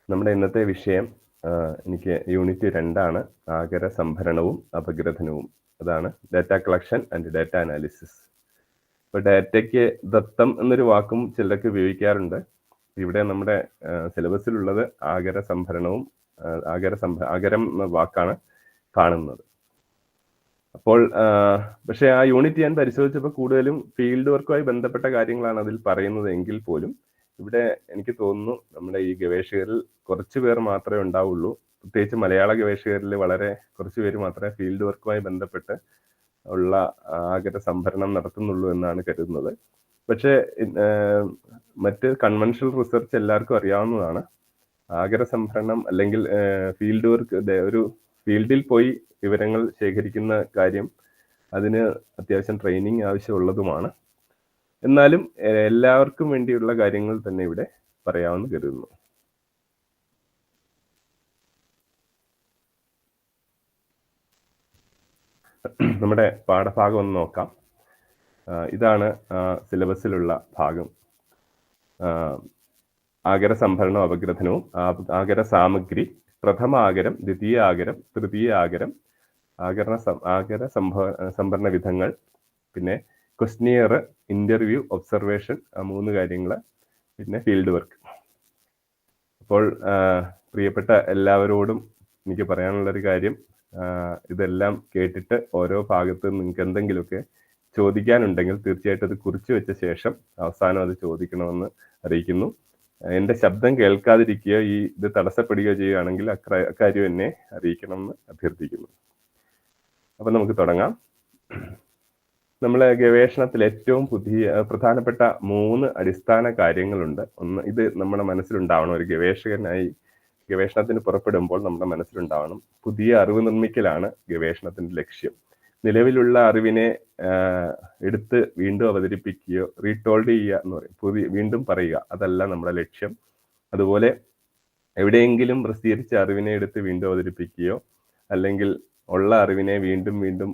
നമ്മുടെ ഇന്നത്തെ വിഷയം എനിക്ക് യൂണിറ്റ് 2 ആഗര സംഭരണവും അപഗ്രഥനവും. അതാണ് data collection and data analysis. ഇപ്പോൾ ഡാറ്റയ്ക്ക് ദത്തം എന്നൊരു വാക്കും ചിലർക്ക് ഉപയോഗിക്കാറുണ്ട്. ഇവിടെ നമ്മുടെ സിലബസിലുള്ളത് ആഗര സംഭരണവും ആഗരം എന്ന വാക്കാണ് കാണുന്നത്. അപ്പോൾ പക്ഷേ ആ യൂണിറ്റ് ഞാൻ പരിശോധിച്ചപ്പോൾ കൂടുതലും ഫീൽഡ് വർക്കുമായി ബന്ധപ്പെട്ട കാര്യങ്ങളാണ് അതിൽ പറയുന്നത് എങ്കിൽ പോലും ഇവിടെ എനിക്ക് തോന്നുന്നു നമ്മുടെ ഈ ഗവേഷകരിൽ കുറച്ച് പേർ മാത്രമേ ഉണ്ടാവുള്ളൂ, പ്രത്യേകിച്ച് മലയാള ഗവേഷകരിൽ വളരെ കുറച്ച് പേര് മാത്രമേ ഫീൽഡ് വർക്കുമായി ബന്ധപ്പെട്ട് ഉള്ള ആഗര സംഭരണം നടത്തുന്നുള്ളൂ എന്നാണ് കരുതുന്നത്. പക്ഷേ മറ്റ് കൺവെൻഷണൽ റിസർച്ച് എല്ലാവർക്കും അറിയാവുന്നതാണ്. ആഗര സംഭരണം അല്ലെങ്കിൽ ഫീൽഡ് വർക്ക്, ഒരു ഫീൽഡിൽ പോയി വിവരങ്ങൾ ശേഖരിക്കുന്ന കാര്യം അതിന് അത്യാവശ്യം ട്രെയിനിങ് ആവശ്യമുള്ളതുമാണ്. എന്നാലും എല്ലാവർക്കും വേണ്ടിയുള്ള കാര്യങ്ങൾ തന്നെ ഇവിടെ പറയാമെന്ന് കരുതുന്നു. നമ്മുടെ പാഠഭാഗം ഒന്ന് നോക്കാം. ഇതാണ് സിലബസിലുള്ള ഭാഗം. ആഗര സംഭരണവും അപഗ്രഥനവും, ആഗര സാമഗ്രി, പ്രഥമ ആഗരം, ദ്വിതീയ ആഗരം, തൃതീയ ആഗരം, ആഗര സംഭരണ വിധങ്ങൾ, പിന്നെ ക്വസ്റ്റിനിയർ, ഇന്റർവ്യൂ, ഒബ്സർവേഷൻ, 3 കാര്യങ്ങൾ, പിന്നെ ഫീൽഡ് വർക്ക്. അപ്പോൾ പ്രിയപ്പെട്ട എല്ലാവരോടും എനിക്ക് പറയാനുള്ളൊരു കാര്യം, ഇതെല്ലാം കേട്ടിട്ട് ഓരോ ഭാഗത്ത് നിങ്ങൾക്ക് എന്തെങ്കിലുമൊക്കെ ചോദിക്കാനുണ്ടെങ്കിൽ തീർച്ചയായിട്ടും അത് കുറിച്ച് വെച്ച ശേഷം അവസാനം അത് ചോദിക്കണമെന്ന് അറിയിക്കുന്നു. എൻ്റെ ശബ്ദം കേൾക്കാതിരിക്കുകയോ ഇത് തടസ്സപ്പെടുകയോ ചെയ്യുകയാണെങ്കിൽ അക്കാര്യം എന്നെ അറിയിക്കണമെന്ന് അഭ്യർത്ഥിക്കുന്നു. അപ്പം നമുക്ക് തുടങ്ങാം. നമ്മളെ ഗവേഷണത്തിൽ ഏറ്റവും പ്രധാനപ്പെട്ട 3 അടിസ്ഥാന കാര്യങ്ങളുണ്ട്. ഒന്ന്, ഇത് നമ്മുടെ മനസ്സിലുണ്ടാവണം. ഒരു ഗവേഷകനായി ഗവേഷണത്തിന് പുറപ്പെടുമ്പോൾ നമ്മുടെ മനസ്സിലുണ്ടാവണം, പുതിയ അറിവ് നിർമ്മിക്കലാണ് ഗവേഷണത്തിന്റെ ലക്ഷ്യം. നിലവിലുള്ള അറിവിനെ എടുത്ത് വീണ്ടും അവതരിപ്പിക്കുകയോ റീടോൾഡ് ചെയ്യുക എന്ന് പറയും, വീണ്ടും പറയുക, അതല്ല നമ്മുടെ ലക്ഷ്യം. അതുപോലെ എവിടെയെങ്കിലും പ്രസിദ്ധീകരിച്ച അറിവിനെ എടുത്ത് വീണ്ടും അവതരിപ്പിക്കുകയോ അല്ലെങ്കിൽ ഉള്ള അറിവിനെ വീണ്ടും വീണ്ടും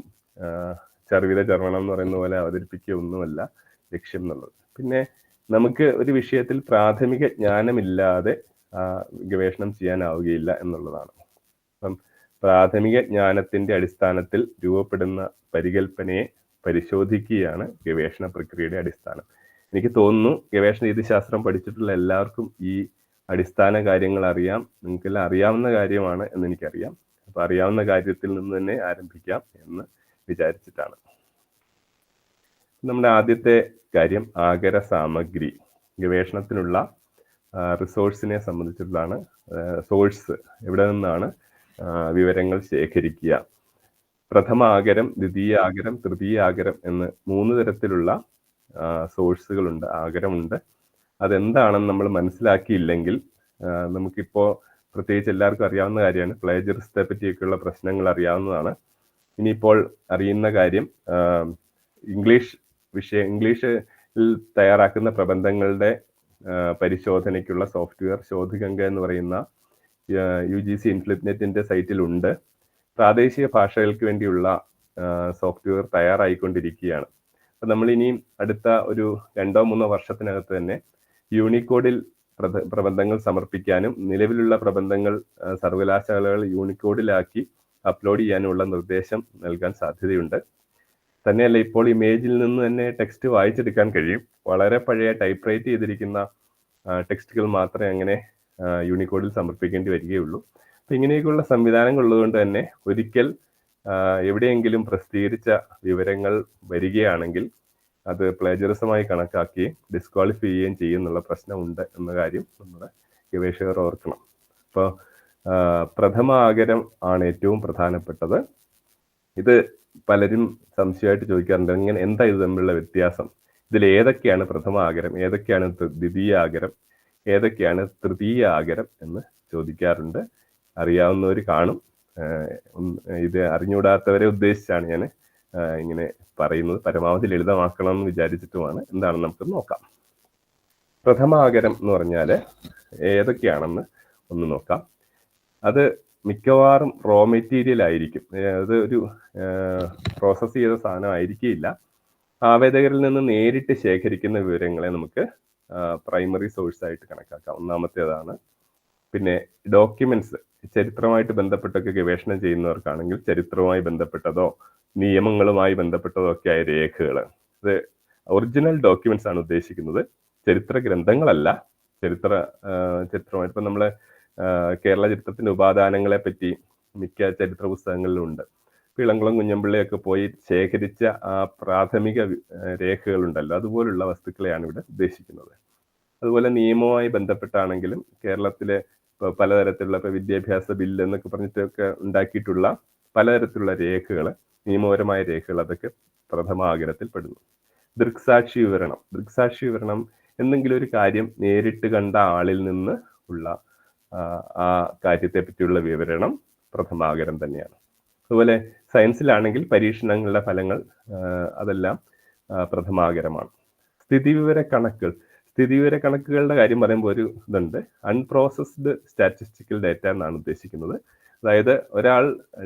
ചർവിത ചർവണം എന്ന് പറയുന്ന പോലെ അവതരിപ്പിക്കുക ഒന്നുമല്ല ലക്ഷ്യം എന്നുള്ളത്. പിന്നെ നമുക്ക് ഒരു വിഷയത്തിൽ പ്രാഥമിക ജ്ഞാനമില്ലാതെ ഗവേഷണം ചെയ്യാനാവുകയില്ല എന്നുള്ളതാണ്. അപ്പം പ്രാഥമിക ജ്ഞാനത്തിന്റെ അടിസ്ഥാനത്തിൽ രൂപപ്പെടുന്ന പരികൽപ്പനയെ പരിശോധിക്കുകയാണ് ഗവേഷണ പ്രക്രിയയുടെ അടിസ്ഥാനം. എനിക്ക് തോന്നുന്നു ഗവേഷണ രീതിശാസ്ത്രം പഠിച്ചിട്ടുള്ള എല്ലാവർക്കും ഈ അടിസ്ഥാന കാര്യങ്ങൾ അറിയാം. നിങ്ങൾക്കെല്ലാം അറിയാവുന്ന കാര്യമാണ് എന്ന് എനിക്കറിയാം. അപ്പൊ അറിയാവുന്ന കാര്യത്തിൽ നിന്ന് തന്നെ ആരംഭിക്കാം എന്ന് വിചാരിച്ചിട്ടാണ്. നമ്മുടെ ആദ്യത്തെ കാര്യം ആഗര സാമഗ്രി. ഗവേഷണത്തിനുള്ള റിസോഴ്സിനെ സംബന്ധിച്ചിട്ടുള്ളതാണ്. സോഴ്സ്, എവിടെ നിന്നാണ് വിവരങ്ങൾ ശേഖരിക്കുക. പ്രഥമ ആഗരം, ദ്വിതീയ ആഗരം, തൃതീയ ആഗരം എന്ന് 3 തരത്തിലുള്ള സോഴ്സുകളുണ്ട്, ആഗരമുണ്ട്. അതെന്താണെന്ന് നമ്മൾ മനസ്സിലാക്കിയില്ലെങ്കിൽ നമുക്കിപ്പോൾ പ്രത്യേകിച്ച് എല്ലാവർക്കും അറിയാവുന്ന കാര്യമാണ്, പ്ലേജറിസത്തെ പറ്റിയൊക്കെയുള്ള പ്രശ്നങ്ങൾ അറിയാവുന്നതാണ്. ഇനിയിപ്പോൾ അറിയുന്ന കാര്യം, ഇംഗ്ലീഷിൽ തയ്യാറാക്കുന്ന പ്രബന്ധങ്ങളുടെ പരിശോധനയ്ക്കുള്ള സോഫ്റ്റ്വെയർ ശോധഗംഗ എന്ന് പറയുന്ന UGC ഇൻഫ്ലിറ്റ്നെറ്റിന്റെ സൈറ്റിലുണ്ട്. പ്രാദേശിക ഭാഷകൾക്ക് വേണ്ടിയുള്ള സോഫ്റ്റ്വെയർ തയ്യാറായിക്കൊണ്ടിരിക്കുകയാണ്. അപ്പം നമ്മൾ ഇനിയും അടുത്ത ഒരു 2-3 വർഷത്തിനകത്ത് തന്നെ യൂണിക്കോഡിൽ പ്രബന്ധങ്ങൾ സമർപ്പിക്കാനും നിലവിലുള്ള പ്രബന്ധങ്ങൾ സർവകലാശാലകൾ യൂണിക്കോഡിലാക്കി അപ്ലോഡ് ചെയ്യാനുള്ള നിർദ്ദേശം നൽകാൻ സാധ്യതയുണ്ട്. തന്നെയല്ല, ഇപ്പോൾ ഇമേജിൽ നിന്ന് തന്നെ ടെക്സ്റ്റ് വായിച്ചെടുക്കാൻ കഴിയും. വളരെ പഴയ ടൈപ്പ് റൈറ്റ് ചെയ്തിരിക്കുന്ന ടെക്സ്റ്റുകൾ മാത്രമേ അങ്ങനെ യൂണിക്കോഡിൽ സമർപ്പിക്കേണ്ടി വരികയുള്ളൂ. അപ്പം ഇങ്ങനെയൊക്കെയുള്ള സംവിധാനങ്ങൾ ഉള്ളതുകൊണ്ട് തന്നെ ഒരിക്കൽ എവിടെയെങ്കിലും പ്രസിദ്ധീകരിച്ച വിവരങ്ങൾ വരികയാണെങ്കിൽ അത് പ്ലേജറിസമായി കണക്കാക്കുകയും ഡിസ്ക്വാളിഫൈ ചെയ്യുകയും ചെയ്യുന്നുള്ള പ്രശ്നമുണ്ട് എന്ന കാര്യം നമ്മുടെ ഗവേഷകർ ഓർക്കണം. അപ്പോൾ പ്രഥമ ആഗരം ആണ് ഏറ്റവും പ്രധാനപ്പെട്ടത്. ഇത് പലരും സംശയമായിട്ട് ചോദിക്കാറുണ്ട്, എന്താ ഇത് തമ്മിലുള്ള വ്യത്യാസം, ഇതിൽ ഏതൊക്കെയാണ് പ്രഥമ ആഗരം, ഏതൊക്കെയാണ് ദ്വിതീയ ആഗരം, ഏതൊക്കെയാണ് തൃതീയ ആഗരം എന്ന് ചോദിക്കാറുണ്ട്. അറിയാവുന്നവർ കാണും. ഇത് അറിഞ്ഞുകൂടാത്തവരെ ഉദ്ദേശിച്ചാണ് ഞാൻ ഇങ്ങനെ പറയുന്നത്. പരമാവധി ലളിതമാക്കണം എന്ന് വിചാരിച്ചിട്ടുമാണ്. എന്താണെന്ന് നമുക്ക് നോക്കാം. പ്രഥമ ആഗരം എന്ന് പറഞ്ഞാൽ ഏതൊക്കെയാണെന്ന് ഒന്ന് നോക്കാം. അത് മിക്കവാറും റോ മെറ്റീരിയൽ ആയിരിക്കും. അത് ഒരു പ്രോസസ് ചെയ്ത സാധനം ആയിരിക്കില്ല. ആവേദകരിൽ നിന്ന് നേരിട്ട് ശേഖരിക്കുന്ന വിവരങ്ങളെ നമുക്ക് പ്രൈമറി സോഴ്സ് ആയിട്ട് കണക്കാക്കാം. ഒന്നാമത്തേതാണ്. പിന്നെ ഡോക്യുമെന്റ്സ്, ചരിത്രമായിട്ട് ബന്ധപ്പെട്ടൊക്കെ ഗവേഷണം ചെയ്യുന്നവർക്കാണെങ്കിൽ ചരിത്രവുമായി ബന്ധപ്പെട്ടതോ നിയമങ്ങളുമായി ബന്ധപ്പെട്ടതോ ഒക്കെ ആയ രേഖകൾ, അത് ഒറിജിനൽ ഡോക്യുമെന്റ്സ് ആണ് ഉദ്ദേശിക്കുന്നത്, ചരിത്ര ഗ്രന്ഥങ്ങളല്ല. ചരിത്രമായിട്ട് ഇപ്പം നമ്മള് കേരള ചരിത്രത്തിന്റെ ഉപാദാനങ്ങളെ പറ്റി മിക്ക ചരിത്ര പുസ്തകങ്ങളിലും ഉണ്ട്. ഇളംകുളം കുഞ്ഞമ്പിള്ളിയൊക്കെ പോയി ശേഖരിച്ച ആ പ്രാഥമിക രേഖകളുണ്ടല്ലോ, അതുപോലുള്ള വസ്തുക്കളെയാണ് ഇവിടെ ഉദ്ദേശിക്കുന്നത്. അതുപോലെ നിയമവുമായി ബന്ധപ്പെട്ടാണെങ്കിലും കേരളത്തിലെ പലതരത്തിലുള്ള ഇപ്പൊ വിദ്യാഭ്യാസ ബില്ല് എന്നൊക്കെ പറഞ്ഞിട്ടൊക്കെ ഉണ്ടാക്കിയിട്ടുള്ള പലതരത്തിലുള്ള രേഖകൾ, നിയമപരമായ രേഖകൾ, അതൊക്കെ പ്രഥമാഗ്രഹത്തിൽ പെടുന്നു. ദൃക്സാക്ഷി വിവരണം എന്തെങ്കിലും ഒരു കാര്യം നേരിട്ട് കണ്ട ആളിൽ നിന്ന് ഉള്ള ആ കാര്യത്തെ പറ്റിയുള്ള വിവരണം പ്രഥമാഗരം തന്നെയാണ്. അതുപോലെ സയൻസിലാണെങ്കിൽ പരീക്ഷണങ്ങളുടെ ഫലങ്ങൾ, അതെല്ലാം പ്രഥമാഗരമാണ്. സ്ഥിതിവിവര കണക്കുകളുടെ കാര്യം പറയുമ്പോൾ ഒരു ഇതുണ്ട്, അൺപ്രോസസ്ഡ് സ്റ്റാറ്റിസ്റ്റിക്കൽ ഡേറ്റ എന്നാണ് ഉദ്ദേശിക്കുന്നത്. അതായത് ഒരാൾ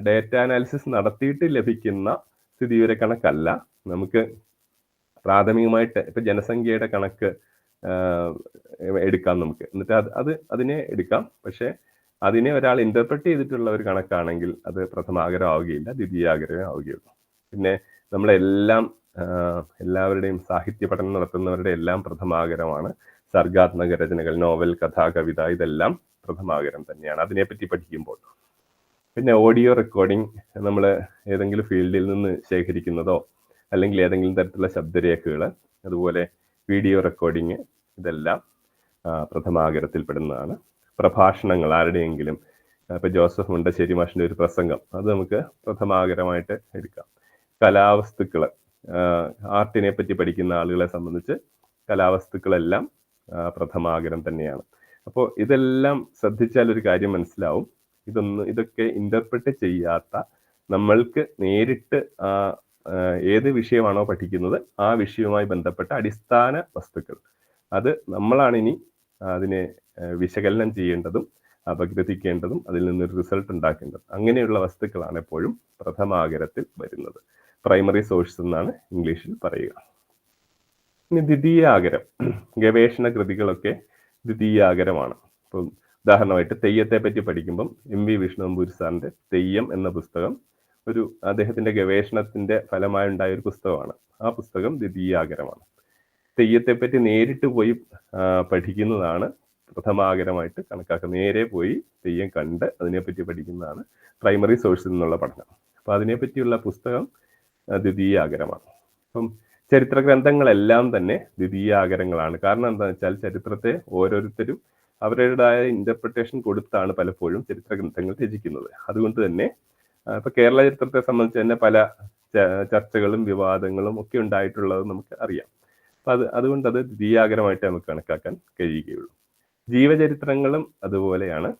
ഡേറ്റ അനാലിസിസ് നടത്തിയിട്ട് ലഭിക്കുന്ന സ്ഥിതിവിവര കണക്കല്ല. നമുക്ക് പ്രാഥമികമായിട്ട് ഇപ്പൊ ജനസംഖ്യയുടെ കണക്ക് എടുക്കാം നമുക്ക്, എന്നിട്ട് അതിനെ എടുക്കാം. പക്ഷെ അതിനെ ഒരാൾ ഇന്റർപ്രറ്റ് ചെയ്തിട്ടുള്ള ഒരു കണക്കാണെങ്കിൽ അത് പ്രഥമാഗരം ആവുകയില്ല, ദ്വിതീയാഗ്രഹം ആവുകയുള്ളൂ. പിന്നെ എല്ലാവരുടെയും സാഹിത്യ പഠനം നടത്തുന്നവരുടെ എല്ലാം പ്രഥമാഗരമാണ്. സർഗാത്മക രചനകൾ, നോവൽ, കഥ, കവിത, ഇതെല്ലാം പ്രഥമാഗരം തന്നെയാണ് അതിനെപ്പറ്റി പഠിക്കുമ്പോൾ. പിന്നെ ഓഡിയോ റെക്കോർഡിംഗ്, നമ്മൾ ഏതെങ്കിലും ഫീൽഡിൽ നിന്ന് ശേഖരിക്കുന്നതോ അല്ലെങ്കിൽ ഏതെങ്കിലും തരത്തിലുള്ള ശബ്ദരേഖകൾ, അതുപോലെ വീഡിയോ റെക്കോർഡിങ്, ഇതെല്ലാം പ്രഥമാഗരത്തിൽ പെടുന്നതാണ്. പ്രഭാഷണങ്ങൾ, ആരുടെയെങ്കിലും ഇപ്പൊ ജോസഫ് മുണ്ടശ്ശേരി മാഷിന്റെ ഒരു പ്രസംഗം, അത് നമുക്ക് പ്രഥമാഗരമായിട്ട് എടുക്കാം. കലാവസ്തുക്കൾ, ആർട്ടിനെ പറ്റി പഠിക്കുന്ന ആളുകളെ സംബന്ധിച്ച് കലാവസ്തുക്കളെല്ലാം പ്രഥമാഗരം തന്നെയാണ്. അപ്പോൾ ഇതെല്ലാം ശ്രദ്ധിച്ചാൽ ഒരു കാര്യം മനസ്സിലാവും, ഇതൊക്കെ ഇന്റർപ്രറ്റ് ചെയ്യാത്ത, നമ്മൾക്ക് നേരിട്ട് ഏത് വിഷയമാണോ പഠിക്കുന്നത് ആ വിഷയവുമായി ബന്ധപ്പെട്ട അടിസ്ഥാന വസ്തുക്കൾ, അത് നമ്മളാണ് ഇനി അതിനെ വിശകലനം ചെയ്യേണ്ടതും അപഗ്രഥിക്കേണ്ടതും അതിൽ നിന്നൊരു റിസൾട്ട് ഉണ്ടാക്കേണ്ടതും. അങ്ങനെയുള്ള വസ്തുക്കളാണ് എപ്പോഴും പ്രഥമാഗരത്തിൽ വരുന്നത്. പ്രൈമറി സോഴ്സ് എന്നാണ് ഇംഗ്ലീഷിൽ പറയുക. ഇനി ദ്വിതീയാഗരം, ഗവേഷണ കൃതികളൊക്കെ ദ്വിതീയാഗരമാണ്. ഇപ്പം ഉദാഹരണമായിട്ട് തെയ്യത്തെ പറ്റി പഠിക്കുമ്പം MV വിഷ്ണുനമ്പൂരി സാറിന്റെ തെയ്യം എന്ന പുസ്തകം അദ്ദേഹത്തിന്റെ ഗവേഷണത്തിന്റെ ഫലമായി ഉണ്ടായ ഒരു പുസ്തകമാണ്. ആ പുസ്തകം ദ്വിതീയാഗരമാണ്. തെയ്യത്തെ പറ്റി നേരിട്ട് പോയി പഠിക്കുന്നതാണ് പ്രഥമാഗരമായിട്ട് കണക്കാക്കുന്നത്. നേരെ പോയി തെയ്യം കണ്ട് അതിനെപ്പറ്റി പഠിക്കുന്നതാണ് പ്രൈമറി സോഴ്സിൽ നിന്നുള്ള പഠനം. അപ്പൊ അതിനെപ്പറ്റിയുള്ള പുസ്തകം ദ്വിതീയാഗരമാണ്. അപ്പം ചരിത്ര ഗ്രന്ഥങ്ങളെല്ലാം തന്നെ ദ്വിതീയാഗരങ്ങളാണ്. കാരണം എന്താണെന്ന് വെച്ചാൽ ചരിത്രത്തെ ഓരോരുത്തരും അവരുടേതായ ഇന്റർപ്രിട്ടേഷൻ കൊടുത്താണ് പലപ്പോഴും ചരിത്ര ഗ്രന്ഥങ്ങൾ രചിക്കുന്നത്. അതുകൊണ്ട് തന്നെ ഇപ്പൊ കേരള ചരിത്രത്തെ സംബന്ധിച്ച് തന്നെ പല ചർച്ചകളും വിവാദങ്ങളും ഒക്കെ ഉണ്ടായിട്ടുള്ളത് നമുക്ക് അറിയാം. അപ്പൊ അതുകൊണ്ട് അത് ദ്വിതീയാഗരമായിട്ട് നമുക്ക് കണക്കാക്കാൻ കഴിയുകയുള്ളൂ. ജീവചരിത്രങ്ങളും അതുപോലെയാണ്.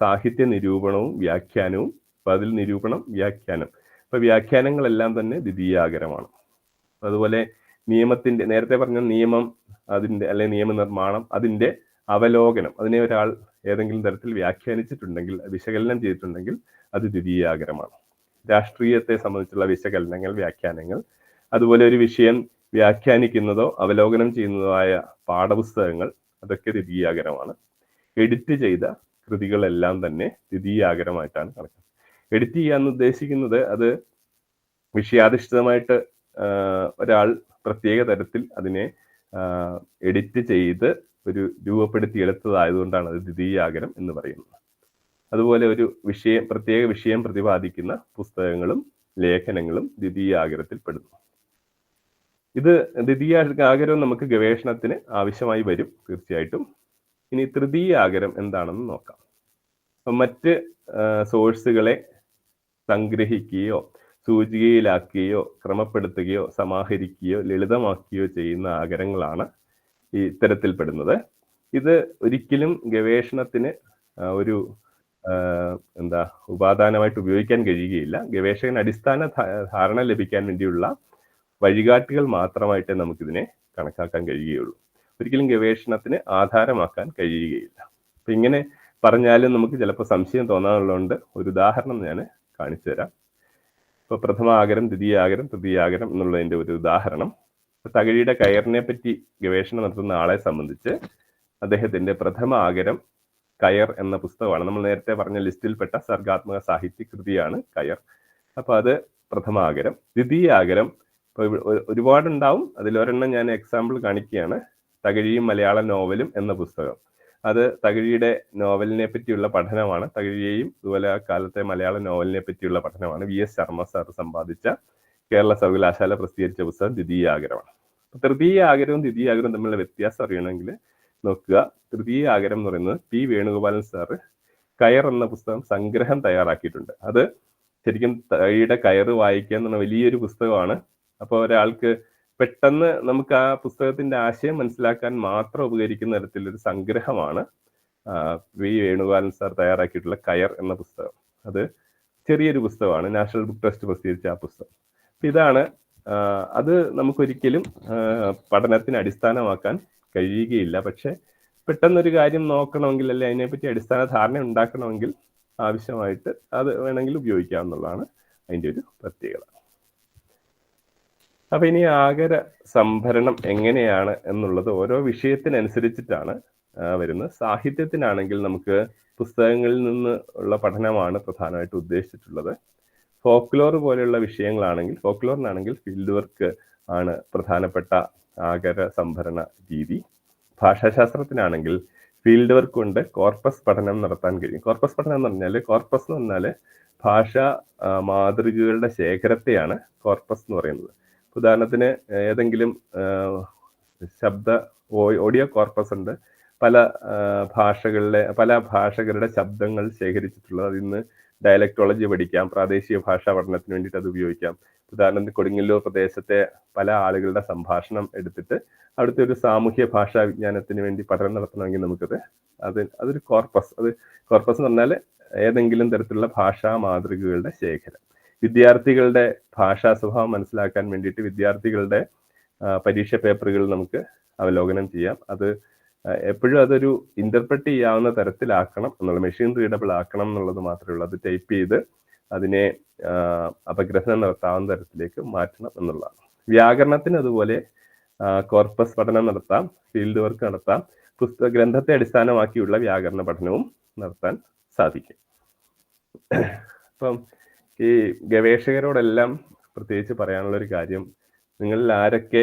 സാഹിത്യ നിരൂപണവും വ്യാഖ്യാനവും, അപ്പൊ അതിൽ നിരൂപണം, വ്യാഖ്യാനം, അപ്പൊ വ്യാഖ്യാനങ്ങളെല്ലാം തന്നെ ദ്വിതീയാഗരമാണ്. അതുപോലെ നിയമത്തിന്റെ, നേരത്തെ പറഞ്ഞ നിയമം, അതിന്റെ അല്ലെങ്കിൽ നിയമനിർമ്മാണം, അതിന്റെ അവലോകനം, അതിനെ ഒരാൾ ഏതെങ്കിലും തരത്തിൽ വ്യാഖ്യാനിച്ചിട്ടുണ്ടെങ്കിൽ, വിശകലനം ചെയ്തിട്ടുണ്ടെങ്കിൽ അത് ദ്വിതീയാഗരമാണ്. രാഷ്ട്രീയത്തെ സംബന്ധിച്ചുള്ള വിശകലനങ്ങൾ, വ്യാഖ്യാനങ്ങൾ, അതുപോലെ ഒരു വിഷയം വ്യാഖ്യാനിക്കുന്നതോ അവലോകനം ചെയ്യുന്നതോ ആയ പാഠപുസ്തകങ്ങൾ, അതൊക്കെ ദ്വിതീയാഗരമാണ്. എഡിറ്റ് ചെയ്ത കൃതികളെല്ലാം തന്നെ ദ്വിതീയാഗരമായിട്ടാണ് കണക്കാക്കുന്നത്. എഡിറ്റ് ചെയ്യാന്ന് ഉദ്ദേശിക്കുന്നത് അത് വിഷയാധിഷ്ഠിതമായിട്ട് ഒരാൾ പ്രത്യേക തരത്തിൽ അതിനെ എഡിറ്റ് ചെയ്ത് ഒരു രൂപപ്പെടുത്തിയെടുത്തതായതുകൊണ്ടാണ് അത് ദ്വിതീയാഗരം എന്ന് പറയുന്നത്. അതുപോലെ ഒരു പ്രത്യേക വിഷയം പ്രതിപാദിക്കുന്ന പുസ്തകങ്ങളും ലേഖനങ്ങളും ദ്വിതീയാഗരത്തിൽ പെടുന്നു. ഇത് ദ്വിതീയാഗരം നമുക്ക് ഗവേഷണത്തിന് ആവശ്യമായി വരും തീർച്ചയായിട്ടും. ഇനി തൃതീയാഗരം എന്താണെന്ന് നോക്കാം. മറ്റ് സോഴ്സുകളെ സംഗ്രഹിക്കുകയോ സൂചികയിലാക്കുകയോ ക്രമപ്പെടുത്തുകയോ സമാഹരിക്കുകയോ ലളിതമാക്കുകയോ ചെയ്യുന്ന ആഗരങ്ങളാണ് ഈ ഇത്തരത്തിൽപ്പെടുന്നത്. ഇത് ഒരിക്കലും ഗവേഷണത്തിന് ഒരു ഉപാദാനമായിട്ട് ഉപയോഗിക്കാൻ കഴിയുകയില്ല. ഗവേഷകന് അടിസ്ഥാന ധാരണ ലഭിക്കാൻ വേണ്ടിയുള്ള വഴികാട്ടികൾ മാത്രമായിട്ടേ നമുക്കിതിനെ കണക്കാക്കാൻ കഴിയുകയുള്ളൂ. ഒരിക്കലും ഗവേഷണത്തിന് ആധാരമാക്കാൻ കഴിയുകയില്ല. അപ്പൊ ഇങ്ങനെ പറഞ്ഞാലും നമുക്ക് ചിലപ്പോൾ സംശയം തോന്നാനുള്ളതുകൊണ്ട് ഒരു ഉദാഹരണം ഞാൻ കാണിച്ചു തരാം. ഇപ്പൊ പ്രഥമാഗരം, ദ്വിതീയാഗരം, തൃതീയാഗരം എന്നുള്ളതിന്റെ ഒരു ഉദാഹരണം. തകഴിയുടെ കയറിനെ പറ്റി ഗവേഷണം നടത്തുന്ന ആളെ സംബന്ധിച്ച് അദ്ദേഹത്തിന്റെ പ്രഥമാഗരം കയർ എന്ന പുസ്തകമാണ്. നമ്മൾ നേരത്തെ പറഞ്ഞ ലിസ്റ്റിൽപ്പെട്ട സർഗാത്മക സാഹിത്യ കൃതിയാണ് കയർ. അപ്പോൾ അത് പ്രഥമാഗരം. ദ്വിതീയാഗരം ഇപ്പോൾ ഒരുപാടുണ്ടാവും, അതിലൊരെണ്ണം ഞാൻ എക്സാമ്പിൾ കാണിക്കുകയാണ്. തകഴിയും മലയാള നോവലും എന്ന പുസ്തകം. അത് തകഴിയുടെ നോവലിനെ പറ്റിയുള്ള പഠനമാണ്. തകഴിയെയും അതുപോലെ ആ കാലത്തെ മലയാള നോവലിനെ പറ്റിയുള്ള പഠനമാണ്. VS ശർമ്മ സാർ സമ്പാദിച്ച കേരള സർവകലാശാല പ്രസിദ്ധീകരിച്ച പുസ്തകം ദ്വിതീയാഗരമാണ്. തൃതീയാഗരവും ദ്വിതീയാഗരവും തമ്മിലുള്ള വ്യത്യാസം അറിയണമെങ്കിൽ നോക്കുക. തൃതീയാഗരം എന്ന് പറയുന്നത് P വേണുഗോപാലൻ സാറ് കയർ എന്ന പുസ്തകം സംഗ്രഹം തയ്യാറാക്കിയിട്ടുണ്ട്. അത് ശരിക്കും തകഴിയുടെ കയർ വായിക്കുക എന്നുള്ള വലിയൊരു പുസ്തകമാണ്. അപ്പോൾ ഒരാൾക്ക് പെട്ടെന്ന് നമുക്ക് ആ പുസ്തകത്തിന്റെ ആശയം മനസ്സിലാക്കാൻ മാത്രം ഉപകരിക്കുന്ന തരത്തിലൊരു സംഗ്രഹമാണ് V വേണുഗോപാലൻ സാർ തയ്യാറാക്കിയിട്ടുള്ള കയർ എന്ന പുസ്തകം. അത് ചെറിയൊരു പുസ്തകമാണ്, നാഷണൽ ബുക്ക് ട്രസ്റ്റ് പ്രസിദ്ധീകരിച്ച ആ പുസ്തകം. ഇതാണ് അത് നമുക്കൊരിക്കലും പഠനത്തിന് അടിസ്ഥാനമാക്കാൻ കഴിയുകയില്ല. പക്ഷെ പെട്ടെന്നൊരു കാര്യം നോക്കണമെങ്കിൽ അല്ലെ അതിനെപ്പറ്റി അടിസ്ഥാന ധാരണ ഉണ്ടാക്കണമെങ്കിൽ ആവശ്യമായിട്ട് അത് വേണമെങ്കിൽ ഉപയോഗിക്കാവുന്നതാണ് അതിൻ്റെ ഒരു പ്രത്യേകത. അപ്പൊ ഇനി ആഗര സംഭരണം എങ്ങനെയാണ് എന്നുള്ളത് ഓരോ വിഷയത്തിനനുസരിച്ചിട്ടാണ് വരുന്നത്. സാഹിത്യത്തിനാണെങ്കിൽ നമുക്ക് പുസ്തകങ്ങളിൽ നിന്ന് ഉള്ള പഠനമാണ് പ്രധാനമായിട്ട് ഉദ്ദേശിച്ചിട്ടുള്ളത്. ഫോക്ലോർ പോലെയുള്ള വിഷയങ്ങളാണെങ്കിൽ, ഫോക്ലോറിനാണെങ്കിൽ ഫീൽഡ് വർക്ക് ആണ് പ്രധാനപ്പെട്ട ആഗര സംഭരണ രീതി. ഭാഷാശാസ്ത്രത്തിനാണെങ്കിൽ ഫീൽഡ് വർക്ക് കൊണ്ട് കോർപ്പസ് പഠനം നടത്താൻ കഴിയും. കോർപ്പസ് പഠനം എന്ന് പറഞ്ഞാൽ, കോർപ്പസ് എന്ന് പറഞ്ഞാൽ ഭാഷാ മാതൃകകളുടെ ശേഖരത്തെയാണ് കോർപ്പസ് എന്ന് പറയുന്നത്. ഉദാഹരണത്തിന് ഏതെങ്കിലും ഓഡിയോ കോർപ്പസ് ഉണ്ട്, പല ഭാഷകളുടെ ശബ്ദങ്ങൾ ശേഖരിച്ചിട്ടുള്ളത്. അതിൽ നിന്ന് ഡയലക്ടോളജി പഠിക്കാം, പ്രാദേശിക ഭാഷാ പഠനത്തിന് വേണ്ടിയിട്ട് അത് ഉപയോഗിക്കാം. ഉദാഹരണത്തിന് കൊടുങ്ങല്ലൂർ പ്രദേശത്തെ പല ആളുകളുടെ സംഭാഷണം എടുത്തിട്ട് അവിടുത്തെ ഒരു സാമൂഹ്യ ഭാഷാ വിജ്ഞാനത്തിന് വേണ്ടി പഠനം നടത്തണമെങ്കിൽ നമുക്കത് അതൊരു കോർപ്പസ്. അത് കോർപ്പസ് എന്ന് പറഞ്ഞാൽ ഏതെങ്കിലും തരത്തിലുള്ള ഭാഷാ മാതൃകകളുടെ ശേഖരം. വിദ്യാർത്ഥികളുടെ ഭാഷാ സ്വഭാവം മനസ്സിലാക്കാൻ വേണ്ടിയിട്ട് വിദ്യാർത്ഥികളുടെ പരീക്ഷ പേപ്പറുകൾ നമുക്ക് അവലോകനം ചെയ്യാം. അത് എപ്പോഴും അതൊരു ഇന്റർപ്രറ്റ് ചെയ്യാവുന്ന തരത്തിലാക്കണം എന്നുള്ള, മെഷീൻ റീഡബിൾ ആക്കണം എന്നുള്ളത് മാത്രമേ ഉള്ളൂ. അത് ടൈപ്പ് ചെയ്ത് അതിനെ അപഗ്രഥനം നടത്താവുന്ന തരത്തിലേക്ക് മാറ്റണം എന്നുള്ളതാണ്. വ്യാകരണത്തിന് അതുപോലെ കോർപ്പസ് പഠനം നടത്താം, ഫീൽഡ് വർക്ക് നടത്താം, ഗ്രന്ഥത്തെ അടിസ്ഥാനമാക്കിയുള്ള വ്യാകരണ പഠനവും നടത്താൻ സാധിക്കും. അപ്പം ഈ ഗവേഷകരോടെല്ലാം പ്രത്യേകിച്ച് പറയാനുള്ള ഒരു കാര്യം, നിങ്ങളിൽ ആരൊക്കെ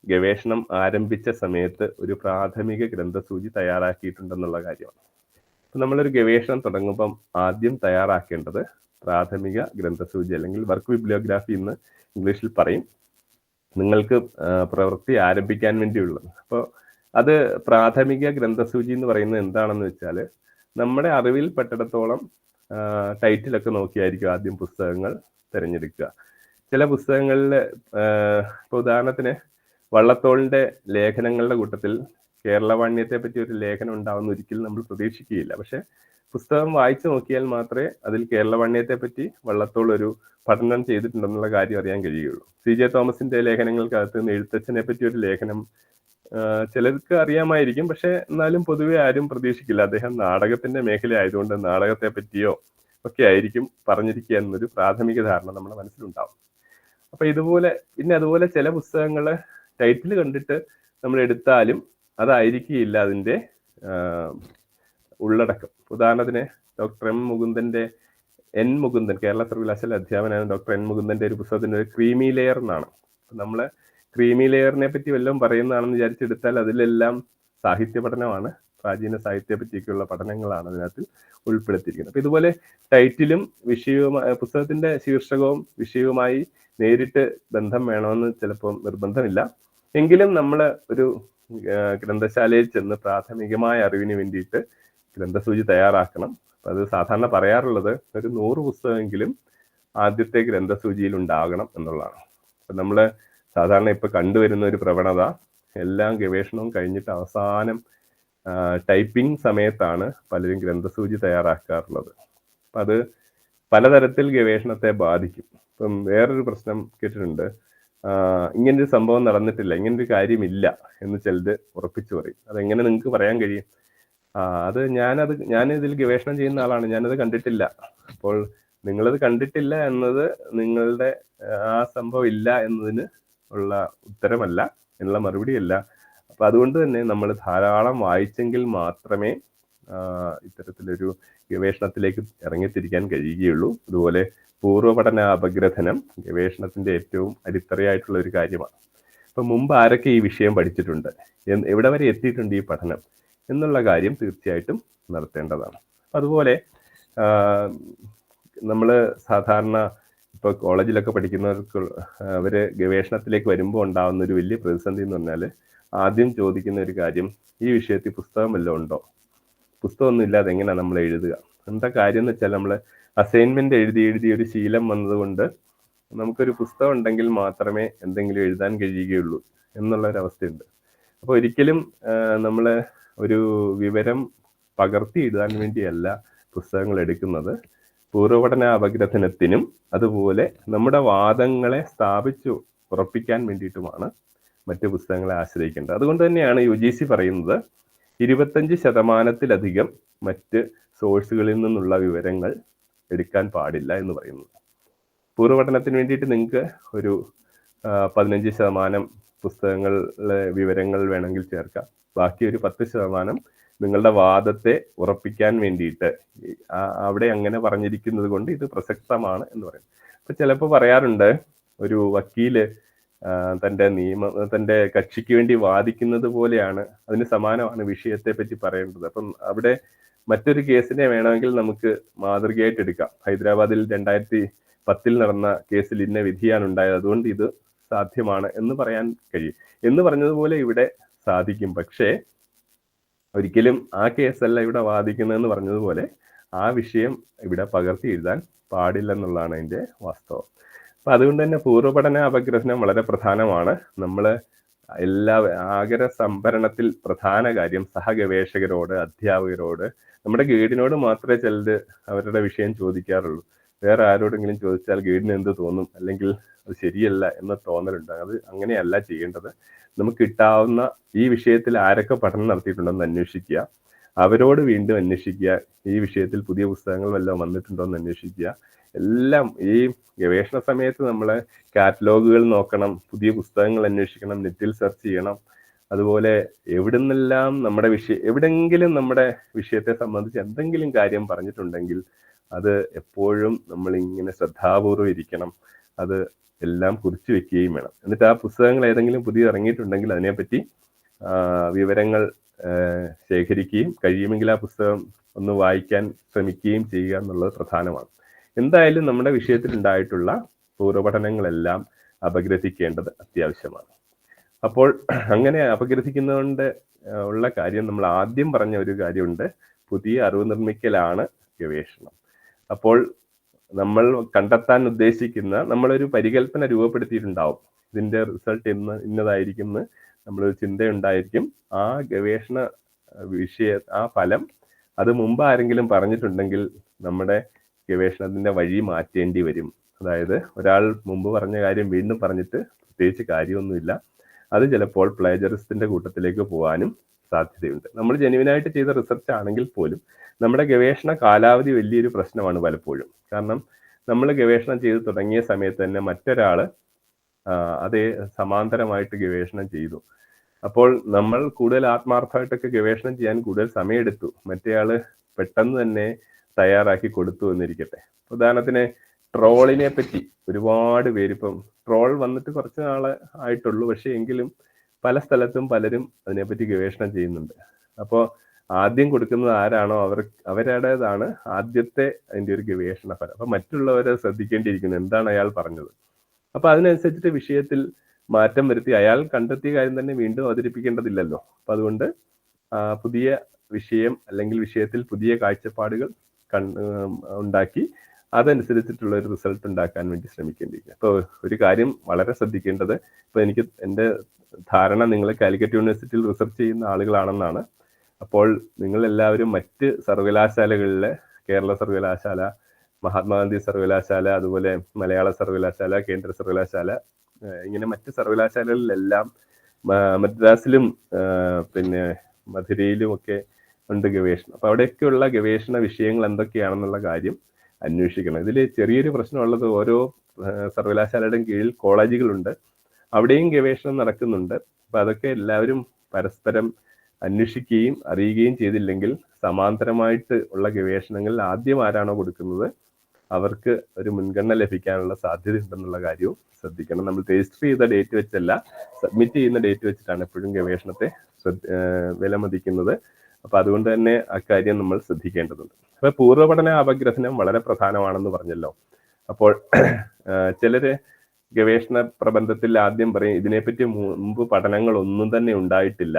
ഗവേഷണം ആരംഭിച്ച സമയത്ത് ഒരു പ്രാഥമിക ഗ്രന്ഥസൂചി തയ്യാറാക്കിയിട്ടുണ്ടെന്നുള്ള കാര്യമാണ്. അപ്പം നമ്മളൊരു ഗവേഷണം തുടങ്ങുമ്പം ആദ്യം തയ്യാറാക്കേണ്ടത് പ്രാഥമിക ഗ്രന്ഥസൂചി അല്ലെങ്കിൽ വർക്ക് ബിബ്ലിയോഗ്രാഫി എന്ന് ഇംഗ്ലീഷിൽ പറയും. നിങ്ങൾക്ക് പ്രവൃത്തി ആരംഭിക്കാൻ വേണ്ടിയുള്ളത്. അപ്പോൾ അത് പ്രാഥമിക ഗ്രന്ഥസൂചി എന്ന് പറയുന്നത് എന്താണെന്ന് വെച്ചാൽ, നമ്മുടെ അറിവിൽ പെട്ടിടത്തോളം ടൈറ്റിലൊക്കെ നോക്കിയായിരിക്കും ആദ്യം പുസ്തകങ്ങൾ തിരഞ്ഞെടുക്കുക. ചില പുസ്തകങ്ങളിൽ ഇപ്പോൾ ഉദാഹരണത്തിന് വള്ളത്തോളിന്റെ ലേഖനങ്ങളുടെ കൂട്ടത്തിൽ കേരളവാണ്യത്തെ പറ്റി ഒരു ലേഖനം ഉണ്ടാവുന്ന ഒരിക്കലും നമ്മൾ പ്രതീക്ഷിക്കുകയില്ല. പക്ഷെ പുസ്തകം വായിച്ചു നോക്കിയാൽ മാത്രമേ അതിൽ കേരളവാണ്യത്തെ പറ്റി വള്ളത്തോൾ ഒരു പഠനം ചെയ്തിട്ടുണ്ടെന്നുള്ള കാര്യം അറിയാൻ കഴിയുള്ളൂ. CJ തോമസിന്റെ ലേഖനങ്ങൾക്കകത്ത് നിന്ന് എഴുത്തച്ഛനെ പറ്റി ഒരു ലേഖനം ചിലർക്ക് അറിയാമായിരിക്കും, പക്ഷെ എന്നാലും പൊതുവെ ആരും പ്രതീക്ഷിക്കില്ല. അദ്ദേഹം നാടകത്തിന്റെ മേഖല ആയതുകൊണ്ട് നാടകത്തെ പറ്റിയോ ഒക്കെ ആയിരിക്കും പറഞ്ഞിരിക്കുക എന്നൊരു പ്രാഥമിക ധാരണ നമ്മുടെ മനസ്സിലുണ്ടാവും. അപ്പൊ ഇതുപോലെ പിന്നെ അതുപോലെ ചില പുസ്തകങ്ങൾ ടൈറ്റിൽ കണ്ടിട്ട് നമ്മൾ എടുത്താലും അതായിരിക്കില്ല അതിൻ്റെ ഉള്ളടക്കം. ഉദാഹരണത്തിന് ഡോക്ടർ എൻ മുകുന്ദൻ കേരള സർവകലാശാല അധ്യാപകനായ ഡോക്ടർ എൻ മുകുന്ദന്റെ ഒരു പുസ്തകത്തിന്റെ ഒരു ക്രീമി ലെയർ എന്നാണ്. നമ്മള് ക്രീമി ലെയറിനെ പറ്റി വല്ലതും പറയുന്നതാണെന്ന് വിചാരിച്ചെടുത്താൽ അതിലെല്ലാം സാഹിത്യ പഠനമാണ്, പ്രാചീന സാഹിത്യത്തെ പറ്റിയൊക്കെയുള്ള പഠനങ്ങളാണ് അതിനകത്ത് ഉൾപ്പെടുത്തിയിരിക്കുന്നത്. അപ്പൊ ഇതുപോലെ ടൈറ്റിലും വിഷയവുമായി, പുസ്തകത്തിന്റെ ശീർഷകവും വിഷയവുമായി നേരിട്ട് ബന്ധം വേണമെന്ന് ചിലപ്പോൾ നിർബന്ധമില്ല. എങ്കിലും നമ്മൾ ഒരു ഗ്രന്ഥശാലയിൽ ചെന്ന് പ്രാഥമികമായ അറിവിന് വേണ്ടിയിട്ട് ഗ്രന്ഥസൂചി തയ്യാറാക്കണം. അത് സാധാരണ പറയാറുള്ളത് ഒരു 100 പുസ്തകമെങ്കിലും ആദ്യത്തെ ഗ്രന്ഥസൂചിയിൽ ഉണ്ടാകണം എന്നുള്ളതാണ്. അപ്പം നമ്മൾ സാധാരണ ഇപ്പൊ കണ്ടുവരുന്ന ഒരു പ്രവണത, എല്ലാം ഗവേഷണവും കഴിഞ്ഞിട്ട് അവസാനം ടൈപ്പിംഗ് സമയത്താണ് പലരും ഗ്രന്ഥസൂചി തയ്യാറാക്കാറുള്ളത്. അപ്പം അത് പലതരത്തിൽ ഗവേഷണത്തെ ബാധിക്കും. ഇപ്പം വേറൊരു പ്രശ്നം കേട്ടിട്ടുണ്ട്, ഇങ്ങനൊരു സംഭവം നടന്നിട്ടില്ല, ഇങ്ങനൊരു കാര്യമില്ല എന്ന് ചിലത് ഉറപ്പിച്ചു പറയും. അതെങ്ങനെ നിങ്ങൾക്ക് പറയാൻ കഴിയും? അത് ഞാൻ ഇതിൽ ഗവേഷണം ചെയ്യുന്ന ആളാണ്, ഞാനത് കണ്ടിട്ടില്ല. അപ്പോൾ നിങ്ങളത് കണ്ടിട്ടില്ല എന്നത് നിങ്ങളുടെ ആ സംഭവം ഇല്ല എന്നതിന് ഉള്ള ഉത്തരമല്ല, എന്നുള്ള മറുപടിയല്ല. അപ്പൊ അതുകൊണ്ട് തന്നെ നമ്മൾ ധാരാളം വായിച്ചെങ്കിൽ മാത്രമേ ഇത്തരത്തിലൊരു ഗവേഷണത്തിലേക്ക് ഇറങ്ങിത്തിരിക്കാൻ കഴിയുകയുള്ളൂ. അതുപോലെ പൂർവ്വപഠന അപഗ്രഥനം ഗവേഷണത്തിന്റെ ഏറ്റവും അടിത്തറയായിട്ടുള്ള ഒരു കാര്യമാണ്. അപ്പൊ മുമ്പ് ആരൊക്കെ ഈ വിഷയം പഠിച്ചിട്ടുണ്ട്, എവിടെ വരെ എത്തിയിട്ടുണ്ട് ഈ പഠനം എന്നുള്ള കാര്യം തീർച്ചയായിട്ടും നടത്തേണ്ടതാണ്. അതുപോലെ നമ്മൾ സാധാരണ ഇപ്പോൾ കോളേജിലൊക്കെ പഠിക്കുന്നവർക്ക് അവര് ഗവേഷണത്തിലേക്ക് വരുമ്പോൾ ഉണ്ടാകുന്ന ഒരു വലിയ പ്രതിസന്ധി എന്ന് പറഞ്ഞാൽ ആദ്യം ചോദിക്കുന്ന ഒരു കാര്യം, ഈ വിഷയത്തിൽ പുസ്തകം വല്ലതും ഉണ്ടോ? പുസ്തകമൊന്നും ഇല്ലാതെ എങ്ങനെയാണ് നമ്മൾ എഴുതുക? എന്താ കാര്യം എന്ന് വെച്ചാൽ നമ്മൾ അസൈൻമെന്റ് എഴുതി ഒരു ശീലം വന്നതുകൊണ്ട് നമുക്കൊരു പുസ്തകം ഉണ്ടെങ്കിൽ മാത്രമേ എന്തെങ്കിലും എഴുതാൻ കഴിയുകയുള്ളൂ എന്നുള്ള ഒരു അവസ്ഥയുണ്ട്. അപ്പോൾ ഒരിക്കലും നമ്മൾ ഒരു വിവരം പകർത്തി എഴുതാൻ വേണ്ടിയല്ല പുസ്തകങ്ങൾ എടുക്കുന്നത്. പൂർവ്വപഠന അപഗ്രഥനത്തിനും അതുപോലെ നമ്മുടെ വാദങ്ങളെ സ്ഥാപിച്ചു ഉറപ്പിക്കാൻ വേണ്ടിയിട്ടുമാണ് മറ്റു പുസ്തകങ്ങളെ ആശ്രയിക്കേണ്ടത്. അതുകൊണ്ട് തന്നെയാണ് UGC പറയുന്നത് 25% മറ്റ് സോഴ്സുകളിൽ നിന്നുള്ള വിവരങ്ങൾ എടുക്കാൻ പാടില്ല എന്ന് പറയുന്നത്. പൂർവ്വപഠനത്തിന് വേണ്ടിയിട്ട് നിങ്ങൾക്ക് ഒരു 15% പുസ്തകങ്ങളിലെ വിവരങ്ങൾ വേണമെങ്കിൽ ചേർക്കാം. ബാക്കി ഒരു 10% നിങ്ങളുടെ വാദത്തെ ഉറപ്പിക്കാൻ വേണ്ടിയിട്ട് അവിടെ അങ്ങനെ പറഞ്ഞിരിക്കുന്നത് കൊണ്ട് ഇത് പ്രസക്തമാണ് എന്ന് പറയും. അപ്പൊ ചിലപ്പോൾ പറയാറുണ്ട്, ഒരു വക്കീല് തന്റെ കക്ഷിക്ക് വേണ്ടി വാദിക്കുന്നത് പോലെയാണ്, അതിന് സമാനമാണ് വിഷയത്തെ പറ്റി പറയേണ്ടത്. അപ്പം അവിടെ മറ്റൊരു കേസിനെ വേണമെങ്കിൽ നമുക്ക് മാതൃകയായിട്ട് എടുക്കാം. ഹൈദരാബാദിൽ 2010 നടന്ന കേസിൽ ഇന്ന വിധിയാണ് ഉണ്ടായത്, അതുകൊണ്ട് ഇത് സാധ്യമാണ് എന്ന് പറയാൻ കഴിയും എന്ന് പറഞ്ഞതുപോലെ ഇവിടെ സാധിക്കും. പക്ഷേ ഒരിക്കലും ആ കേസല്ല ഇവിടെ വാദിക്കുന്നതെന്ന് പറഞ്ഞതുപോലെ ആ വിഷയം ഇവിടെ പകർത്തി എഴുതാൻ പാടില്ലെന്നുള്ളതാണ് അതിന്റെ വാസ്തവം. അപ്പൊ അതുകൊണ്ട് തന്നെ പൂർവ്വപഠന അപഗ്രഥനം വളരെ പ്രധാനമാണ്. നമ്മൾ ആഗര സംഭരണത്തിൽ പ്രധാന കാര്യം സഹഗവേഷകരോട്, അധ്യാപകരോട്, നമ്മുടെ ഗൈഡിനോട് മാത്രമേ ചിലര് അവരുടെ വിഷയം ചോദിക്കാറുള്ളൂ. വേറെ ആരോടെങ്കിലും ചോദിച്ചാൽ ഗൈഡിന് എന്ത് തോന്നും, അല്ലെങ്കിൽ അത് ശരിയല്ല എന്ന തോന്നലുണ്ട്. അത് അങ്ങനെയല്ല ചെയ്യേണ്ടത്. നമുക്ക് കിട്ടാവുന്ന ഈ വിഷയത്തിൽ ആരൊക്കെ പഠനം നടത്തിയിട്ടുണ്ടെന്ന് അന്വേഷിക്കുക, അവരോട് വീണ്ടും അന്വേഷിക്കുക, ഈ വിഷയത്തിൽ പുതിയ പുസ്തകങ്ങൾ വല്ലതും വന്നിട്ടുണ്ടോ എന്ന് അന്വേഷിക്കുക. എല്ലാം ഈ ഗവേഷണ സമയത്ത് നമ്മൾ കാറ്റലോഗുകൾ നോക്കണം, പുതിയ പുസ്തകങ്ങൾ അന്വേഷിക്കണം, നെറ്റിൽ സെർച്ച് ചെയ്യണം. അതുപോലെ എവിടുന്നെല്ലാം എവിടെങ്കിലും നമ്മുടെ വിഷയത്തെ സംബന്ധിച്ച് എന്തെങ്കിലും കാര്യം പറഞ്ഞിട്ടുണ്ടെങ്കിൽ അത് എപ്പോഴും നമ്മൾ ഇങ്ങനെ ശ്രദ്ധാപൂർവം ഇരിക്കണം. അത് എല്ലാം കുറിച്ചു വെക്കുകയും വേണം. എന്നിട്ട് ആ പുസ്തകങ്ങൾ ഏതെങ്കിലും പുതിയ ഇറങ്ങിയിട്ടുണ്ടെങ്കിൽ അതിനെപ്പറ്റി വിവരങ്ങൾ ശേഖരിക്കുകയും കഴിയുമെങ്കിൽ ആ പുസ്തകം ഒന്ന് വായിക്കാൻ ശ്രമിക്കുകയും ചെയ്യുക എന്നുള്ളത് പ്രധാനമാണ്. എന്തായാലും നമ്മുടെ വിഷയത്തിൽ ഉണ്ടായിട്ടുള്ള പൂർവ്വപഠനങ്ങളെല്ലാം അപഗ്രഥിക്കേണ്ടത് അത്യാവശ്യമാണ്. അപ്പോൾ അങ്ങനെ അപഗ്രഥിക്കുന്നതുകൊണ്ട് ഉള്ള കാര്യം, നമ്മൾ ആദ്യം പറഞ്ഞ ഒരു കാര്യമുണ്ട്, പുതിയ അറിവ് നിർമ്മിക്കലാണ് ഗവേഷണം. അപ്പോൾ നമ്മൾ കണ്ടെത്താൻ ഉദ്ദേശിക്കുന്ന, നമ്മളൊരു പരികല്പന രൂപപ്പെടുത്തിയിട്ടുണ്ടാവും, ഇതിന്റെ റിസൾട്ട് ഇന്നതായിരിക്കും എന്ന് നമ്മളൊരു ചിന്തയുണ്ടായിരിക്കും. ആ ഗവേഷണ ആ ഫലം അത് മുമ്പ് ആരെങ്കിലും പറഞ്ഞിട്ടുണ്ടെങ്കിൽ നമ്മുടെ ഗവേഷണത്തിന്റെ വഴി മാറ്റേണ്ടി വരും. അതായത് ഒരാൾ മുമ്പ് പറഞ്ഞ കാര്യം വീണ്ടും പറഞ്ഞിട്ട് പ്രത്യേകിച്ച് കാര്യമൊന്നുമില്ല. അത് ചിലപ്പോൾ പ്ലേജറിസത്തിന്റെ കൂട്ടത്തിലേക്ക് പോകാനും സാധ്യതയുണ്ട്. നമ്മൾ ജെന്യുവിനായിട്ട് ചെയ്ത റിസർച്ച് ആണെങ്കിൽ പോലും നമ്മുടെ ഗവേഷണ കാലാവധി വലിയൊരു പ്രശ്നമാണ് പലപ്പോഴും. കാരണം നമ്മൾ ഗവേഷണം ചെയ്ത് തുടങ്ങിയ സമയത്ത് തന്നെ മറ്റൊരാള് അതേ സമാന്തരമായിട്ട് ഗവേഷണം ചെയ്തു. അപ്പോൾ നമ്മൾ കൂടുതൽ ആത്മാർത്ഥമായിട്ടൊക്കെ ഗവേഷണം ചെയ്യാൻ കൂടുതൽ സമയമെടുത്തു, മറ്റേയാള് പെട്ടെന്ന് തന്നെ തയ്യാറാക്കി കൊടുത്തു എന്നിരിക്കട്ടെ. ഉദാഹരണത്തിന് ട്രോളിനെ പറ്റി ഒരുപാട് പേര്, ഇപ്പം ട്രോൾ വന്നിട്ട് കുറച്ച് നാളെ ആയിട്ടുള്ളൂ, പക്ഷെ എങ്കിലും പല സ്ഥലത്തും പലരും അതിനെപ്പറ്റി ഗവേഷണം ചെയ്യുന്നുണ്ട്. അപ്പോൾ ആദ്യം കൊടുക്കുന്നത് ആരാണോ അവരുടേതാണ് ആദ്യത്തെ അതിന്റെ ഒരു ഗവേഷണ ഫലം. അപ്പൊ മറ്റുള്ളവരെ ശ്രദ്ധിക്കേണ്ടിയിരിക്കുന്നു, എന്താണ് അയാൾ പറഞ്ഞത്. അപ്പൊ അതിനനുസരിച്ചിട്ട് വിഷയത്തിൽ മാറ്റം വരുത്തി അയാൾ കണ്ടെത്തിയ കാര്യം തന്നെ വീണ്ടും അവതരിപ്പിക്കേണ്ടതില്ലല്ലോ. അപ്പൊ അതുകൊണ്ട് പുതിയ വിഷയം അല്ലെങ്കിൽ വിഷയത്തിൽ പുതിയ കാഴ്ചപ്പാടുകൾ ഉണ്ടാക്കി അതനുസരിച്ചിട്ടുള്ള ഒരു റിസൾട്ട് ഉണ്ടാക്കാൻ വേണ്ടി ശ്രമിക്കേണ്ടിയിരിക്കും. അപ്പോൾ ഒരു കാര്യം വളരെ ശ്രദ്ധിക്കേണ്ടത്, ഇപ്പൊ എനിക്ക് എൻ്റെ ധാരണ നിങ്ങൾ കാലിക്കറ്റ് യൂണിവേഴ്സിറ്റിയിൽ റിസർച്ച് ചെയ്യുന്ന ആളുകളാണെന്നാണ്. അപ്പോൾ നിങ്ങൾ എല്ലാവരും മറ്റ് സർവകലാശാലകളിലെ, കേരള സർവകലാശാല, മഹാത്മാഗാന്ധി സർവകലാശാല, അതുപോലെ മലയാള സർവകലാശാല, കേന്ദ്ര സർവകലാശാല, ഇങ്ങനെ മറ്റ് സർവകലാശാലകളിലെല്ലാം മദ്രാസിലും പിന്നെ മധുരയിലും ഒക്കെ ഉണ്ട് ഗവേഷണം. അപ്പൊ അവിടെയൊക്കെയുള്ള ഗവേഷണ വിഷയങ്ങൾ എന്തൊക്കെയാണെന്നുള്ള കാര്യം അന്വേഷിക്കണം. ഇതിൽ ചെറിയൊരു പ്രശ്നമുള്ളത്, ഓരോ സർവകലാശാലയുടെയും കീഴിൽ കോളേജുകളുണ്ട്, അവിടെയും ഗവേഷണം നടക്കുന്നുണ്ട്. അപ്പൊ അതൊക്കെ എല്ലാവരും പരസ്പരം അന്വേഷിക്കുകയും അറിയുകയും ചെയ്തില്ലെങ്കിൽ സമാന്തരമായിട്ട് ഉള്ള ഗവേഷണങ്ങളിൽ ആദ്യം ആരാണോ കൊടുക്കുന്നത് അവർക്ക് ഒരു മുൻഗണന ലഭിക്കാനുള്ള സാധ്യത ഉണ്ടെന്നുള്ള കാര്യവും ശ്രദ്ധിക്കണം. നമ്മൾ രജിസ്റ്റർ ചെയ്ത ഡേറ്റ് വെച്ചല്ല, സബ്മിറ്റ് ചെയ്യുന്ന ഡേറ്റ് വെച്ചിട്ടാണ് എപ്പോഴും ഗവേഷണത്തെ വിലമതിക്കുന്നത്. അപ്പൊ അതുകൊണ്ട് തന്നെ അക്കാര്യം നമ്മൾ ശ്രദ്ധിക്കേണ്ടതുണ്ട്. അപ്പൊ പൂർവ്വപഠന അപഗ്രഥനം വളരെ പ്രധാനമാണെന്ന് പറഞ്ഞല്ലോ. അപ്പോൾ ചിലര് ഗവേഷണ പ്രബന്ധത്തിൽ ആദ്യം പറയും ഇതിനെപ്പറ്റി മുമ്പ് പഠനങ്ങൾ ഒന്നും തന്നെ ഉണ്ടായിട്ടില്ല,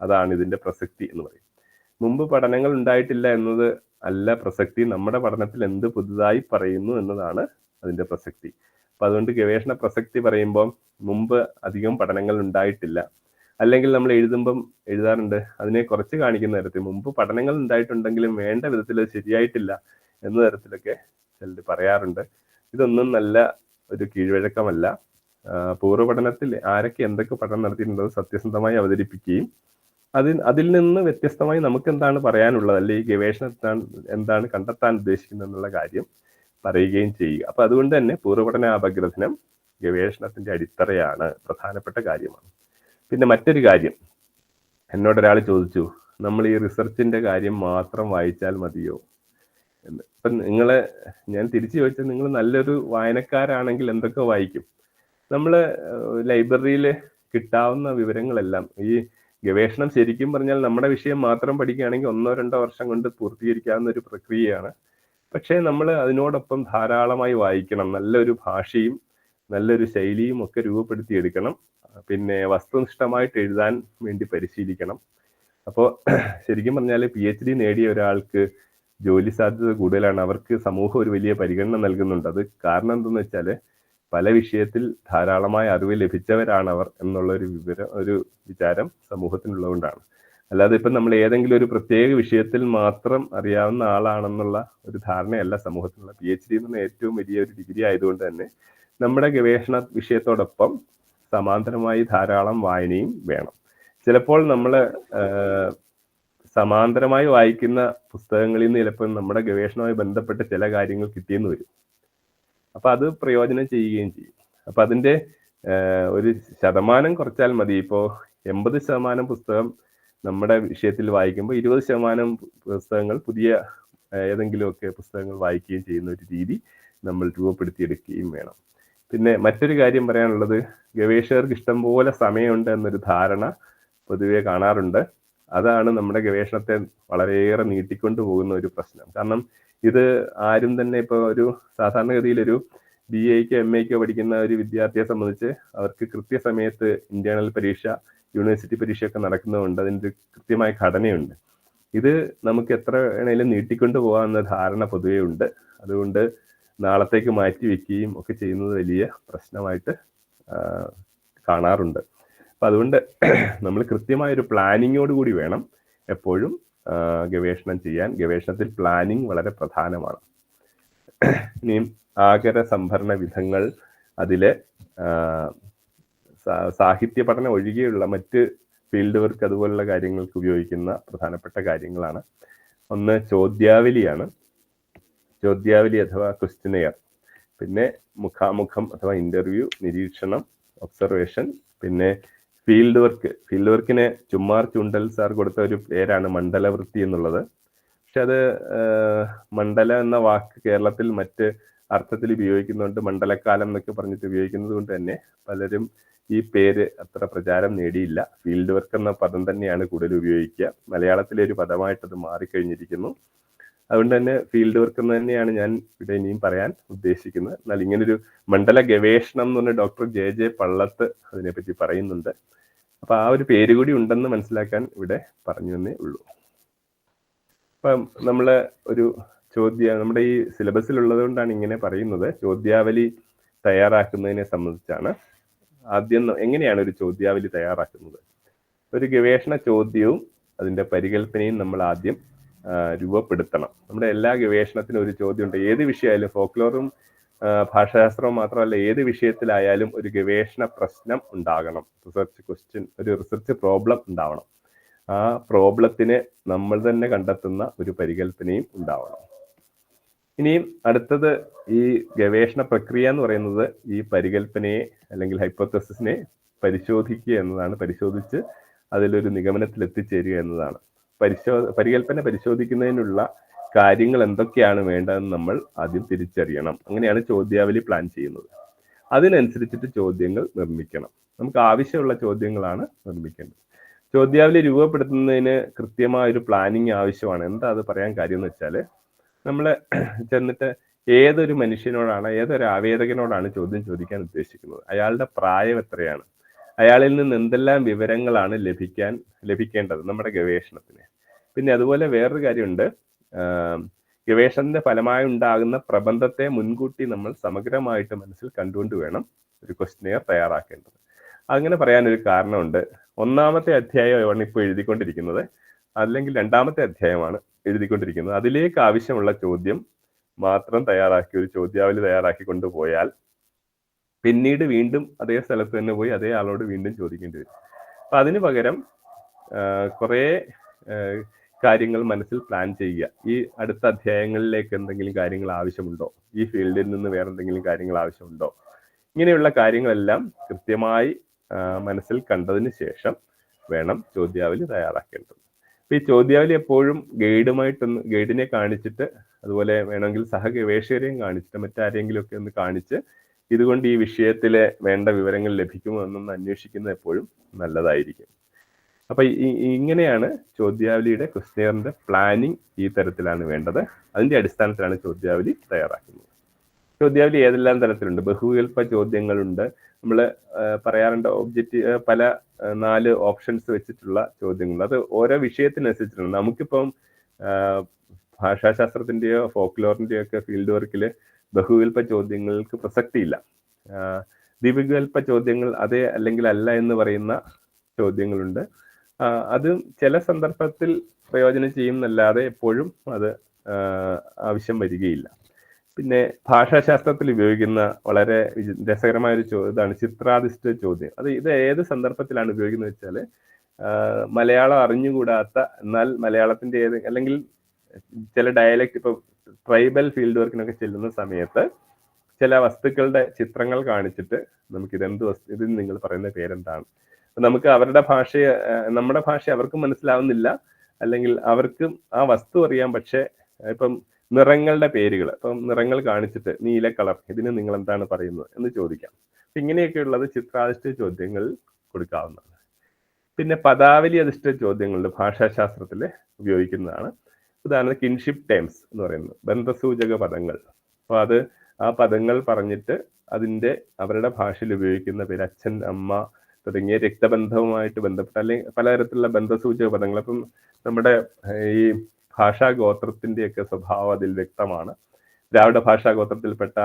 അതാണ് ഇതിന്റെ പ്രസക്തി എന്ന് പറയും. മുമ്പ് പഠനങ്ങൾ ഉണ്ടായിട്ടില്ല എന്നത് അല്ല പ്രസക്തി, നമ്മുടെ പഠനത്തിൽ എന്ത് പുതുതായി പറയുന്നു എന്നതാണ് അതിന്റെ പ്രസക്തി. അപ്പൊ അതുകൊണ്ട് ഗവേഷണ പ്രസക്തി പറയുമ്പോൾ മുമ്പ് അധികം പഠനങ്ങൾ ഉണ്ടായിട്ടില്ല, അല്ലെങ്കിൽ നമ്മൾ എഴുതുമ്പം എഴുതാറുണ്ട് അതിനെ കുറച്ച് കാണിക്കുന്ന തരത്തിൽ മുമ്പ് പഠനങ്ങൾ ഉണ്ടായിട്ടുണ്ടെങ്കിലും വേണ്ട വിധത്തിൽ അത് ശരിയായിട്ടില്ല എന്ന തരത്തിലൊക്കെ ചിലർ പറയാറുണ്ട്. ഇതൊന്നും നല്ല ഒരു കീഴ്വഴക്കമല്ല. പൂർവ്വപഠനത്തിൽ ആരൊക്കെ എന്തൊക്കെ പഠനം നടത്തിയിട്ടുണ്ടോ സത്യസന്ധമായി അവതരിപ്പിക്കുകയും അതിൽ നിന്ന് വ്യത്യസ്തമായി നമുക്ക് എന്താണ് പറയാനുള്ളത്, അല്ലെങ്കിൽ ഈ ഗവേഷണം എന്താണ് കണ്ടെത്താൻ ഉദ്ദേശിക്കുന്നത് എന്നുള്ള കാര്യം പറയുകയും ചെയ്യുക. അപ്പൊ അതുകൊണ്ട് തന്നെ പൂർവ്വപഠന അപഗ്രഥനം ഗവേഷണത്തിന്റെ അടിത്തറയാണ്, പ്രധാനപ്പെട്ട കാര്യമാണ്. പിന്നെ മറ്റൊരു കാര്യം, എന്നോടൊരാൾ ചോദിച്ചു നമ്മൾ ഈ റിസർച്ചിന്റെ കാര്യം മാത്രം വായിച്ചാൽ മതിയോ എന്ന്. ഇപ്പം ഞാൻ തിരിച്ചു ചോദിച്ചാൽ നിങ്ങൾ നല്ലൊരു വായനക്കാരാണെങ്കിൽ എന്തൊക്കെ വായിക്കും? നമ്മൾ ലൈബ്രറിയിൽ കിട്ടാവുന്ന വിവരങ്ങളെല്ലാം, ഈ ഗവേഷണം ശരിക്കും പറഞ്ഞാൽ നമ്മുടെ വിഷയം മാത്രം പഠിക്കുകയാണെങ്കിൽ 1-2 വർഷം കൊണ്ട് പൂർത്തീകരിക്കാവുന്ന ഒരു പ്രക്രിയയാണ്. പക്ഷേ നമ്മൾ അതിനോടൊപ്പം ധാരാളമായി വായിക്കണം, നല്ലൊരു ഭാഷയും നല്ലൊരു ശൈലിയും ഒക്കെ രൂപപ്പെടുത്തിയെടുക്കണം. പിന്നെ വസ്തുനിഷ്ഠമായിട്ട് എഴുതാൻ വേണ്ടി പരിശീലിക്കണം. അപ്പോൾ ശരിക്കും പറഞ്ഞാൽ PhD നേടിയ ഒരാൾക്ക് ജോലി സാധ്യത കൂടുതലാണ്, അവർക്ക് സമൂഹം ഒരു വലിയ പരിഗണന നൽകുന്നുണ്ട്. അത് കാരണം എന്തെന്ന് വെച്ചാൽ പല വിഷയത്തിൽ ധാരാളമായ അറിവ് ലഭിച്ചവരാണ് അവർ എന്നുള്ള ഒരു വിചാരം സമൂഹത്തിനുള്ളതുകൊണ്ടാണ്. അല്ലാതെ ഇപ്പം നമ്മൾ ഏതെങ്കിലും ഒരു പ്രത്യേക വിഷയത്തിൽ മാത്രം അറിയാവുന്ന ആളാണെന്നുള്ള ഒരു ധാരണയല്ല സമൂഹത്തിലുള്ള. PhD എന്ന് പറഞ്ഞാൽ ഏറ്റവും വലിയ ഒരു ഡിഗ്രി ആയതുകൊണ്ട് തന്നെ നമ്മുടെ ഗവേഷണ വിഷയത്തോടൊപ്പം സമാന്തരമായി ധാരാളം വായനയും വേണം. ചിലപ്പോൾ നമ്മൾ സമാന്തരമായി വായിക്കുന്ന പുസ്തകങ്ങളിൽ നിന്ന് ചിലപ്പോൾ നമ്മുടെ ഗവേഷണവുമായി ബന്ധപ്പെട്ട ചില കാര്യങ്ങൾ കിട്ടിയെന്ന് വരും. അപ്പൊ അത് പ്രയോജനം ചെയ്യുകയും ചെയ്യും. അപ്പൊ അതിന്റെ ഒരു ശതമാനം കുറച്ചാൽ മതി. ഇപ്പോൾ 80% പുസ്തകം നമ്മുടെ വിഷയത്തിൽ വായിക്കുമ്പോൾ 20% പുസ്തകങ്ങൾ പുതിയ ഏതെങ്കിലുമൊക്കെ പുസ്തകങ്ങൾ വായിക്കുകയും ചെയ്യുന്ന ഒരു രീതി നമ്മൾ രൂപപ്പെടുത്തിയെടുക്കുകയും വേണം. പിന്നെ മറ്റൊരു കാര്യം പറയാനുള്ളത്, ഗവേഷകർക്ക് ഇഷ്ടംപോലെ സമയമുണ്ട് എന്നൊരു ധാരണ പൊതുവെ കാണാറുണ്ട്. അതാണ് നമ്മുടെ ഗവേഷണത്തെ വളരെയേറെ നീട്ടിക്കൊണ്ടു പോകുന്ന ഒരു പ്രശ്നം. കാരണം ഇത് ആരും തന്നെ ഇപ്പോൾ ഒരു സാധാരണഗതിയിൽ ഒരു BAക്കോ MAക്കോ പഠിക്കുന്ന ഒരു വിദ്യാർത്ഥിയെ സംബന്ധിച്ച് അവർക്ക് കൃത്യസമയത്ത് ഇന്റേണൽ പരീക്ഷ, യൂണിവേഴ്സിറ്റി പരീക്ഷയൊക്കെ നടക്കുന്നതുകൊണ്ട് അതിൻ്റെ കൃത്യമായ ഘടനയുണ്ട്. ഇത് നമുക്ക് എത്ര വേണേലും നീട്ടിക്കൊണ്ടു പോകാമെന്ന ധാരണ പൊതുവെ ഉണ്ട്. അതുകൊണ്ട് നാളത്തേക്ക് മാറ്റി വെക്കുകയും ഒക്കെ ചെയ്യുന്നത് വലിയ പ്രശ്നമായിട്ട് കാണാറുണ്ട്. അപ്പം അതുകൊണ്ട് നമ്മൾ കൃത്യമായൊരു പ്ലാനിങ്ങോട് കൂടി വേണം എപ്പോഴും ഗവേഷണം ചെയ്യാൻ. ഗവേഷണത്തിൽ പ്ലാനിങ് വളരെ പ്രധാനമാണ്. ഇനിയും ആഗര സംഭരണ വിധങ്ങൾ, അതിലെ സാഹിത്യ പഠനം ഒഴികെയുള്ള മറ്റ് ഫീൽഡ് വർക്ക് അതുപോലുള്ള കാര്യങ്ങൾക്ക് ഉപയോഗിക്കുന്ന പ്രധാനപ്പെട്ട കാര്യങ്ങളാണ്. ഒന്ന് ചോദ്യാവലിയാണ്. ചോദ്യാവലി അഥവാ ക്വസ്റ്റ്യനെയർ, പിന്നെ മുഖാമുഖം അഥവാ ഇന്റർവ്യൂ, നിരീക്ഷണം, ഒബ്സർവേഷൻ, പിന്നെ ഫീൽഡ് വർക്ക്. ഫീൽഡ് വർക്കിന് ചുമ്മാർ ചുണ്ടൽ സാർ കൊടുത്ത ഒരു പേരാണ് മണ്ഡലവൃത്തി എന്നുള്ളത്. പക്ഷെ അത് മണ്ഡല എന്ന വാക്ക് കേരളത്തിൽ മറ്റ് അർത്ഥത്തിൽ ഉപയോഗിക്കുന്നുണ്ട്, മണ്ഡലക്കാലം എന്നൊക്കെ പറഞ്ഞിട്ട് ഉപയോഗിക്കുന്നത് കൊണ്ട് തന്നെ പലരും ഈ പേര് അത്ര പ്രചാരം നേടിയില്ല. ഫീൽഡ് വർക്ക് എന്ന പദം തന്നെയാണ് കൂടുതൽ ഉപയോഗിക്കുക. മലയാളത്തിലെ ഒരു പദമായിട്ട് അത് മാറിക്കഴിഞ്ഞിരിക്കുന്നു. അതുകൊണ്ട് തന്നെ ഫീൽഡ് വർക്ക് എന്ന് തന്നെയാണ് ഞാൻ ഇവിടെ ഇനിയും പറയാൻ ഉദ്ദേശിക്കുന്നത്. എന്നാൽ ഇങ്ങനൊരു മണ്ഡല ഗവേഷണം എന്ന് പറഞ്ഞ ഡോക്ടർ JJ പള്ളത്ത് അതിനെപ്പറ്റി പറയുന്നുണ്ട്. അപ്പൊ ആ ഒരു പേര് കൂടി ഉണ്ടെന്ന് മനസ്സിലാക്കാൻ ഇവിടെ പറഞ്ഞു തന്നേ ഉള്ളൂ. അപ്പം നമ്മള് ഒരു നമ്മുടെ ഈ സിലബസിലുള്ളത് കൊണ്ടാണ് ഇങ്ങനെ പറയുന്നത്. ചോദ്യാവലി തയ്യാറാക്കുന്നതിനെ സംബന്ധിച്ചാണ്. ആദ്യം എങ്ങനെയാണ് ഒരു ചോദ്യാവലി തയ്യാറാക്കുന്നത്? ഒരു ഗവേഷണ ചോദ്യവും അതിന്റെ പരികല്പനയും നമ്മൾ ആദ്യം രൂപപ്പെടുത്തണം. നമ്മുടെ എല്ലാ ഗവേഷണത്തിനും ഒരു ചോദ്യമുണ്ട്. ഏത് വിഷയമായാലും, ഫോക്ലോറും ഭാഷാശാസ്ത്രവും മാത്രമല്ല, ഏത് വിഷയത്തിലായാലും ഒരു ഗവേഷണ പ്രശ്നം ഉണ്ടാകണം. റിസർച്ച് ക്വസ്റ്റ്യൻ, ഒരു റിസർച്ച് പ്രോബ്ലം ഉണ്ടാവണം. ആ പ്രോബ്ലത്തിന് നമ്മൾ തന്നെ കണ്ടെത്തുന്ന ഒരു പരികല്പനയും ഉണ്ടാവണം. ഇനിയും അടുത്തത് ഈ ഗവേഷണ പ്രക്രിയ എന്ന് പറയുന്നത് ഈ പരികല്പനയെ അല്ലെങ്കിൽ ഹൈപ്പോത്തസിസിനെ പരിശോധിക്കുക എന്നതാണ്. പരിശോധിച്ച് അതിലൊരു നിഗമനത്തിൽ എത്തിച്ചേരുക എന്നതാണ്. പരികൽപ്പന പരിശോധിക്കുന്നതിനുള്ള കാര്യങ്ങൾ എന്തൊക്കെയാണ് വേണ്ടതെന്ന് നമ്മൾ ആദ്യം തിരിച്ചറിയണം. അങ്ങനെയാണ് ചോദ്യാവലി പ്ലാൻ ചെയ്യുന്നത്. അതിനനുസരിച്ചിട്ട് ചോദ്യങ്ങൾ നിർമ്മിക്കണം. നമുക്ക് ആവശ്യമുള്ള ചോദ്യങ്ങളാണ് നിർമ്മിക്കേണ്ടത്. ചോദ്യാവലി രൂപപ്പെടുത്തുന്നതിന് കൃത്യമായ ഒരു പ്ലാനിങ് ആവശ്യമാണ്. എന്താ അത് പറയാൻ കാര്യം എന്ന് വെച്ചാൽ, നമ്മൾ ചെന്നിട്ട് ഏതൊരു മനുഷ്യനോടാണ്, ഏതൊരു ആവേദകനോടാണ് ചോദ്യം ചോദിക്കാൻ ഉദ്ദേശിക്കുന്നത്, അയാളുടെ പ്രായം എത്രയാണ്, അയാളിൽ നിന്ന് എന്തെല്ലാം വിവരങ്ങളാണ് ലഭിക്കേണ്ടത് നമ്മുടെ ഗവേഷണത്തിന്. പിന്നെ അതുപോലെ വേറൊരു കാര്യമുണ്ട്, ഗവേഷണത്തിന്റെ ഫലമായി ഉണ്ടാകുന്ന പ്രബന്ധത്തെ മുൻകൂട്ടി നമ്മൾ സമഗ്രമായിട്ട് മനസ്സിൽ കണ്ടുകൊണ്ട് വേണം ഒരു ക്വസ്റ്റ്യനെയർ തയ്യാറാക്കേണ്ടത്. അങ്ങനെ പറയാനൊരു കാരണമുണ്ട്. 1ാമത്തെ അധ്യായമാണ് ഇപ്പോൾ എഴുതിക്കൊണ്ടിരിക്കുന്നത്, അല്ലെങ്കിൽ 2ാമത്തെ അധ്യായമാണ് എഴുതിക്കൊണ്ടിരിക്കുന്നത്. അതിലേക്ക് ആവശ്യമുള്ള ചോദ്യം മാത്രം തയ്യാറാക്കി ഒരു ചോദ്യാവലി തയ്യാറാക്കി കൊണ്ടുപോയാൽ പിന്നീട് വീണ്ടും അതേ സ്ഥലത്ത് തന്നെ പോയി അതേ ആളോട് വീണ്ടും ചോദിക്കേണ്ടി വരും. അപ്പൊ അതിന് പകരം കുറേ കാര്യങ്ങൾ മനസ്സിൽ പ്ലാൻ ചെയ്യുക. ഈ അടുത്ത അധ്യായങ്ങളിലേക്ക് എന്തെങ്കിലും കാര്യങ്ങൾ ആവശ്യമുണ്ടോ, ഈ ഫീൽഡിൽ നിന്ന് വേറെ എന്തെങ്കിലും കാര്യങ്ങൾ ആവശ്യമുണ്ടോ, ഇങ്ങനെയുള്ള കാര്യങ്ങളെല്ലാം കൃത്യമായി മനസ്സിൽ കണ്ടതിന് ശേഷം വേണം ചോദ്യാവലി തയ്യാറാക്കേണ്ടത്. അപ്പൊ ഈ ചോദ്യാവലി എപ്പോഴും ഗൈഡിനെ കാണിച്ചിട്ട്, അതുപോലെ വേണമെങ്കിൽ സഹഗവേഷകരെയും കാണിച്ചിട്ട്, മറ്റാരെങ്കിലും ഒക്കെ ഒന്ന് കാണിച്ച് ഇതുകൊണ്ട് ഈ വിഷയത്തിലെ വേണ്ട വിവരങ്ങൾ ലഭിക്കുമോ എന്നൊന്ന് അന്വേഷിക്കുന്നത് എപ്പോഴും നല്ലതായിരിക്കും. അപ്പൊ ഇങ്ങനെയാണ് ചോദ്യാവലിയുടെ ക്വസ്റ്റ്യറിന്റെ പ്ലാനിങ്. ഈ തരത്തിലാണ് വേണ്ടത്. അതിന്റെ അടിസ്ഥാനത്തിലാണ് ചോദ്യാവലി തയ്യാറാക്കുന്നത്. ചോദ്യാവലി ഏതെല്ലാം തരത്തിലുണ്ട്? ബഹുവികൽപ്പ ചോദ്യങ്ങളുണ്ട്. നമ്മൾ പറയാറുണ്ട് ഒബ്ജക്റ്റീവ്, പല 4 ഓപ്ഷൻസ് വെച്ചിട്ടുള്ള ചോദ്യങ്ങൾ. അത് ഓരോ വിഷയത്തിനനുസരിച്ചിട്ടുണ്ട്. നമുക്കിപ്പം ഭാഷാശാസ്ത്രത്തിന്റെയോ ഫോക്ലോറിന്റെയോ ഒക്കെ ഫീൽഡ് വർക്കിൽ ബഹുവികൽപ്പ ചോദ്യങ്ങൾക്ക് പ്രസക്തിയില്ല. ദ്വിവികൽപ്പ ചോദ്യങ്ങൾ അതെ അല്ലെങ്കിൽ അല്ല എന്ന് പറയുന്ന ചോദ്യങ്ങളുണ്ട്. അത് ചില സന്ദർഭത്തിൽ പ്രയോജനം ചെയ്യുന്നല്ലാതെ എപ്പോഴും അത് ആവശ്യം വരികയില്ല. പിന്നെ ഭാഷാശാസ്ത്രത്തിൽ ഉപയോഗിക്കുന്ന വളരെ രസകരമായ ഒരു ഇതാണ് ചിത്രാധിഷ്ഠിത ചോദ്യം. ഇത് ഏത് സന്ദർഭത്തിലാണ് ഉപയോഗിക്കുന്നത് വെച്ചാൽ, മലയാളം അറിഞ്ഞുകൂടാത്ത, എന്നാൽ മലയാളത്തിന്റെ അല്ലെങ്കിൽ ചില ഡയലക്റ്റ്, ഇപ്പൊ ട്രൈബൽ ഫീൽഡ് വർക്കിനൊക്കെ ചെല്ലുന്ന സമയത്ത് ചില വസ്തുക്കളുടെ ചിത്രങ്ങൾ കാണിച്ചിട്ട് നമുക്ക് ഇതിന് നിങ്ങൾ പറയുന്ന പേരെന്താണ്, നമുക്ക് അവരുടെ ഭാഷയെ, നമ്മുടെ ഭാഷ അവർക്ക് മനസ്സിലാവുന്നില്ല, അല്ലെങ്കിൽ അവർക്ക് ആ വസ്തു അറിയാം, പക്ഷെ ഇപ്പം നിറങ്ങളുടെ പേരുകൾ, ഇപ്പം നിറങ്ങൾ കാണിച്ചിട്ട് നീല കളർ, ഇതിന് നിങ്ങൾ എന്താണ് പറയുന്നത് എന്ന് ചോദിക്കാം. ഇങ്ങനെയൊക്കെയുള്ളത് ചിത്രാധിഷ്ഠിത ചോദ്യങ്ങൾ കൊടുക്കാവുന്നതാണ്. പിന്നെ പദാവലി അധിഷ്ഠിത ചോദ്യങ്ങളുണ്ട്, ഭാഷാശാസ്ത്രത്തിൽ ഉപയോഗിക്കുന്നതാണ്. ഉദാഹരണത്തിന് കിൻഷിപ്പ് ടേംസ് എന്ന് പറയുന്നത് ബന്ധസൂചക പദങ്ങൾ. അപ്പോൾ അത് ആ പദങ്ങൾ പറഞ്ഞിട്ട് അതിൻ്റെ അവരുടെ ഭാഷയിൽ ഉപയോഗിക്കുന്ന പേര്, അച്ഛൻ, അമ്മ തുടങ്ങിയ രക്തബന്ധവുമായിട്ട് ബന്ധപ്പെട്ട അല്ലെങ്കിൽ പലതരത്തിലുള്ള ബന്ധസൂചക പദങ്ങൾ. അപ്പം നമ്മുടെ ഈ ഭാഷാഗോത്രത്തിൻ്റെയൊക്കെ സ്വഭാവം അതിൽ വ്യക്തമാണ്. ദ്രാവിഡ ഭാഷാഗോത്രത്തിൽപ്പെട്ട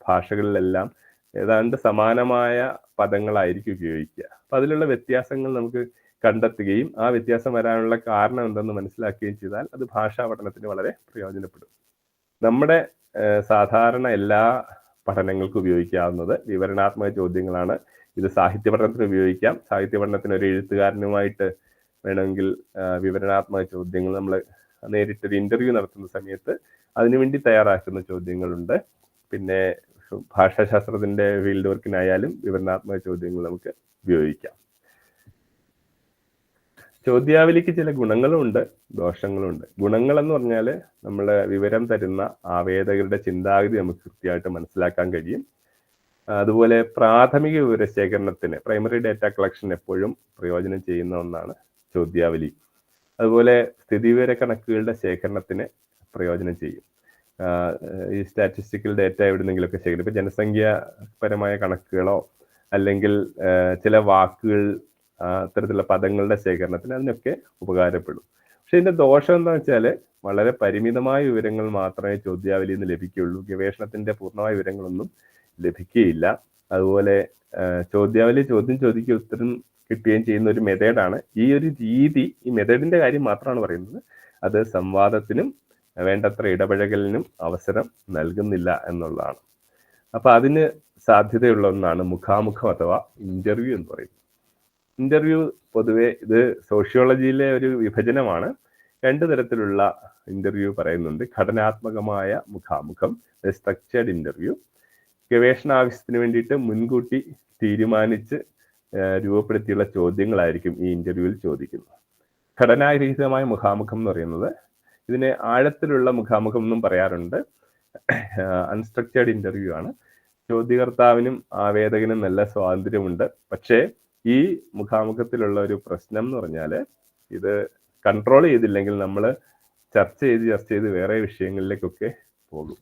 ഭാഷകളിലെല്ലാം ഏതാണ്ട് സമാനമായ പദങ്ങളായിരിക്കും ഉപയോഗിക്കുക. അപ്പം അതിലുള്ള വ്യത്യാസങ്ങൾ നമുക്ക് കണ്ടെത്തുകയും ആ വ്യത്യാസം വരാനുള്ള കാരണം എന്തെന്ന് മനസ്സിലാക്കുകയും ചെയ്താൽ അത് ഭാഷാ പഠനത്തിന് വളരെ പ്രയോജനപ്പെടും. നമ്മുടെ സാധാരണ എല്ലാ പഠനങ്ങൾക്കും ഉപയോഗിക്കാവുന്നത് വിവരണാത്മക ചോദ്യങ്ങളാണ്. ഇത് സാഹിത്യ പഠനത്തിന് ഉപയോഗിക്കാം. സാഹിത്യ പഠനത്തിന് ഒരു എഴുത്തുകാരനുമായിട്ട് വേണമെങ്കിൽ വിവരണാത്മക ചോദ്യങ്ങൾ നമ്മൾ നേരിട്ടൊരു ഇന്റർവ്യൂ നടത്തുന്ന സമയത്ത് അതിനുവേണ്ടി തയ്യാറാക്കുന്ന ചോദ്യങ്ങളുണ്ട്. പിന്നെ ഭാഷാശാസ്ത്രത്തിന്റെ ഫീൽഡ് വർക്കിനായാലും വിവരണാത്മക ചോദ്യങ്ങൾ നമുക്ക് ഉപയോഗിക്കാം. ചോദ്യാവലിക്ക് ചില ഗുണങ്ങളുമുണ്ട്, ദോഷങ്ങളുമുണ്ട്. ഗുണങ്ങൾ എന്ന് പറഞ്ഞാൽ നമ്മൾ വിവരം തരുന്ന ആവേദകരുടെ ചിന്താഗതി നമുക്ക് കൃത്യമായിട്ട് മനസ്സിലാക്കാൻ കഴിയും. അതുപോലെ പ്രാഥമിക വിവരശേഖരണത്തിന്, പ്രൈമറി ഡാറ്റ കളക്ഷൻ എപ്പോഴും പ്രയോജനം ചെയ്യുന്ന ഒന്നാണ് ചോദ്യാവലി. അതുപോലെ സ്ഥിതിവിവര കണക്കുകളുടെ ശേഖരണത്തിന് പ്രയോജനം ചെയ്യും. ഈ സ്റ്റാറ്റിസ്റ്റിക്കൽ ഡാറ്റ എവിടെന്നെങ്കിലുമൊക്കെ ശേഖരിക്കും. ഇപ്പം ജനസംഖ്യാപരമായ കണക്കുകളോ അല്ലെങ്കിൽ ചില വാക്കുകൾ, അത്തരത്തിലുള്ള പദങ്ങളുടെ ശേഖരണത്തിന് അതിനൊക്കെ ഉപകാരപ്പെടും. പക്ഷെ ഇതിന്റെ ദോഷം എന്താണെന്ന് വെച്ചാൽ വളരെ പരിമിതമായ വിവരങ്ങൾ മാത്രമേ ചോദ്യാവലിയിൽ നിന്ന് ലഭിക്കുകയുള്ളൂ. ഗവേഷണത്തിന്റെ പൂർണ്ണമായ വിവരങ്ങളൊന്നും ലഭിക്കുകയില്ല. അതുപോലെ ചോദ്യാവലി ചോദ്യം ചോദിക്കുക ഉത്തരം കിട്ടുകയും ചെയ്യുന്ന ഒരു മെത്തേഡാണ്. ഈ ഒരു രീതി, ഈ മെത്തേഡിന്റെ കാര്യം മാത്രമാണ് പറയുന്നത്, അത് സംവാദത്തിനും വേണ്ടത്ര ഇടപഴകലിനും അവസരം നൽകുന്നില്ല എന്നുള്ളതാണ്. അപ്പൊ അതിന് സാധ്യതയുള്ള ഒന്നാണ് മുഖാമുഖം അഥവാ ഇന്റർവ്യൂ എന്ന് പറയുന്നത്. ഇന്റർവ്യൂ പൊതുവെ ഇത് സോഷ്യോളജിയിലെ ഒരു വിഭജനമാണ്. 2 തരത്തിലുള്ള ഇന്റർവ്യൂ പറയുന്നുണ്ട്. ഘടനാത്മകമായ മുഖാമുഖം, സ്ട്രക്ചേർഡ് ഇന്റർവ്യൂ. ഗവേഷണ ആവശ്യത്തിന് വേണ്ടിയിട്ട് മുൻകൂട്ടി തീരുമാനിച്ച് രൂപപ്പെടുത്തിയുള്ള ചോദ്യങ്ങളായിരിക്കും ഈ ഇന്റർവ്യൂവിൽ ചോദിക്കുന്നത്. ഘടനാരഹിതമായ മുഖാമുഖം എന്ന് പറയുന്നത്, ഇതിനെ ആഴത്തിലുള്ള മുഖാമുഖം എന്നും പറയാറുണ്ട്. അൺസ്ട്രക്ചേർഡ് ഇന്റർവ്യൂ ആണ്. ചോദ്യകർത്താവിനും ആവേദകനും നല്ല സ്വാതന്ത്ര്യമുണ്ട്. പക്ഷേ ഈ മുഖാമുഖത്തിലുള്ള ഒരു പ്രശ്നം എന്ന് പറഞ്ഞാൽ, ഇത് കൺട്രോൾ ചെയ്തില്ലെങ്കിൽ നമ്മൾ ചർച്ച ചെയ്ത് വേറെ വിഷയങ്ങളിലേക്കൊക്കെ പോകും.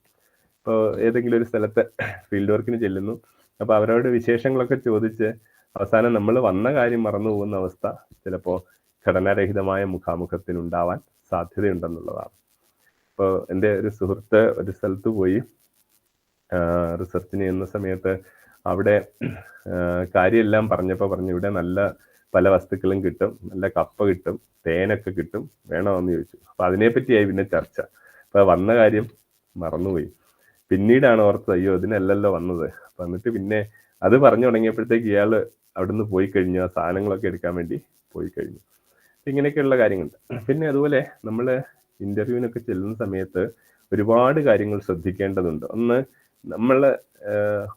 ഇപ്പോൾ ഏതെങ്കിലും ഒരു സ്ഥലത്ത് ഫീൽഡ് വർക്കിന് ചെല്ലുന്നു, അപ്പോൾ അവരോട് വിശേഷങ്ങളൊക്കെ ചോദിച്ച് അവസാനം നമ്മൾ വന്ന കാര്യം മറന്നു പോകുന്ന അവസ്ഥ ചിലപ്പോൾ ഘടനാരഹിതമായ മുഖാമുഖത്തിനുണ്ടാവാൻ സാധ്യതയുണ്ടെന്നുള്ളതാണ്. ഇപ്പോൾ എൻ്റെ ഒരു സുഹൃത്ത് ഒരു സ്ഥലത്ത് പോയി റിസർച്ചിന് ചെയ്യുന്ന സമയത്ത് അവിടെ കാര്യമെല്ലാം പറഞ്ഞപ്പോൾ പറഞ്ഞു, ഇവിടെ നല്ല പല വസ്തുക്കളും കിട്ടും, നല്ല കപ്പ കിട്ടും, തേനൊക്കെ കിട്ടും, വേണമെന്ന് ചോദിച്ചു. അപ്പോൾ അതിനെപ്പറ്റിയായി പിന്നെ ചർച്ച. അപ്പോൾ വന്ന കാര്യം മറന്നുപോയി. പിന്നീടാണ് ഓർത്തത്, അയ്യോ ഇതിനല്ലല്ലോ വന്നത്. അപ്പം എന്നിട്ട് പിന്നെ അത് പറഞ്ഞു തുടങ്ങിയപ്പോഴത്തേക്ക് ഇയാൾ അവിടുന്ന് പോയി കഴിഞ്ഞു, ആ സാധനങ്ങളൊക്കെ എടുക്കാൻ വേണ്ടി പോയി കഴിഞ്ഞു. ഇങ്ങനെയൊക്കെയുള്ള കാര്യങ്ങളുണ്ട്. പിന്നെ അതുപോലെ നമ്മൾ ഇന്റർവ്യൂവിനൊക്കെ ചെല്ലുന്ന സമയത്ത് ഒരുപാട് കാര്യങ്ങൾ ശ്രദ്ധിക്കേണ്ടതുണ്ട്. ഒന്ന്, നമ്മൾ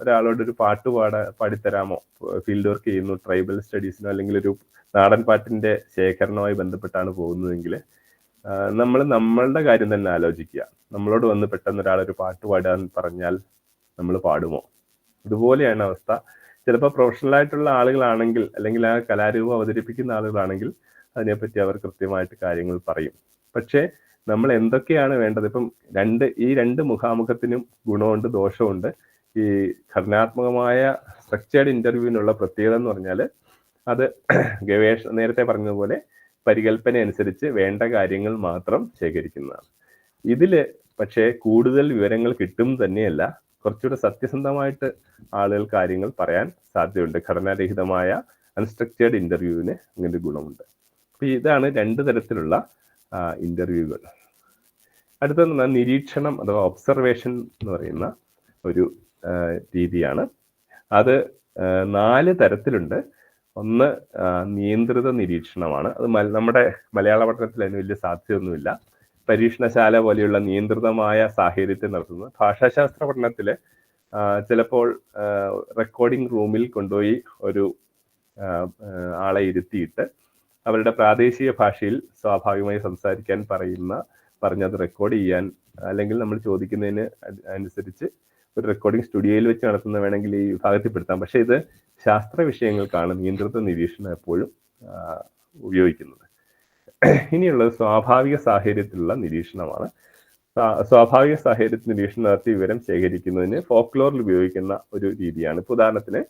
ഒരാളോട് ഒരു പാട്ട് പാടിത്തരാമോ, ഫീൽഡ് വർക്ക് ചെയ്യുന്നു, ട്രൈബൽ സ്റ്റഡീസിനോ അല്ലെങ്കിൽ ഒരു നാടൻ പാട്ടിന്റെ ശേഖരണവുമായി ബന്ധപ്പെട്ടാണ് പോകുന്നതെങ്കിൽ നമ്മൾ നമ്മളുടെ കാര്യം തന്നെ ആലോചിക്കുക. നമ്മളോട് വന്ന് പെട്ടെന്ന് ഒരാളൊരു പാട്ട് പാടാൻ പറഞ്ഞാൽ നമ്മൾ പാടുമോ? ഇതുപോലെയാണ് അവസ്ഥ. ചിലപ്പോൾ പ്രൊഫഷണൽ ആയിട്ടുള്ള ആളുകളാണെങ്കിൽ, അല്ലെങ്കിൽ ആ കലാരൂപം അവതരിപ്പിക്കുന്ന ആളുകളാണെങ്കിൽ അതിനെപ്പറ്റി അവർ കൃത്യമായിട്ട് കാര്യങ്ങൾ പറയും. പക്ഷേ നമ്മൾ എന്തൊക്കെയാണ് വേണ്ടത്, ഇപ്പം ഈ രണ്ട് മുഖാമുഖത്തിനും ഗുണമുണ്ട് ദോഷമുണ്ട്. ഈ ഘടനാത്മകമായ സ്ട്രക്ചേർഡ് ഇന്റർവ്യൂവിനുള്ള പ്രത്യേകത എന്ന് പറഞ്ഞാൽ, അത് നേരത്തെ പറഞ്ഞതുപോലെ പരികല്പന അനുസരിച്ച് വേണ്ട കാര്യങ്ങൾ മാത്രം ശേഖരിക്കുന്നതാണ്. ഇതില് പക്ഷേ കൂടുതൽ വിവരങ്ങൾ കിട്ടും തന്നെയല്ല, കുറച്ചുകൂടെ സത്യസന്ധമായിട്ട് ആളുകൾ കാര്യങ്ങൾ പറയാൻ സാധ്യതയുണ്ട്. ഘടനാരഹിതമായ അൺസ്ട്രക്ചേർഡ് ഇന്റർവ്യൂവിന് അങ്ങനെ ഗുണമുണ്ട്. അപ്പൊ ഇതാണ് രണ്ട് തരത്തിലുള്ള ഇന്റർവ്യൂകൾ. അടുത്തത് നിരീക്ഷണം അഥവാ ഒബ്സർവേഷൻ എന്ന് പറയുന്ന ഒരു രീതിയാണ്. അത് 4 തരത്തിലുണ്ട്. ഒന്ന് നിയന്ത്രിത നിരീക്ഷണമാണ്. അത് നമ്മുടെ മലയാള പഠനത്തിൽ അതിന് വലിയ സാധ്യതയൊന്നുമില്ല. പരീക്ഷണശാല പോലെയുള്ള നിയന്ത്രിതമായ സാഹചര്യത്തിൽ നടത്തുന്നത്. ഭാഷാശാസ്ത്ര പഠനത്തിൽ ചിലപ്പോൾ റെക്കോർഡിംഗ് റൂമിൽ കൊണ്ടുപോയി ഒരു ആളെ ഇരുത്തിയിട്ട് അവരുടെ പ്രാദേശിക ഭാഷയിൽ സ്വാഭാവികമായി സംസാരിക്കാൻ പറഞ്ഞത് റെക്കോർഡ് ചെയ്യാൻ, അല്ലെങ്കിൽ നമ്മൾ ചോദിക്കുന്നതിന് അനുസരിച്ച് ഒരു റെക്കോർഡിംഗ് സ്റ്റുഡിയോയിൽ വെച്ച് നടത്തുന്ന വേണമെങ്കിൽ ഈ വിഭാഗത്തിൽപ്പെടുത്താം. പക്ഷെ ഇത് ശാസ്ത്ര വിഷയങ്ങൾക്കാണ് നിയന്ത്രിത നിരീക്ഷണം എപ്പോഴും ഉപയോഗിക്കുന്നത്. ഇനിയുള്ളത് സ്വാഭാവിക സാഹചര്യത്തിലുള്ള നിരീക്ഷണമാണ്. സ്വാഭാവിക സാഹചര്യത്തിൽ നിരീക്ഷണം നടത്തി വിവരം ശേഖരിക്കുന്നതിന് ഫോക്ലോറിൽ ഉപയോഗിക്കുന്ന ഒരു രീതിയാണ്. ഇപ്പൊ ഉദാഹരണത്തിന്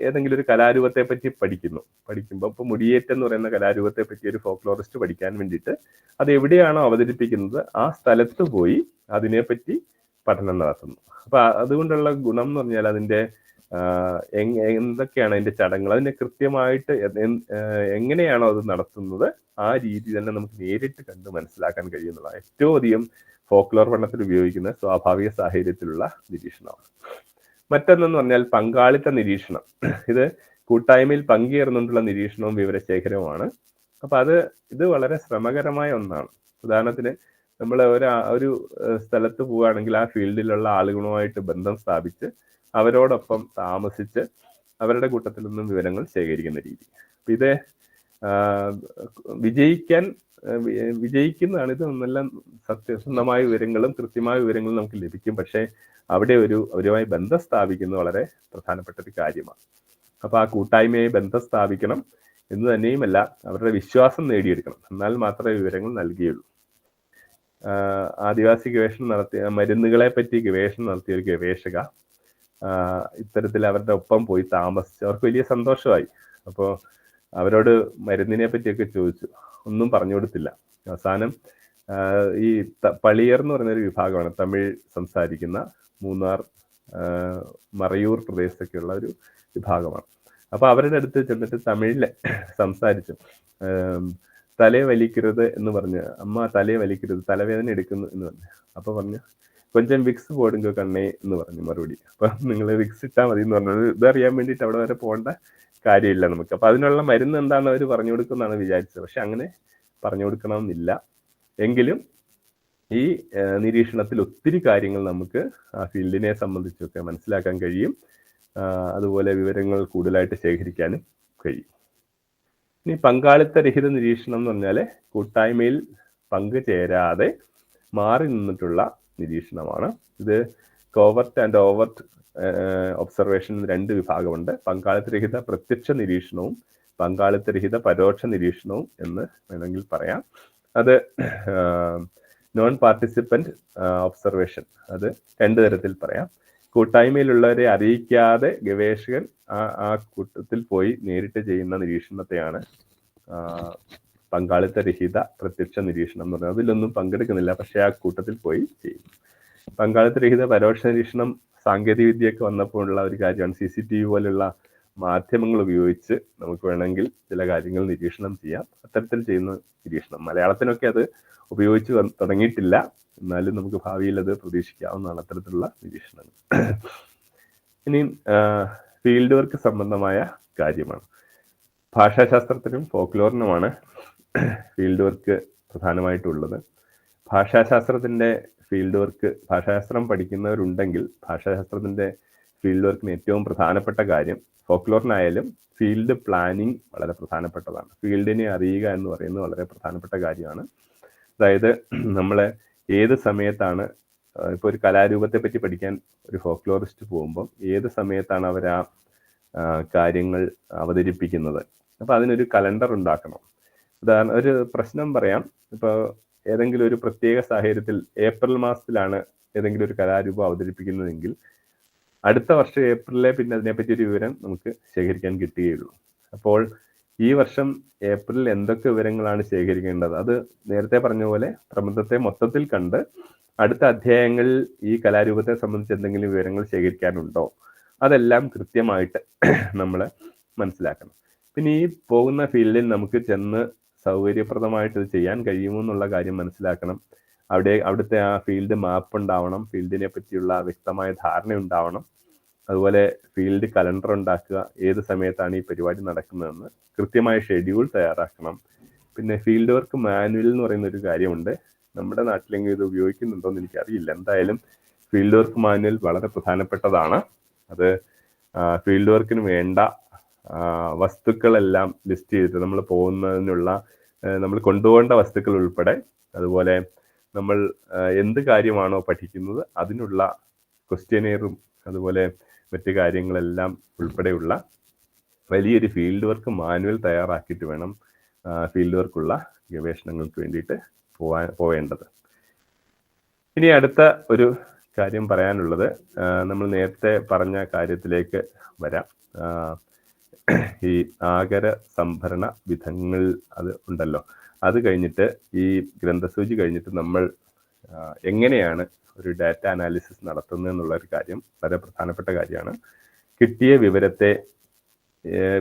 ഏതെങ്കിലും ഒരു കലാരൂപത്തെ പറ്റി പഠിക്കുമ്പോൾ ഇപ്പൊ മുടിയേറ്റ് എന്ന് പറയുന്ന കലാരൂപത്തെ പറ്റി ഒരു ഫോക്ലോറിസ്റ്റ് പഠിക്കാൻ വേണ്ടിയിട്ട് അത് എവിടെയാണോ അവതരിപ്പിക്കുന്നത് ആ സ്ഥലത്ത് പോയി അതിനെപ്പറ്റി പഠനം നടത്തുന്നു. അപ്പൊ അതുകൊണ്ടുള്ള ഗുണം എന്ന് പറഞ്ഞാൽ അതിന്റെ എന്തൊക്കെയാണ് അതിന്റെ ചടങ്ങുകൾ, അതിനെ കൃത്യമായിട്ട് എങ്ങനെയാണോ അത് നടത്തുന്നത് ആ രീതി തന്നെ നമുക്ക് നേരിട്ട് കണ്ട് മനസ്സിലാക്കാൻ കഴിയുന്നതാണ്. ഏറ്റവും അധികം ഫോക്ലോർ പഠനത്തിൽ ഉപയോഗിക്കുന്ന സ്വാഭാവിക സാഹചര്യത്തിലുള്ള നിരീക്ഷണമാണ്. മറ്റൊന്നെന്ന് പറഞ്ഞാൽ പങ്കാളിത്ത നിരീക്ഷണം. ഇത് കൂട്ടായ്മയിൽ പങ്കുചേർന്നുകൊണ്ടുള്ള നിരീക്ഷണവും വിവരശേഖരവുമാണ്. അപ്പൊ ഇത് വളരെ ശ്രമകരമായ ഒന്നാണ്. ഉദാഹരണത്തിന് നമ്മൾ ഒരു സ്ഥലത്ത് പോവുകയാണെങ്കിൽ ആ ഫീൽഡിലുള്ള ആളുകളുമായിട്ട് ബന്ധം സ്ഥാപിച്ച് അവരോടൊപ്പം താമസിച്ച് അവരുടെ കൂട്ടത്തിൽ നിന്നും വിവരങ്ങൾ ശേഖരിക്കുന്ന രീതി. അപ്പൊ ഇത് വിജയിക്കുന്നതാണ്. ഇത് നല്ല സത്യസന്ധമായ വിവരങ്ങളും കൃത്യമായ വിവരങ്ങളും നമുക്ക് ലഭിക്കും. പക്ഷെ അവിടെ അവരുമായി ബന്ധം സ്ഥാപിക്കുന്നത് വളരെ പ്രധാനപ്പെട്ട ഒരു കാര്യമാണ്. അപ്പൊ ആ കൂട്ടായ്മയായി ബന്ധം സ്ഥാപിക്കണം എന്ന് തന്നെയുമല്ല, അവരുടെ വിശ്വാസം നേടിയെടുക്കണം. എന്നാൽ മാത്രമേ വിവരങ്ങൾ നൽകുകയുള്ളൂ. ആദിവാസി ഗവേഷണം നടത്തിയ മരുന്നുകളെ പറ്റി ഗവേഷണം നടത്തിയ ഒരു ഗവേഷക ഇത്തരത്തിൽ അവരുടെ ഒപ്പം പോയി താമസിച്ച് അവർക്ക് വലിയ സന്തോഷമായി. അപ്പോൾ അവരോട് മരുന്നിനെ പറ്റിയൊക്കെ ചോദിച്ചു, ഒന്നും പറഞ്ഞു കൊടുത്തില്ല. അവസാനം ഈ പളിയർ എന്ന് പറയുന്ന ഒരു വിഭാഗമാണ്, തമിഴ് സംസാരിക്കുന്ന മൂന്നാർ മറയൂർ പ്രദേശത്തൊക്കെയുള്ള ഒരു വിഭാഗമാണ്. അപ്പൊ അവരുടെ അടുത്ത് ചെന്നിട്ട് തമിഴില് സംസാരിച്ചു. തലയെ വലിക്കരുത് എന്ന് പറഞ്ഞ്, അമ്മ തലയെ വലിക്കരുത്, തലവേദന എടുക്കുന്നു എന്ന് പറഞ്ഞു. അപ്പൊ പറഞ്ഞു, കൊഞ്ചം വിക്സ് പോടുങ്ക കണ്ണേ എന്ന് പറഞ്ഞു മറുപടി. അപ്പൊ നിങ്ങൾ വിക്സ് ഇട്ടാൽ മതി എന്ന് പറഞ്ഞത്. ഇതറിയാൻ വേണ്ടിയിട്ട് അവിടെ വരെ പോകേണ്ട കാര്യമില്ല നമുക്ക്. അപ്പൊ അതിനുള്ള മരുന്ന് എന്താണെന്ന് അവർ പറഞ്ഞു കൊടുക്കുമെന്നാണ് വിചാരിച്ചത്. പക്ഷെ അങ്ങനെ പറഞ്ഞു കൊടുക്കണമെന്നില്ല. എങ്കിലും ഈ നിരീക്ഷണത്തിൽ ഒത്തിരി കാര്യങ്ങൾ നമുക്ക് ആ ഫീൽഡിനെ സംബന്ധിച്ചൊക്കെ മനസ്സിലാക്കാൻ കഴിയും. അതുപോലെ വിവരങ്ങൾ കൂടുതലായിട്ട് ശേഖരിക്കാനും കഴിയും. ഇനി പങ്കാളിത്തരഹിത നിരീക്ഷണം എന്ന് പറഞ്ഞാൽ കൂട്ടായ്മയിൽ പങ്കുചേരാതെ മാറി നിന്നിട്ടുള്ള നിരീക്ഷണമാണ്. ഇത് കോവർട്ട് ആൻഡ് ഓവർട്ട് ഒബ്സർവേഷൻ 2 വിഭാഗമുണ്ട്. പങ്കാളിത്തരഹിത പ്രത്യക്ഷ നിരീക്ഷണവും പങ്കാളിത്തരഹിത പരോക്ഷ നിരീക്ഷണവും എന്ന് വേണമെങ്കിൽ പറയാം. അത് നോൺ പാർട്ടിസിപ്പന്റ് ഒബ്സർവേഷൻ, അത് 2 തരത്തിൽ പറയാം. കൂട്ടായ്മയിലുള്ളവരെ അറിയിക്കാതെ ഗവേഷകൻ ആ കൂട്ടത്തിൽ പോയി നേരിട്ട് ചെയ്യുന്ന നിരീക്ഷണത്തെയാണ് പങ്കാളിത്തരഹിത പ്രത്യക്ഷ നിരീക്ഷണം എന്ന് പറയുന്നത്. അതിലൊന്നും പങ്കെടുക്കുന്നില്ല, പക്ഷെ ആ കൂട്ടത്തിൽ പോയി ചെയ്യും. പങ്കാളിത്തരഹിത പരോക്ഷ നിരീക്ഷണം സാങ്കേതിക വിദ്യയൊക്കെ വന്നപ്പോഴുള്ള ഒരു കാര്യമാണ്. CCTV പോലുള്ള മാധ്യമങ്ങൾ ഉപയോഗിച്ച് നമുക്ക് വേണമെങ്കിൽ ചില കാര്യങ്ങൾ നിരീക്ഷണം ചെയ്യാം. അത്തരത്തിൽ ചെയ്യുന്ന നിരീക്ഷണം മലയാളത്തിനൊക്കെ അത് ഉപയോഗിച്ച് തുടങ്ങിയിട്ടില്ല, എന്നാലും നമുക്ക് ഭാവിയിൽ അത് പ്രതീക്ഷിക്കാവുന്നതാണ് അത്തരത്തിലുള്ള നിരീക്ഷണങ്ങൾ. ഇനി ഫീൽഡ് വർക്ക് സംബന്ധമായ കാര്യമാണ്. ഭാഷാശാസ്ത്രത്തിനും ഫോക്ലോറിനുമാണ് ഫീൽഡ് വർക്ക് പ്രധാനമായിട്ടുള്ളത്. ഭാഷാശാസ്ത്രത്തിൻ്റെ ഫീൽഡ് വർക്ക്, ഭാഷാശാസ്ത്രം പഠിക്കുന്നവരുണ്ടെങ്കിൽ ഭാഷാശാസ്ത്രത്തിൻ്റെ ഫീൽഡ് വർക്കിന് ഏറ്റവും പ്രധാനപ്പെട്ട കാര്യം, ഫോക്ലോറിനായാലും ഫീൽഡ് പ്ലാനിങ് വളരെ പ്രധാനപ്പെട്ടതാണ്. ഫീൽഡിനെ അറിയുക എന്ന് പറയുന്നത് വളരെ പ്രധാനപ്പെട്ട കാര്യമാണ്. അതായത് നമ്മളെ ഏത് സമയത്താണ്, ഇപ്പോൾ ഒരു കലാരൂപത്തെ പറ്റി പഠിക്കാൻ ഒരു ഫോക്ലോറിസ്റ്റ് പോകുമ്പോൾ ഏത് സമയത്താണ് അവർ ആ കാര്യങ്ങൾ അവതരിപ്പിക്കുന്നത്, അപ്പോൾ അതിനൊരു കലണ്ടർ ഉണ്ടാക്കണം. ഉദാഹരണം ഒരു പ്രശ്നം പറയാം. ഇപ്പോൾ ഏതെങ്കിലും ഒരു പ്രത്യേക സാഹചര്യത്തിൽ ഏപ്രിൽ മാസത്തിലാണ് ഏതെങ്കിലും ഒരു കലാരൂപം അവതരിപ്പിക്കുന്നതെങ്കിൽ അടുത്ത വർഷം ഏപ്രിലെ പിന്നെ അതിനെപ്പറ്റി ഒരു വിവരം നമുക്ക് ശേഖരിക്കാൻ കിട്ടുകയുള്ളൂ. അപ്പോൾ ഈ വർഷം ഏപ്രിലിൽ എന്തൊക്കെ വിവരങ്ങളാണ് ശേഖരിക്കേണ്ടത്, അത് നേരത്തെ പറഞ്ഞ പോലെ പ്രബന്ധത്തെ മൊത്തത്തിൽ കണ്ട് അടുത്ത അധ്യായങ്ങളിൽ ഈ കലാരൂപത്തെ സംബന്ധിച്ച് എന്തെങ്കിലും വിവരങ്ങൾ ശേഖരിക്കാനുണ്ടോ, അതെല്ലാം കൃത്യമായിട്ട് നമ്മൾ മനസ്സിലാക്കണം. പിന്നെ ഈ പോകുന്ന ഫീൽഡിൽ നമുക്ക് ചെന്ന് സൗകര്യപ്രദമായിട്ട് ഇത് ചെയ്യാൻ കഴിയുമോ എന്നുള്ള കാര്യം മനസ്സിലാക്കണം. അവിടുത്തെ ആ ഫീൽഡ് മാപ്പ് ഉണ്ടാവണം, ഫീൽഡിനെ പറ്റിയുള്ള വ്യക്തമായ ധാരണ ഉണ്ടാവണം. അതുപോലെ ഫീൽഡ് കലണ്ടർ ഉണ്ടാക്കുക, ഏത് സമയത്താണ് ഈ പരിപാടി നടക്കുന്നതെന്ന് കൃത്യമായ ഷെഡ്യൂൾ തയ്യാറാക്കണം. പിന്നെ ഫീൽഡ് വർക്ക് മാനുവൽ എന്ന് പറയുന്ന ഒരു കാര്യമുണ്ട്. നമ്മുടെ നാട്ടിലെങ്കിലും ഇത് ഉപയോഗിക്കുന്നുണ്ടോ എന്ന് എനിക്കറിയില്ല. എന്തായാലും ഫീൽഡ് വർക്ക് മാനുവൽ വളരെ പ്രധാനപ്പെട്ടതാണ്. അത് ഫീൽഡ് വർക്കിന് വേണ്ട വസ്തുക്കളെല്ലാം ലിസ്റ്റ് ചെയ്തിട്ട് നമ്മൾ പോകുന്നതിനുള്ള നമ്മൾ കൊണ്ടുപോകേണ്ട വസ്തുക്കൾ ഉൾപ്പെടെ, അതുപോലെ നമ്മൾ എന്ത് കാര്യമാണോ പഠിക്കുന്നത് അതിനുള്ള ക്വസ്റ്റ്യനെയറും അതുപോലെ മറ്റു കാര്യങ്ങളെല്ലാം ഉൾപ്പെടെയുള്ള വലിയൊരു ഫീൽഡ് വർക്ക് മാനുവൽ തയ്യാറാക്കിയിട്ട് വേണം ഫീൽഡ് വർക്കുള്ള ഗവേഷണങ്ങൾക്ക് വേണ്ടിയിട്ട് പോവേണ്ടത്. ഇനി അടുത്ത ഒരു കാര്യം പറയാനുള്ളത്, നമ്മൾ നേരത്തെ പറഞ്ഞ കാര്യത്തിലേക്ക് വരാം. ഈ ആകര സംഭരണ വിധങ്ങൾ അത് ഉണ്ടല്ലോ, അത് കഴിഞ്ഞിട്ട് ഈ ഗ്രന്ഥസൂചി കഴിഞ്ഞിട്ട് നമ്മൾ എങ്ങനെയാണ് ഒരു ഡാറ്റ അനാലിസിസ് നടത്തുന്നത് എന്നുള്ള ഒരു കാര്യം വളരെ പ്രധാനപ്പെട്ട കാര്യമാണ്. കിട്ടിയ വിവരത്തെ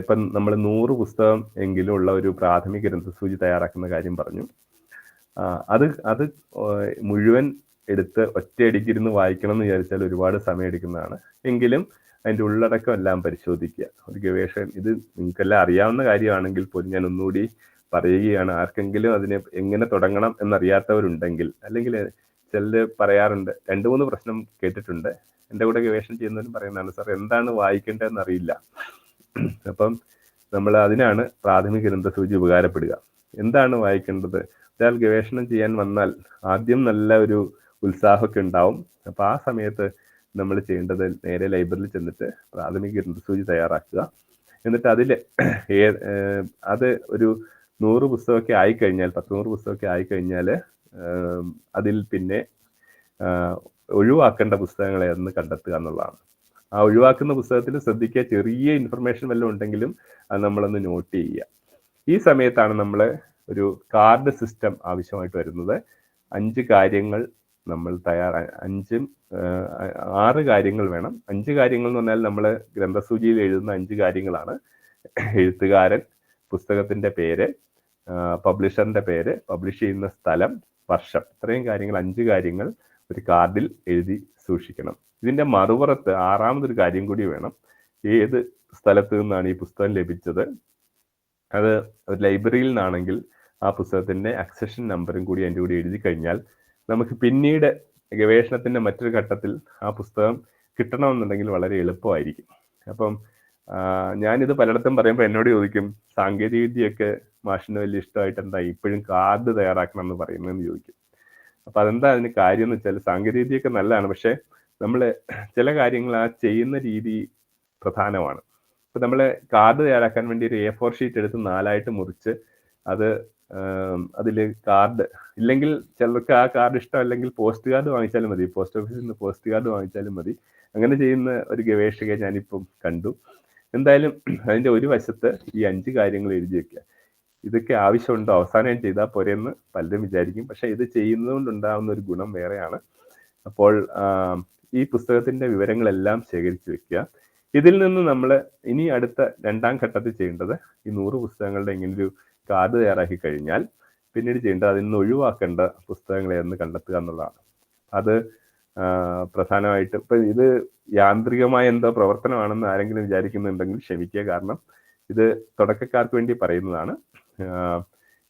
ഇപ്പം നമ്മൾ 100 പുസ്തകം എങ്കിലും ഉള്ള ഒരു പ്രാഥമിക ഗ്രന്ഥസൂചി തയ്യാറാക്കുന്ന കാര്യം പറഞ്ഞു. അത് മുഴുവൻ എടുത്ത് ഒറ്റയടിക്കിരുന്ന് വായിക്കണം എന്ന് വിചാരിച്ചാൽ ഒരുപാട് സമയം എടുക്കുന്നതാണ്. എങ്കിലും അതിൻ്റെ ഉള്ളടക്കം എല്ലാം പരിശോധിക്കുക. ഒരു ഗവേഷകൻ, ഇത് നിങ്ങൾക്കെല്ലാം അറിയാവുന്ന കാര്യമാണെങ്കിൽ പോലും ഞാൻ ഒന്നുകൂടി പറയുകയാണ്. ആർക്കെങ്കിലും അതിനെ എങ്ങനെ തുടങ്ങണം എന്നറിയാത്തവരുണ്ടെങ്കിൽ, അല്ലെങ്കിൽ ചിലർ പറയാറുണ്ട്, 2-3 പ്രശ്നം കേട്ടിട്ടുണ്ട്, എൻ്റെ കൂടെ ഗവേഷണം ചെയ്യുന്നവരും പറയുന്നതാണ്, സാർ എന്താണ് വായിക്കേണ്ടതെന്ന് അറിയില്ല. അപ്പം നമ്മൾ അതിനാണ് പ്രാഥമിക ഗ്രന്ഥസൂചി ഉപകാരപ്പെടുക. എന്താണ് വായിക്കേണ്ടത്? ഒരാൾ ഗവേഷണം ചെയ്യാൻ വന്നാൽ ആദ്യം നല്ല ഒരു ഉത്സാഹമൊക്കെ ഉണ്ടാവും. അപ്പോൾ ആ സമയത്ത് നമ്മൾ ചെയ്യേണ്ടത് നേരെ ലൈബ്രറിയിൽ ചെന്നിട്ട് പ്രാഥമിക ഗ്രന്ഥസൂചി തയ്യാറാക്കുക. എന്നിട്ട് അത് ഒരു 100 പുസ്തകമൊക്കെ ആയിക്കഴിഞ്ഞാൽ, 10-100 പുസ്തകമൊക്കെ ആയിക്കഴിഞ്ഞാൽ അതിൽ പിന്നെ ഒഴിവാക്കേണ്ട പുസ്തകങ്ങളെ ഒന്ന് കണ്ടെത്തുക എന്നുള്ളതാണ്. ആ ഒഴിവാക്കുന്ന പുസ്തകത്തിൽ ശ്രദ്ധിക്കുക, ചെറിയ ഇൻഫർമേഷൻ വല്ലതും ഉണ്ടെങ്കിലും അത് നമ്മളൊന്ന് നോട്ട് ചെയ്യുക. ഈ സമയത്താണ് നമ്മൾ ഒരു കാർഡ് സിസ്റ്റം ആവശ്യമായിട്ട് വരുന്നത്. 5 കാര്യങ്ങൾ നമ്മൾ 6 കാര്യങ്ങൾ വേണം. 5 കാര്യങ്ങൾ എന്ന് പറഞ്ഞാൽ നമ്മൾ ഗ്രന്ഥസൂചിയിൽ എഴുതുന്ന 5 കാര്യങ്ങളാണ്. എഴുത്തുകാരൻ, പുസ്തകത്തിന്റെ പേര്, പബ്ലിഷറിന്റെ പേര്, പബ്ലിഷ് ചെയ്യുന്ന സ്ഥലം, വർഷം, ഇത്രയും കാര്യങ്ങൾ, 5 കാര്യങ്ങൾ ഒരു കാർഡിൽ എഴുതി സൂക്ഷിക്കണം. ഇതിന്റെ മറുപുറത്ത് 6ാമതൊരു കാര്യം കൂടി വേണം. ഏത് സ്ഥലത്ത് നിന്നാണ് ഈ പുസ്തകം ലഭിച്ചത്, അത് ഒരു ലൈബ്രറിയിൽ നിന്നാണെങ്കിൽ ആ പുസ്തകത്തിന്റെ അക്സഷൻ നമ്പറും കൂടി അതിൻ്റെ കൂടി എഴുതി കഴിഞ്ഞാൽ നമുക്ക് പിന്നീട് ഗവേഷണത്തിന്റെ മറ്റൊരു ഘട്ടത്തിൽ ആ പുസ്തകം കിട്ടണമെന്നുണ്ടെങ്കിൽ വളരെ എളുപ്പമായിരിക്കും. അപ്പം ഞാനിത് പലയിടത്തും പറയുമ്പോൾ എന്നോട് ചോദിക്കും, സാങ്കേതിക വിദ്യയൊക്കെ മാഷിന് വലിയ ഇഷ്ടമായിട്ട് എന്താ ഇപ്പോഴും കാർഡ് തയ്യാറാക്കണം എന്ന് പറയുന്നതെന്ന് ചോദിക്കും. അപ്പൊ അതെന്താ അതിന് കാര്യം എന്ന് വെച്ചാൽ, സാങ്കേതിക വിദ്യയൊക്കെ നല്ലതാണ്, പക്ഷെ നമ്മൾ ചില കാര്യങ്ങൾ ആ ചെയ്യുന്ന രീതി പ്രധാനമാണ്. ഇപ്പൊ നമ്മൾ കാർഡ് തയ്യാറാക്കാൻ വേണ്ടി ഒരു A4 ഷീറ്റ് എടുത്ത് 4ആയിട്ട് മുറിച്ച് അത് അതിൽ കാർഡ് ഇല്ലെങ്കിൽ ചിലർക്ക് ആ കാർഡ് ഇഷ്ടമല്ലെങ്കിൽ പോസ്റ്റ് കാർഡ് വാങ്ങിച്ചാലും മതി, പോസ്റ്റ് ഓഫീസിൽ നിന്ന് പോസ്റ്റ് കാർഡ് വാങ്ങിച്ചാലും മതി. അങ്ങനെ ചെയ്യുന്ന ഒരു ഗവേഷകയെ ഞാനിപ്പം കണ്ടു. എന്തായാലും അതിന്റെ ഒരു വശത്ത് ഈ 5 കാര്യങ്ങൾ എഴുതി വെക്കുക. ഇതൊക്കെ ആവശ്യമുണ്ടോ, അവസാനം ചെയ്താൽ പോരെന്ന് പലരും വിചാരിക്കും, പക്ഷെ ഇത് ചെയ്യുന്നത് കൊണ്ടുണ്ടാകുന്ന ഒരു ഗുണം വേറെയാണ്. അപ്പോൾ ഈ പുസ്തകത്തിന്റെ വിവരങ്ങളെല്ലാം ശേഖരിച്ചു വെക്കുക. ഇതിൽ നിന്ന് നമ്മൾ ഇനി അടുത്ത 2ാം ഘട്ടത്തിൽ ചെയ്യേണ്ടത് ഈ 100 പുസ്തകങ്ങളുടെ ഇങ്ങനൊരു കാർഡ് തയ്യാറാക്കി കഴിഞ്ഞാൽ പിന്നീട് ചെയ്യേണ്ടത് അതിൽ നിന്ന് ഒഴിവാക്കേണ്ട പുസ്തകങ്ങളെ എന്ന് കണ്ടെത്തുക എന്നുള്ളതാണ്. അത് പ്രധാനമായിട്ട് ഇപ്പൊ ഇത് യാന്ത്രികമായ എന്തോ പ്രവർത്തനമാണെന്ന് ആരെങ്കിലും വിചാരിക്കുന്നുണ്ടെങ്കിൽ ക്ഷമിക്കുക, കാരണം ഇത് തുടക്കക്കാർക്ക് വേണ്ടി പറയുന്നതാണ്.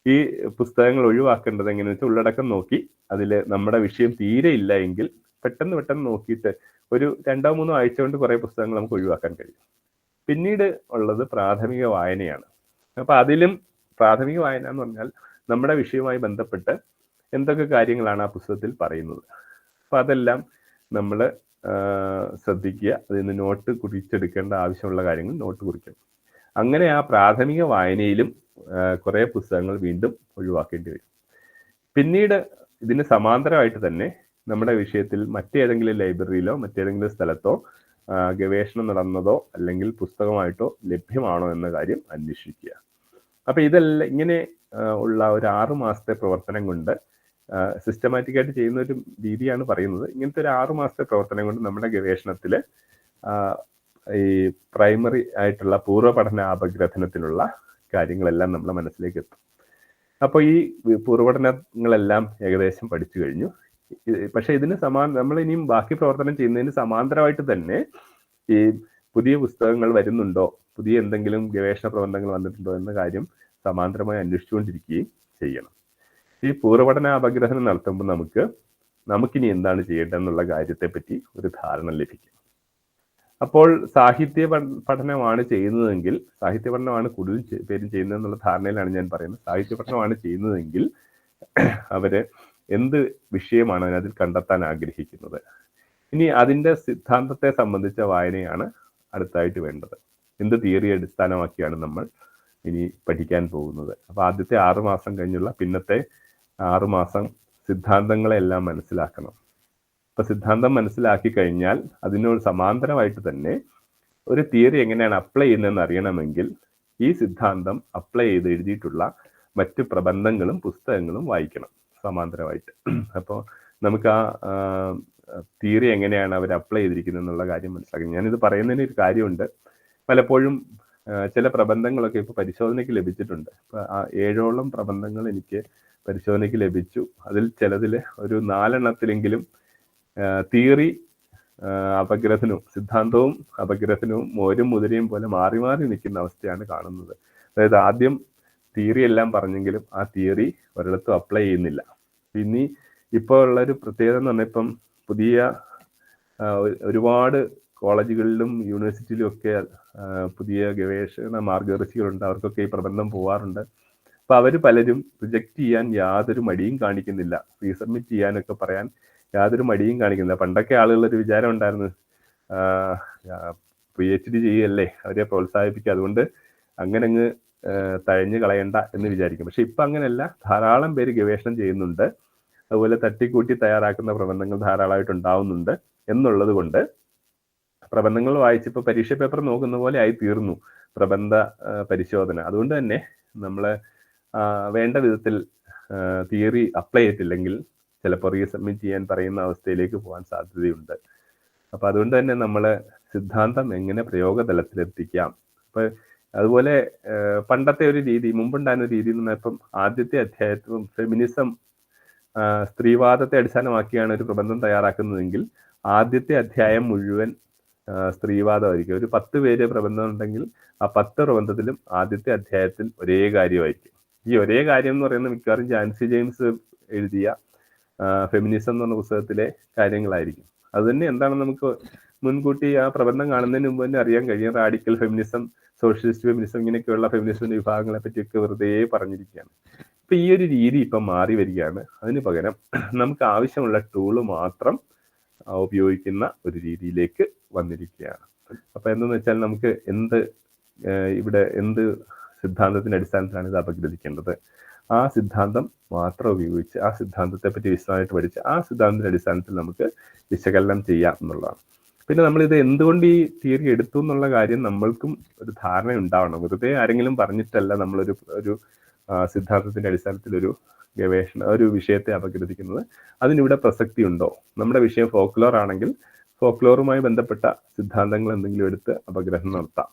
ഈ പുസ്തകങ്ങൾ ഒഴിവാക്കേണ്ടത് എങ്ങനെയാണെന്ന് വെച്ചാൽ, ഉള്ളടക്കം നോക്കി അതിൽ നമ്മുടെ വിഷയം തീരെ ഇല്ല എങ്കിൽ പെട്ടെന്ന് നോക്കിയിട്ട് ഒരു 2-3 ആഴ്ച കൊണ്ട് കുറെ പുസ്തകങ്ങൾ നമുക്ക് ഒഴിവാക്കാൻ കഴിയും. പിന്നീട് ഉള്ളത് പ്രാഥമിക വായനയാണ്. അപ്പൊ അതിലും പ്രാഥമിക വായന എന്ന് പറഞ്ഞാൽ നമ്മുടെ വിഷയവുമായി ബന്ധപ്പെട്ട് എന്തൊക്കെ കാര്യങ്ങളാണ് ആ പുസ്തകത്തിൽ പറയുന്നത്, അപ്പൊ അതെല്ലാം നമ്മൾ ശ്രദ്ധിക്കുക. അതിൽ നിന്ന് നോട്ട് കുറിച്ചെടുക്കേണ്ട ആവശ്യമുള്ള കാര്യങ്ങൾ നോട്ട് കുറിക്കണം. അങ്ങനെ ആ പ്രാഥമിക വായനയിലും കുറെ പുസ്തകങ്ങൾ വീണ്ടും ഒഴിവാക്കേണ്ടി വരും. പിന്നീട് ഇതിന് സമാന്തരമായിട്ട് തന്നെ നമ്മുടെ വിഷയത്തിൽ മറ്റേതെങ്കിലും ലൈബ്രറിയിലോ മറ്റേതെങ്കിലും സ്ഥലത്തോ ഗവേഷണം നടന്നതോ അല്ലെങ്കിൽ പുസ്തകമായിട്ടോ ലഭ്യമാണോ എന്ന കാര്യം അന്വേഷിക്കുക. അപ്പൊ ഇതെല്ലാം ഇങ്ങനെ ഉള്ള ഒരു 6 മാസത്തെ പ്രവർത്തനം കൊണ്ട് സിസ്റ്റമാറ്റിക് ആയിട്ട് ചെയ്യുന്ന ഒരു രീതിയാണ് പറയുന്നത്. ഇങ്ങനത്തെ ഒരു 6 മാസത്തെ പ്രവർത്തനം കൊണ്ട് നമ്മുടെ ഗവേഷണത്തിൽ ഈ പ്രൈമറി ആയിട്ടുള്ള പൂർവ്വ പഠന അപഗ്രഥനത്തിനുള്ള കാര്യങ്ങളെല്ലാം നമ്മുടെ മനസ്സിലേക്ക് എത്തും. അപ്പോൾ ഈ പൂർവ്വപഠനങ്ങളെല്ലാം ഏകദേശം പഠിച്ചു കഴിഞ്ഞു. പക്ഷെ ഇതിന് നമ്മൾ ഇനിയും ബാക്കി പ്രവർത്തനം ചെയ്യുന്നതിന് സമാന്തരമായിട്ട് തന്നെ ഈ പുതിയ പുസ്തകങ്ങൾ വരുന്നുണ്ടോ, പുതിയ എന്തെങ്കിലും ഗവേഷണ പ്രബന്ധങ്ങൾ വന്നിട്ടുണ്ടോ എന്ന കാര്യം സമാന്തരമായി അന്വേഷിച്ചുകൊണ്ടിരിക്കുകയും ചെയ്യണം. ഈ പൂർവ്വപഠന അപഗ്രഥനം നടത്തുമ്പോൾ നമുക്കിനി എന്താണ് ചെയ്യേണ്ടതെന്നുള്ള കാര്യത്തെ പറ്റി ഒരു ധാരണ ലഭിക്കും. അപ്പോൾ സാഹിത്യ പഠനമാണ് ചെയ്യുന്നതെങ്കിൽ, സാഹിത്യ പഠനമാണ് കൂടുതൽ പേരും ചെയ്യുന്നതെന്നുള്ള ധാരണയിലാണ് ഞാൻ പറയുന്നത്. സാഹിത്യ പഠനമാണ് ചെയ്യുന്നതെങ്കിൽ അവര് എന്ത് വിഷയമാണ് അതിൽ കണ്ടെത്താൻ ആഗ്രഹിക്കുന്നത്, ഇനി അതിന്റെ സിദ്ധാന്തത്തെ സംബന്ധിച്ച വായനയാണ് അടുത്തായിട്ട് വേണ്ടത്. എന്ത് തിയറി അടിസ്ഥാനമാക്കിയാണ് നമ്മൾ ഇനി പഠിക്കാൻ പോകുന്നത്. അപ്പൊ ആദ്യത്തെ 6 മാസം കഴിഞ്ഞുള്ള പിന്നത്തെ 6 മാസം സിദ്ധാന്തങ്ങളെല്ലാം മനസ്സിലാക്കണം. അപ്പൊ സിദ്ധാന്തം മനസ്സിലാക്കി കഴിഞ്ഞാൽ അതിനോട് സമാന്തരമായിട്ട് തന്നെ ഒരു തിയറി എങ്ങനെയാണ് അപ്ലൈ ചെയ്യുന്നതെന്ന് അറിയണമെങ്കിൽ ഈ സിദ്ധാന്തം അപ്ലൈ ചെയ്ത് എഴുതിയിട്ടുള്ള മറ്റു പ്രബന്ധങ്ങളും പുസ്തകങ്ങളും വായിക്കണം സമാന്തരമായിട്ട്. അപ്പോൾ നമുക്ക് ആ തിയറി എങ്ങനെയാണ് അവർ അപ്ലൈ ചെയ്തിരിക്കുന്നത് എന്നുള്ള കാര്യം മനസ്സിലാക്കി. ഞാനിത് പറയുന്നതിന് ഒരു കാര്യമുണ്ട്. പലപ്പോഴും ചില പ്രബന്ധങ്ങളൊക്കെ ഇപ്പൊ പരിശോധനയ്ക്ക് ലഭിച്ചിട്ടുണ്ട്. ഇപ്പൊ 7ഓളം പ്രബന്ധങ്ങൾ എനിക്ക് പരിശോധനയ്ക്ക് ലഭിച്ചു. അതിൽ ചിലതിൽ ഒരു 4 തിയറി അപഗ്രഥനവും സിദ്ധാന്തവും അപഗ്രഥനവും മോരും മുതിരയും പോലെ മാറി മാറി നിൽക്കുന്ന അവസ്ഥയാണ് കാണുന്നത്. അതായത് ആദ്യം തിയറി എല്ലാം പറഞ്ഞെങ്കിലും ആ തിയറി ഒരിടത്തും അപ്ലൈ ചെയ്യുന്നില്ല. പിന്നെ ഇപ്പോൾ ഉള്ളൊരു പ്രത്യേകത എന്ന് പറഞ്ഞാൽ ഇപ്പം പുതിയ ഒരുപാട് കോളേജുകളിലും യൂണിവേഴ്സിറ്റിയിലും ഒക്കെ പുതിയ ഗവേഷണ മാർഗദർശികളുണ്ട്. അവർക്കൊക്കെ ഈ പ്രബന്ധം പോവാറുണ്ട്. അപ്പൊ അവര് പലരും റിജക്റ്റ് ചെയ്യാൻ യാതൊരു മടിയും കാണിക്കുന്നില്ല, റീസബ്മിറ്റ് ചെയ്യാനൊക്കെ പറയാൻ യാതൊരു മടിയും കാണിക്കുന്നില്ല. പണ്ടൊക്കെ ആളുകളൊരു വിചാരം ഉണ്ടായിരുന്നു, PhD ചെയ്യല്ലേ, അവരെ പ്രോത്സാഹിപ്പിക്കുക, അതുകൊണ്ട് അങ്ങനെ അങ്ങ് തഴഞ്ഞു കളയണ്ട എന്ന് വിചാരിക്കും. പക്ഷെ ഇപ്പൊ അങ്ങനെയല്ല, ധാരാളം പേര് ഗവേഷണം ചെയ്യുന്നുണ്ട്. അതുപോലെ തട്ടിക്കൂട്ടി തയ്യാറാക്കുന്ന പ്രബന്ധങ്ങൾ ധാരാളമായിട്ട് ഉണ്ടാവുന്നുണ്ട് എന്നുള്ളത് കൊണ്ട് പ്രബന്ധങ്ങൾ വായിച്ചിപ്പോൾ പരീക്ഷ പേപ്പർ നോക്കുന്ന പോലെ ആയി തീർന്നു പ്രബന്ധ പരിശോധന. അതുകൊണ്ട് തന്നെ നമ്മൾ വേണ്ട വിധത്തിൽ തിയറി അപ്ലൈ ചെയ്തിട്ടില്ലെങ്കിൽ ചിലപ്പോൾ റീസബ്മിറ്റ് ചെയ്യാൻ പറയുന്ന അവസ്ഥയിലേക്ക് പോകാൻ സാധ്യതയുണ്ട്. അപ്പൊ അതുകൊണ്ട് തന്നെ നമ്മൾ സിദ്ധാന്തം എങ്ങനെ പ്രയോഗതലത്തിലെത്തിക്കാം. അപ്പൊ അതുപോലെ പണ്ടത്തെ ഒരു രീതി, മുമ്പുണ്ടായിരുന്ന രീതി എന്ന് പറഞ്ഞാൽ ഇപ്പം ആദ്യത്തെ അധ്യായത്തിലും ഫെമിനിസം സ്ത്രീവാദത്തെ അടിസ്ഥാനമാക്കിയാണ് ഒരു പ്രബന്ധം തയ്യാറാക്കുന്നതെങ്കിൽ ആദ്യത്തെ അധ്യായം മുഴുവൻ സ്ത്രീവാദമായിരിക്കും. ഒരു 10 പേര് പ്രബന്ധം ഉണ്ടെങ്കിൽ ആ 10 പ്രബന്ധത്തിലും ആദ്യത്തെ അധ്യായത്തിൽ ഒരേ കാര്യമായിരിക്കും. ഈ ഒരേ കാര്യം എന്ന് പറയുന്നത് മിക്കവാറും ജാൻസി ജെയിംസ് എഴുതിയ ഫെമിനിസം എന്ന് പറഞ്ഞ പുസ്തകത്തിലെ കാര്യങ്ങളായിരിക്കും. അത് തന്നെ എന്താണെന്ന് നമുക്ക് മുൻകൂട്ടി ആ പ്രബന്ധം കാണുന്നതിന് മുമ്പ് തന്നെ അറിയാൻ കഴിയും. റാഡിക്കൽ ഫെമിനിസം, സോഷ്യലിസ്റ്റ് ഫെമിനിസം, ഇങ്ങനെയൊക്കെയുള്ള ഫെമിനിസത്തിന്റെ വിഭാഗങ്ങളെ പറ്റിയൊക്കെ വെറുതെ പറഞ്ഞിരിക്കുകയാണ്. ഇപ്പൊ ഈ ഒരു രീതി ഇപ്പം മാറി വരികയാണ്. അതിന് പകരം നമുക്ക് ആവശ്യമുള്ള ടൂള് മാത്രം ഉപയോഗിക്കുന്ന ഒരു രീതിയിലേക്ക് വന്നിരിക്കുകയാണ്. അപ്പൊ എന്തെന്ന് വെച്ചാൽ നമുക്ക് ഇവിടെ എന്ത് സിദ്ധാന്തത്തിന്റെ അടിസ്ഥാനത്തിലാണ് ഇത് അപഗ്രഥിക്കേണ്ടത്, ആ സിദ്ധാന്തം മാത്രം ഉപയോഗിച്ച് ആ സിദ്ധാന്തത്തെ പറ്റി വിശദമായിട്ട് പഠിച്ച് ആ സിദ്ധാന്തത്തിന്റെ അടിസ്ഥാനത്തിൽ നമുക്ക് വിശകലനം ചെയ്യാം എന്നുള്ളതാണ്. പിന്നെ നമ്മളിത് എന്തുകൊണ്ട് ഈ തിയറി എടുത്തു എന്നുള്ള കാര്യം നമ്മൾക്കും ഒരു ധാരണ ഉണ്ടാവണം. വെറുതെ ആരെങ്കിലും പറഞ്ഞിട്ടല്ല നമ്മളൊരു സിദ്ധാന്തത്തിന്റെ അടിസ്ഥാനത്തിൽ ഒരു വിഷയത്തെ അപഗ്രഥിക്കുന്നത്. അതിനിവിടെ പ്രസക്തി ഉണ്ടോ? നമ്മുടെ വിഷയം ഫോക്ലോർ ആണെങ്കിൽ ഫോക്ലോറുമായി ബന്ധപ്പെട്ട സിദ്ധാന്തങ്ങൾ എന്തെങ്കിലും എടുത്ത് അപഗ്രഹം നടത്താം.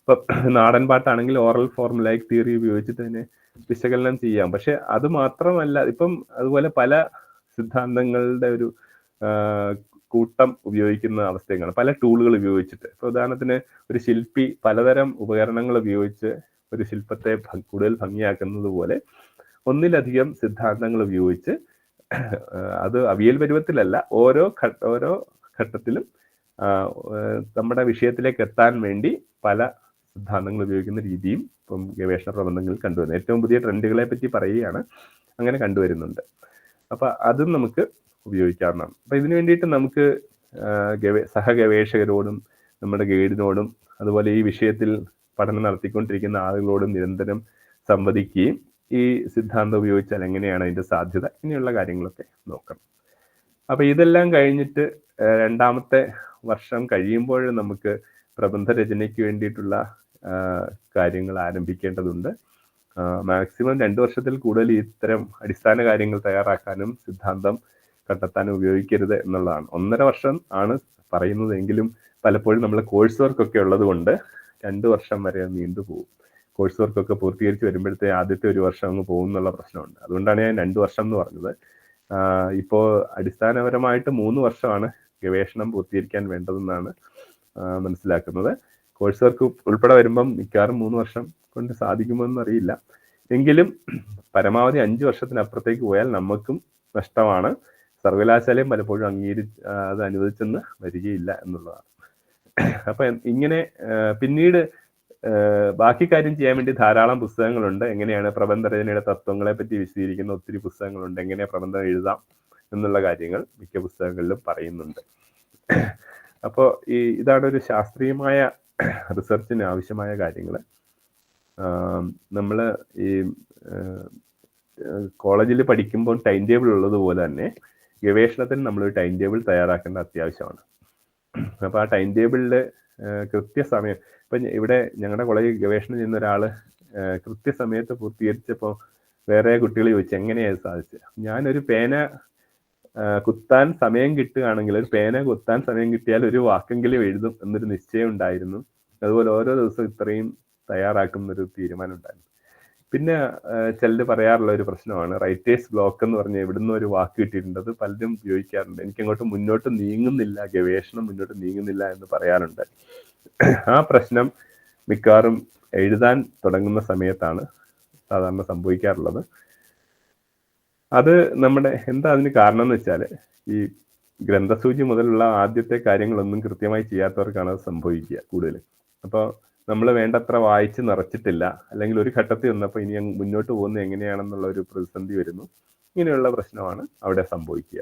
ഇപ്പൊ നാടൻ പാട്ടാണെങ്കിൽ ഓറൽ ഫോർമുലൈക് തിയറി ഉപയോഗിച്ചിട്ട് തന്നെ വിശകലനം ചെയ്യാം. പക്ഷെ അത് മാത്രമല്ല, ഇപ്പം അതുപോലെ പല സിദ്ധാന്തങ്ങളുടെ ഒരു കൂട്ടം ഉപയോഗിക്കുന്ന അവസ്ഥയാണ്. പല ടൂളുകൾ ഉപയോഗിച്ചിട്ട്, ഇപ്പൊ ഉദാഹരണത്തിന് ഒരു ശില്പി പലതരം ഉപകരണങ്ങൾ ഉപയോഗിച്ച് ഒരു ശില്പത്തെ കൂടുതൽ ഭംഗിയാക്കുന്നത് പോലെ ഒന്നിലധികം സിദ്ധാന്തങ്ങൾ ഉപയോഗിച്ച്, അത് അവിയൽ പരുവത്തിലല്ല, ഓരോ ഘട്ടത്തിലും നമ്മുടെ വിഷയത്തിലേക്ക് എത്താൻ വേണ്ടി പല സിദ്ധാന്തങ്ങൾ ഉപയോഗിക്കുന്ന രീതിയും ഇപ്പം ഗവേഷണ പ്രബന്ധങ്ങളിൽ കണ്ടുവരുന്നത്. ഏറ്റവും പുതിയ ട്രെൻഡുകളെ പറ്റി പറയുകയാണ്, അങ്ങനെ കണ്ടുവരുന്നുണ്ട്. അപ്പൊ അതും നമുക്ക് ഉപയോഗിക്കാവുന്നതാണ്. അപ്പൊ ഇതിനു വേണ്ടിയിട്ട് നമുക്ക് സഹഗവേഷകരോടും നമ്മുടെ ഗൈഡിനോടും അതുപോലെ ഈ വിഷയത്തിൽ പഠനം നടത്തിക്കൊണ്ടിരിക്കുന്ന ആളുകളോടും നിരന്തരം സംവദിക്കുകയും ഈ സിദ്ധാന്തം ഉപയോഗിച്ചാൽ എങ്ങനെയാണ് അതിന്റെ സാധ്യത, ഇങ്ങനെയുള്ള കാര്യങ്ങളൊക്കെ നോക്കണം. അപ്പൊ ഇതെല്ലാം കഴിഞ്ഞിട്ട് രണ്ടാമത്തെ വർഷം കഴിയുമ്പോൾ നമുക്ക് പ്രബന്ധ രചനയ്ക്ക് വേണ്ടിയിട്ടുള്ള കാര്യങ്ങൾ ആരംഭിക്കേണ്ടതുണ്ട്. മാക്സിമം 2 വർഷത്തിൽ കൂടുതൽ ഇത്തരം അടിസ്ഥാന കാര്യങ്ങൾ തയ്യാറാക്കാനും സിദ്ധാന്തം കണ്ടെത്താനും ഉപയോഗിക്കരുത് എന്നുള്ളതാണ്. 1.5 വർഷം ആണ് പറയുന്നത് എങ്കിലും പലപ്പോഴും നമ്മൾ കോഴ്സ് വർക്കൊക്കെ ഉള്ളത് കൊണ്ട് 2 വർഷം വരെ നീണ്ടുപോകും. കോഴ്സ് വർക്കൊക്കെ പൂർത്തീകരിച്ച് വരുമ്പോഴത്തെ ആദ്യത്തെ 1 വർഷം അങ്ങ് പോകും എന്നുള്ള പ്രശ്നമുണ്ട്. അതുകൊണ്ടാണ് ഞാൻ 2 വർഷം എന്ന് പറഞ്ഞത്. ഇപ്പോൾ അടിസ്ഥാനപരമായിട്ട് 3 വർഷമാണ് ഗവേഷണം പൂർത്തീകരിക്കാൻ വേണ്ടതെന്നാണ് മനസ്സിലാക്കുന്നത്. കോഴ്സ് വർക്ക് ഉൾപ്പെടെ വരുമ്പം മിക്കവാറും 3 വർഷം കൊണ്ട് സാധിക്കുമോ എന്നറിയില്ല. എങ്കിലും പരമാവധി 5 വർഷത്തിനപ്പുറത്തേക്ക് പോയാൽ നമുക്കും നഷ്ടമാണ്. സർവകലാശാലയും പലപ്പോഴും അത് അനുവദിച്ചെന്ന് വരികയില്ല എന്നുള്ളതാണ്. അപ്പൊ ഇങ്ങനെ പിന്നീട് ബാക്കി കാര്യം ചെയ്യാൻ വേണ്ടി ധാരാളം പുസ്തകങ്ങളുണ്ട്. എങ്ങനെയാണ് പ്രബന്ധരചനയുടെ തത്വങ്ങളെ പറ്റി വിശദീകരിക്കുന്ന ഒത്തിരി പുസ്തകങ്ങളുണ്ട്. എങ്ങനെ പ്രബന്ധം എഴുതാം എന്നുള്ള കാര്യങ്ങൾ മിക്ക പുസ്തകങ്ങളിലും പറയുന്നുണ്ട്. അപ്പോൾ ഇതാണ് ഒരു ശാസ്ത്രീയമായ റിസർച്ചിന് ആവശ്യമായ കാര്യങ്ങൾ. നമ്മൾ ഈ കോളേജിൽ പഠിക്കുമ്പോൾ ടൈം ടേബിൾ ഉള്ളതുപോലെ തന്നെ ഗവേഷണത്തിന് നമ്മളൊരു ടൈം ടേബിൾ തയ്യാറാക്കേണ്ട അത്യാവശ്യമാണ്. അപ്പോൾ ആ ടൈം ടേബിളിൽ കൃത്യസമയം, ഇപ്പം ഇവിടെ ഞങ്ങളുടെ കോളേജിൽ ഗവേഷണം ചെയ്യുന്ന ഒരാൾ കൃത്യസമയത്ത് പൂർത്തീകരിച്ചപ്പോൾ വേറെ കുട്ടികൾ ചോദിച്ചു എങ്ങനെയാണ് സാധിച്ചത്. ഞാനൊരു പേന കുത്താൻ സമയം കിട്ടുകയാണെങ്കിൽ, ഒരു പേന കുത്താൻ സമയം കിട്ടിയാൽ ഒരു വാക്കെങ്കിലും എഴുതും എന്നൊരു നിശ്ചയം ഉണ്ടായിരുന്നു. അതുപോലെ ഓരോ ദിവസവും ഇത്രയും തയ്യാറാക്കുന്നൊരു തീരുമാനം ഉണ്ടായിരുന്നു. പിന്നെ ചിലർ പറയാറുള്ള ഒരു പ്രശ്നമാണ് റൈറ്റേഴ്സ് ബ്ലോക്ക് എന്ന് പറഞ്ഞ് എവിടുന്ന് ഒരു വാക്ക് കിട്ടിയിട്ടുണ്ട്. അത് പലരും ഉപയോഗിക്കാറുണ്ട്. എനിക്കങ്ങോട്ട് മുന്നോട്ട് നീങ്ങുന്നില്ല, ഗവേഷണം മുന്നോട്ട് നീങ്ങുന്നില്ല എന്ന് പറയാറുണ്ട്. ആ പ്രശ്നം മിക്കവാറും എഴുതാൻ തുടങ്ങുന്ന സമയത്താണ് സാധാരണ സംഭവിക്കാറുള്ളത്. അത് എന്താ അതിന് കാരണം എന്ന് വെച്ചാൽ, ഈ ഗ്രന്ഥസൂചി മുതലുള്ള ആദ്യത്തെ കാര്യങ്ങളൊന്നും കൃത്യമായി ചെയ്യാത്തവർക്കാണ് അത് സംഭവിക്കുക കൂടുതൽ. അപ്പോൾ നമ്മൾ വേണ്ടത്ര വായിച്ച് നിറച്ചിട്ടില്ല, അല്ലെങ്കിൽ ഒരു ഘട്ടത്തിൽ വന്നപ്പോൾ ഇനി മുന്നോട്ട് പോകുന്നത് എങ്ങനെയാണെന്നുള്ള ഒരു പ്രതിസന്ധി വരുന്നു. ഇങ്ങനെയുള്ള പ്രശ്നമാണ് അവിടെ സംഭവിക്കുക.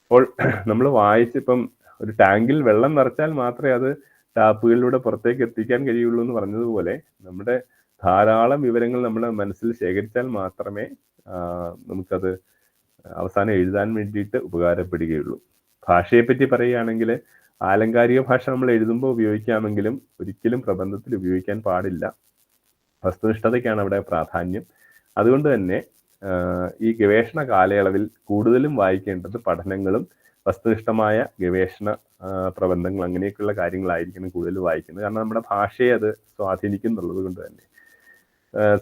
അപ്പോൾ നമ്മൾ വായിച്ചിപ്പം ഒരു ടാങ്കിൽ വെള്ളം നിറച്ചാൽ മാത്രമേ അത് ടാപ്പുകളിലൂടെ പുറത്തേക്ക് എത്തിക്കാൻ കഴിയുള്ളൂ എന്ന് പറഞ്ഞതുപോലെ, നമ്മുടെ ധാരാളം വിവരങ്ങൾ നമ്മുടെ മനസ്സിൽ ശേഖരിച്ചാൽ മാത്രമേ നമുക്കത് അവസാനം എഴുതാൻ വേണ്ടിയിട്ട് ഉപകാരപ്പെടുകയുള്ളൂ. ഭാഷയെപ്പറ്റി പറയുകയാണെങ്കിൽ ആലങ്കാരിക ഭാഷ നമ്മൾ എഴുതുമ്പോൾ ഉപയോഗിക്കാമെങ്കിലും ഒരിക്കലും പ്രബന്ധത്തിൽ ഉപയോഗിക്കാൻ പാടില്ല. വസ്തുനിഷ്ഠതയ്ക്കാണ് അവിടെ പ്രാധാന്യം. അതുകൊണ്ട് തന്നെ ഈ ഗവേഷണ കാലയളവിൽ കൂടുതലും വായിക്കേണ്ടത് പഠനങ്ങളും വസ്തുനിഷ്ഠമായ ഗവേഷണ പ്രബന്ധങ്ങൾ, അങ്ങനെയൊക്കെയുള്ള കാര്യങ്ങളായിരിക്കണം കൂടുതൽ വായിക്കുന്നത്. കാരണം നമ്മുടെ ഭാഷയെ അത് സ്വാധീനിക്കുന്നുള്ളത് കൊണ്ട് തന്നെ.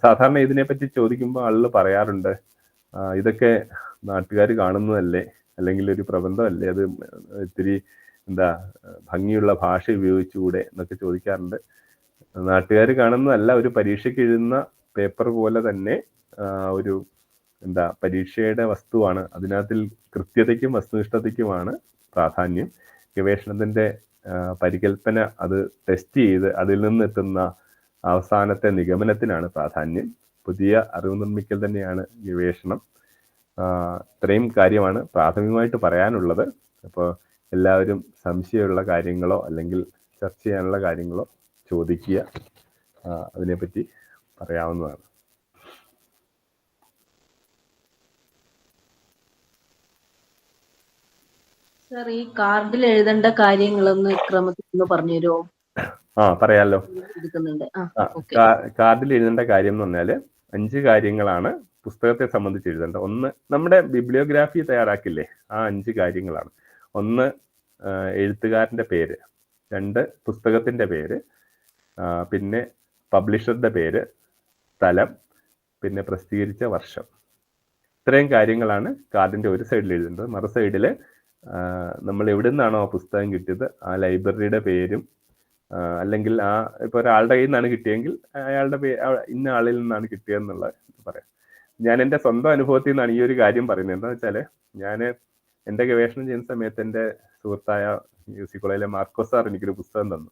സാധാരണ ഇതിനെപ്പറ്റി ചോദിക്കുമ്പോൾ ആളുകൾ പറയാറുണ്ട്, ഇതൊക്കെ നാട്ടുകാർ കാണുന്നതല്ലേ, അല്ലെങ്കിൽ ഒരു പ്രബന്ധമല്ലേ, അത് ഇത്തിരി ഭംഗിയുള്ള ഭാഷ ഉപയോഗിച്ചുകൂടെ എന്നൊക്കെ ചോദിക്കാറുണ്ട്. നാട്ടുകാർ കാണുന്നതല്ല, ഒരു പരീക്ഷയ്ക്ക് എഴുതുന്ന പേപ്പർ പോലെ തന്നെ ഒരു പരീക്ഷയുടെ വസ്തുവാണ്. അതിനകത്തിൽ കൃത്യതയ്ക്കും വസ്തുനിഷ്ഠതയ്ക്കുമാണ് പ്രാധാന്യം. ഗവേഷണത്തിന്റെ പരികൽപ്പന, അത് ടെസ്റ്റ് ചെയ്ത് അതിൽ നിന്നെത്തുന്ന അവസാനത്തെ നിഗമനത്തിനാണ് പ്രാധാന്യം. പുതിയ അറിവ് നിർമ്മിക്കൽ തന്നെയാണ് ഗവേഷണം. ഇത്രയും കാര്യമാണ് പ്രാഥമികമായിട്ട് പറയാനുള്ളത്. അപ്പോൾ എല്ലാവരും സംശയമുള്ള കാര്യങ്ങളോ അല്ലെങ്കിൽ ചർച്ച ചെയ്യാനുള്ള കാര്യങ്ങളോ ചോദിക്കുക, അതിനെപ്പറ്റി പറയാവുന്നതാണ്. സർ, ഈ കാർഡിൽ എഴുതേണ്ട കാര്യങ്ങളൊന്ന് ക്രമത്തിൽ പറഞ്ഞു തരുമോ? പറയാലോ. കാർഡിൽ എഴുതേണ്ട കാര്യം എന്ന് പറഞ്ഞാല് 5 കാര്യങ്ങളാണ് പുസ്തകത്തെ സംബന്ധിച്ച് എഴുതേണ്ട. ഒന്ന്, നമ്മുടെ ബിബ്ലിയോഗ്രാഫി തയ്യാറാക്കില്ലേ, ആ 5 കാര്യങ്ങളാണ്. ഒന്ന്, എഴുത്തുകാരന്റെ പേര്. 2, പുസ്തകത്തിന്റെ പേര്. പിന്നെ പബ്ലിഷറുടെ പേര്, സ്ഥലം, പിന്നെ പ്രസിദ്ധീകരിച്ച വർഷം. ഇത്രയും കാര്യങ്ങളാണ് കാർഡിന്റെ ഒരു സൈഡിൽ എഴുതേണ്ടത്. മറു സൈഡിൽ നമ്മൾ എവിടെ നിന്നാണോ ആ പുസ്തകം കിട്ടിയത് ആ ലൈബ്രറിയുടെ പേരും, അല്ലെങ്കിൽ ഇപ്പൊ ഒരാളുടെ കയ്യിൽ നിന്നാണ് കിട്ടിയെങ്കിൽ അയാളുടെ ഇന്ന ആളിൽ നിന്നാണ് കിട്ടിയതെന്നുള്ള പറയാം. ഞാൻ എൻ്റെ സ്വന്തം അനുഭവത്തിൽ നിന്നാണ് ഈ ഒരു കാര്യം പറയുന്നത്. എന്താണെന്ന് വെച്ചാല്, ഞാൻ എൻ്റെ ഗവേഷണം ചെയ്യുന്ന സമയത്ത് എൻ്റെ സുഹൃത്തായ UC കോളേജിലെ മാർക്കോസ് സാർ എനിക്കൊരു പുസ്തകം തന്നു.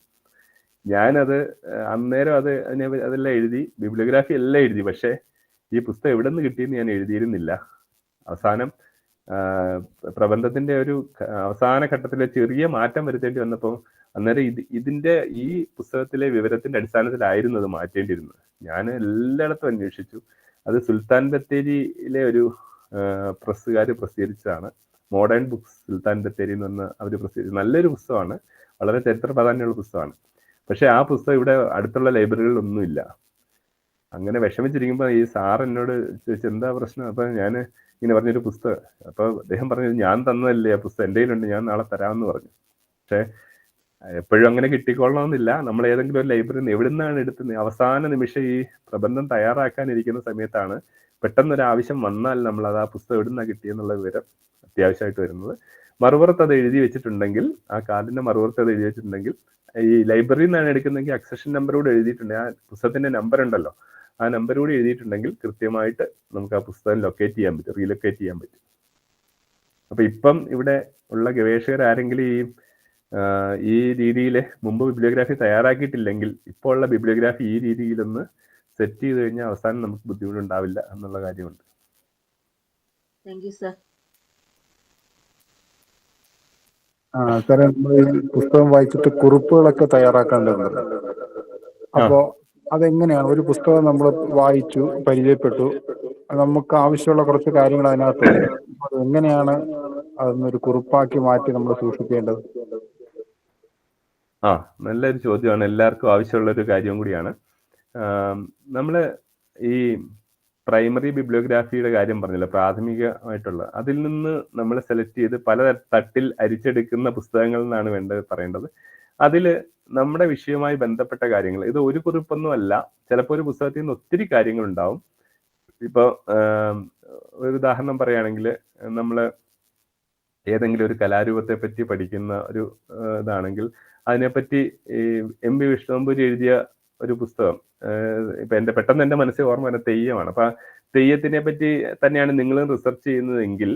ഞാനത് അന്നേരം അതെല്ലാം എഴുതി, ബിബ്ലിയോഗ്രാഫി എല്ലാം എഴുതി. പക്ഷേ ഈ പുസ്തകം എവിടെ നിന്ന് കിട്ടിയെന്ന് ഞാൻ എഴുതിയിരുന്നില്ല. അവസാനം പ്രബന്ധത്തിന്റെ ഒരു അവസാന ഘട്ടത്തിലെ ചെറിയ മാറ്റം വരുത്തേണ്ടി വന്നപ്പോൾ അന്നേരം ഇതിന്റെ ഈ പുസ്തകത്തിലെ വിവരത്തിന്റെ അടിസ്ഥാനത്തിലായിരുന്നു അത് മാറ്റേണ്ടിയിരുന്നത്. ഞാൻ എല്ലായിടത്തും അന്വേഷിച്ചു. അത് സുൽത്താൻ ബത്തേരിയിലെ ഒരു പ്രസ്സുകാർ പ്രസിദ്ധീകരിച്ചതാണ്. മോഡേൺ ബുക്സ് സുൽത്താൻ ബത്തേരി എന്ന് പറഞ്ഞ അവർ പ്രസിദ്ധീകരിച്ചു. നല്ലൊരു പുസ്തകമാണ്, വളരെ ചരിത്ര പ്രാധാന്യമുള്ള പുസ്തകമാണ്. പക്ഷെ ആ പുസ്തകം ഇവിടെ അടുത്തുള്ള ലൈബ്രറികളിലൊന്നുമില്ല. അങ്ങനെ വിഷമിച്ചിരിക്കുമ്പോൾ ഈ സാർ എന്നോട് ചോദിച്ചു, എന്താ പ്രശ്നം? അപ്പൊ ഞാൻ ഇങ്ങനെ പറഞ്ഞൊരു പുസ്തകം. അപ്പൊ അദ്ദേഹം പറഞ്ഞത്, ഞാൻ തന്നതല്ലേ ആ പുസ്തകം, എൻ്റെ കയ്യിലുണ്ട്, ഞാൻ നാളെ തരാമെന്ന് പറഞ്ഞു. പക്ഷെ എപ്പോഴും അങ്ങനെ കിട്ടിക്കൊള്ളണമെന്നില്ല. നമ്മൾ ഏതെങ്കിലും ഒരു ലൈബ്രറിയിൽ നിന്ന് എവിടെ നിന്നാണ് എടുത്തത്, അവസാന നിമിഷം ഈ പ്രബന്ധം തയ്യാറാക്കാനിരിക്കുന്ന സമയത്താണ് പെട്ടെന്നൊരു ആവശ്യം വന്നാൽ നമ്മൾ അത് ആ പുസ്തകം എവിടെ നിന്നാണ് കിട്ടിയെന്നുള്ള വിവരം അത്യാവശ്യമായിട്ട് വരുന്നത്. മറുപുറത്ത് അത് എഴുതി വെച്ചിട്ടുണ്ടെങ്കിൽ, ആ കാർഡിന്റെ മറുപുറത്ത് അത് എഴുതി വെച്ചിട്ടുണ്ടെങ്കിൽ, ഈ ലൈബ്രറിയിൽ നിന്നാണ് എടുക്കുന്നതെങ്കിൽ അക്സഷൻ നമ്പറോട് എഴുതിയിട്ടുണ്ട്, ആ പുസ്തകത്തിന്റെ നമ്പർ ഉണ്ടല്ലോ, ആ നമ്പർ കൂടി എഴുതിയിട്ടുണ്ടെങ്കിൽ കൃത്യമായിട്ട് നമുക്ക് ആ പുസ്തകം ലൊക്കേറ്റ് ചെയ്യാൻ പറ്റും, റീലൊക്കേറ്റ് ചെയ്യാൻ പറ്റും. അപ്പൊ ഇപ്പം ഇവിടെ ഉള്ള ഗവേഷകർ ആരെങ്കിലും ഈ രീതിയിൽ മുമ്പ് ബിബ്ലിയോഗ്രാഫി തയ്യാറാക്കിയിട്ടില്ലെങ്കിൽ ഇപ്പോൾ ഉള്ള ബിബ്ലിയോഗ്രാഫി ഈ രീതിയിലൊന്ന് സെറ്റ് ചെയ്ത് കഴിഞ്ഞാൽ അവസാനം നമുക്ക് ബുദ്ധിമുട്ടുണ്ടാവില്ല എന്നുള്ള കാര്യമുണ്ട്. സാറേ, നമ്മൾ ഈ പുസ്തകം വായിച്ചിട്ട് കുറിപ്പുകളൊക്കെ തയ്യാറാക്കേണ്ടതുണ്ട്. അപ്പോ അതെങ്ങനെയാണ്? ഒരു പുസ്തകം നമ്മൾ വായിച്ചു, പരിചയപ്പെട്ടു, നമുക്ക് ആവശ്യമുള്ള കുറച്ച് കാര്യങ്ങൾ അതിനകത്തുണ്ട്. അത് എങ്ങനെയാണ് അതൊന്നൊരു കുറിപ്പാക്കി മാറ്റി നമ്മൾ സൂക്ഷിക്കേണ്ടത്? നല്ലൊരു ചോദ്യമാണ്. എല്ലാവർക്കും ആവശ്യമുള്ള ഒരു കാര്യം കൂടിയാണ്. നമ്മള് ഈ പ്രൈമറി ബിബ്ലിയോഗ്രാഫിയുടെ കാര്യം പറഞ്ഞല്ലോ, പ്രാഥമികമായിട്ടുള്ള, അതിൽ നിന്ന് നമ്മൾ സെലക്ട് ചെയ്ത് പല തട്ടിൽ അരിച്ചെടുക്കുന്ന പുസ്തകങ്ങൾ എന്നാണ് പറയേണ്ടത്. അതിൽ നമ്മുടെ വിഷയവുമായി ബന്ധപ്പെട്ട കാര്യങ്ങൾ, ഇത് ഒരു കുറിപ്പൊന്നും അല്ല, ചിലപ്പോൾ ഒരു പുസ്തകത്തിൽ നിന്ന് ഒത്തിരി കാര്യങ്ങൾ ഉണ്ടാവും. ഇപ്പോൾ ഒരു ഉദാഹരണം പറയുകയാണെങ്കിൽ, നമ്മൾ ഏതെങ്കിലും ഒരു കലാരൂപത്തെ പറ്റി പഠിക്കുന്ന ഒരു ഇതാണെങ്കിൽ അതിനെപ്പറ്റി ഈ MB വിഷ്ണുനമ്പൂരി എഴുതിയ ഒരു പുസ്തകം, ഇപ്പൊ പെട്ടെന്ന് എൻ്റെ മനസ്സിൽ ഓർമ്മ വരുന്ന തെയ്യമാണ്. അപ്പൊ തെയ്യത്തിനെ പറ്റി തന്നെയാണ് നിങ്ങളും റിസർച്ച് ചെയ്യുന്നതെങ്കിൽ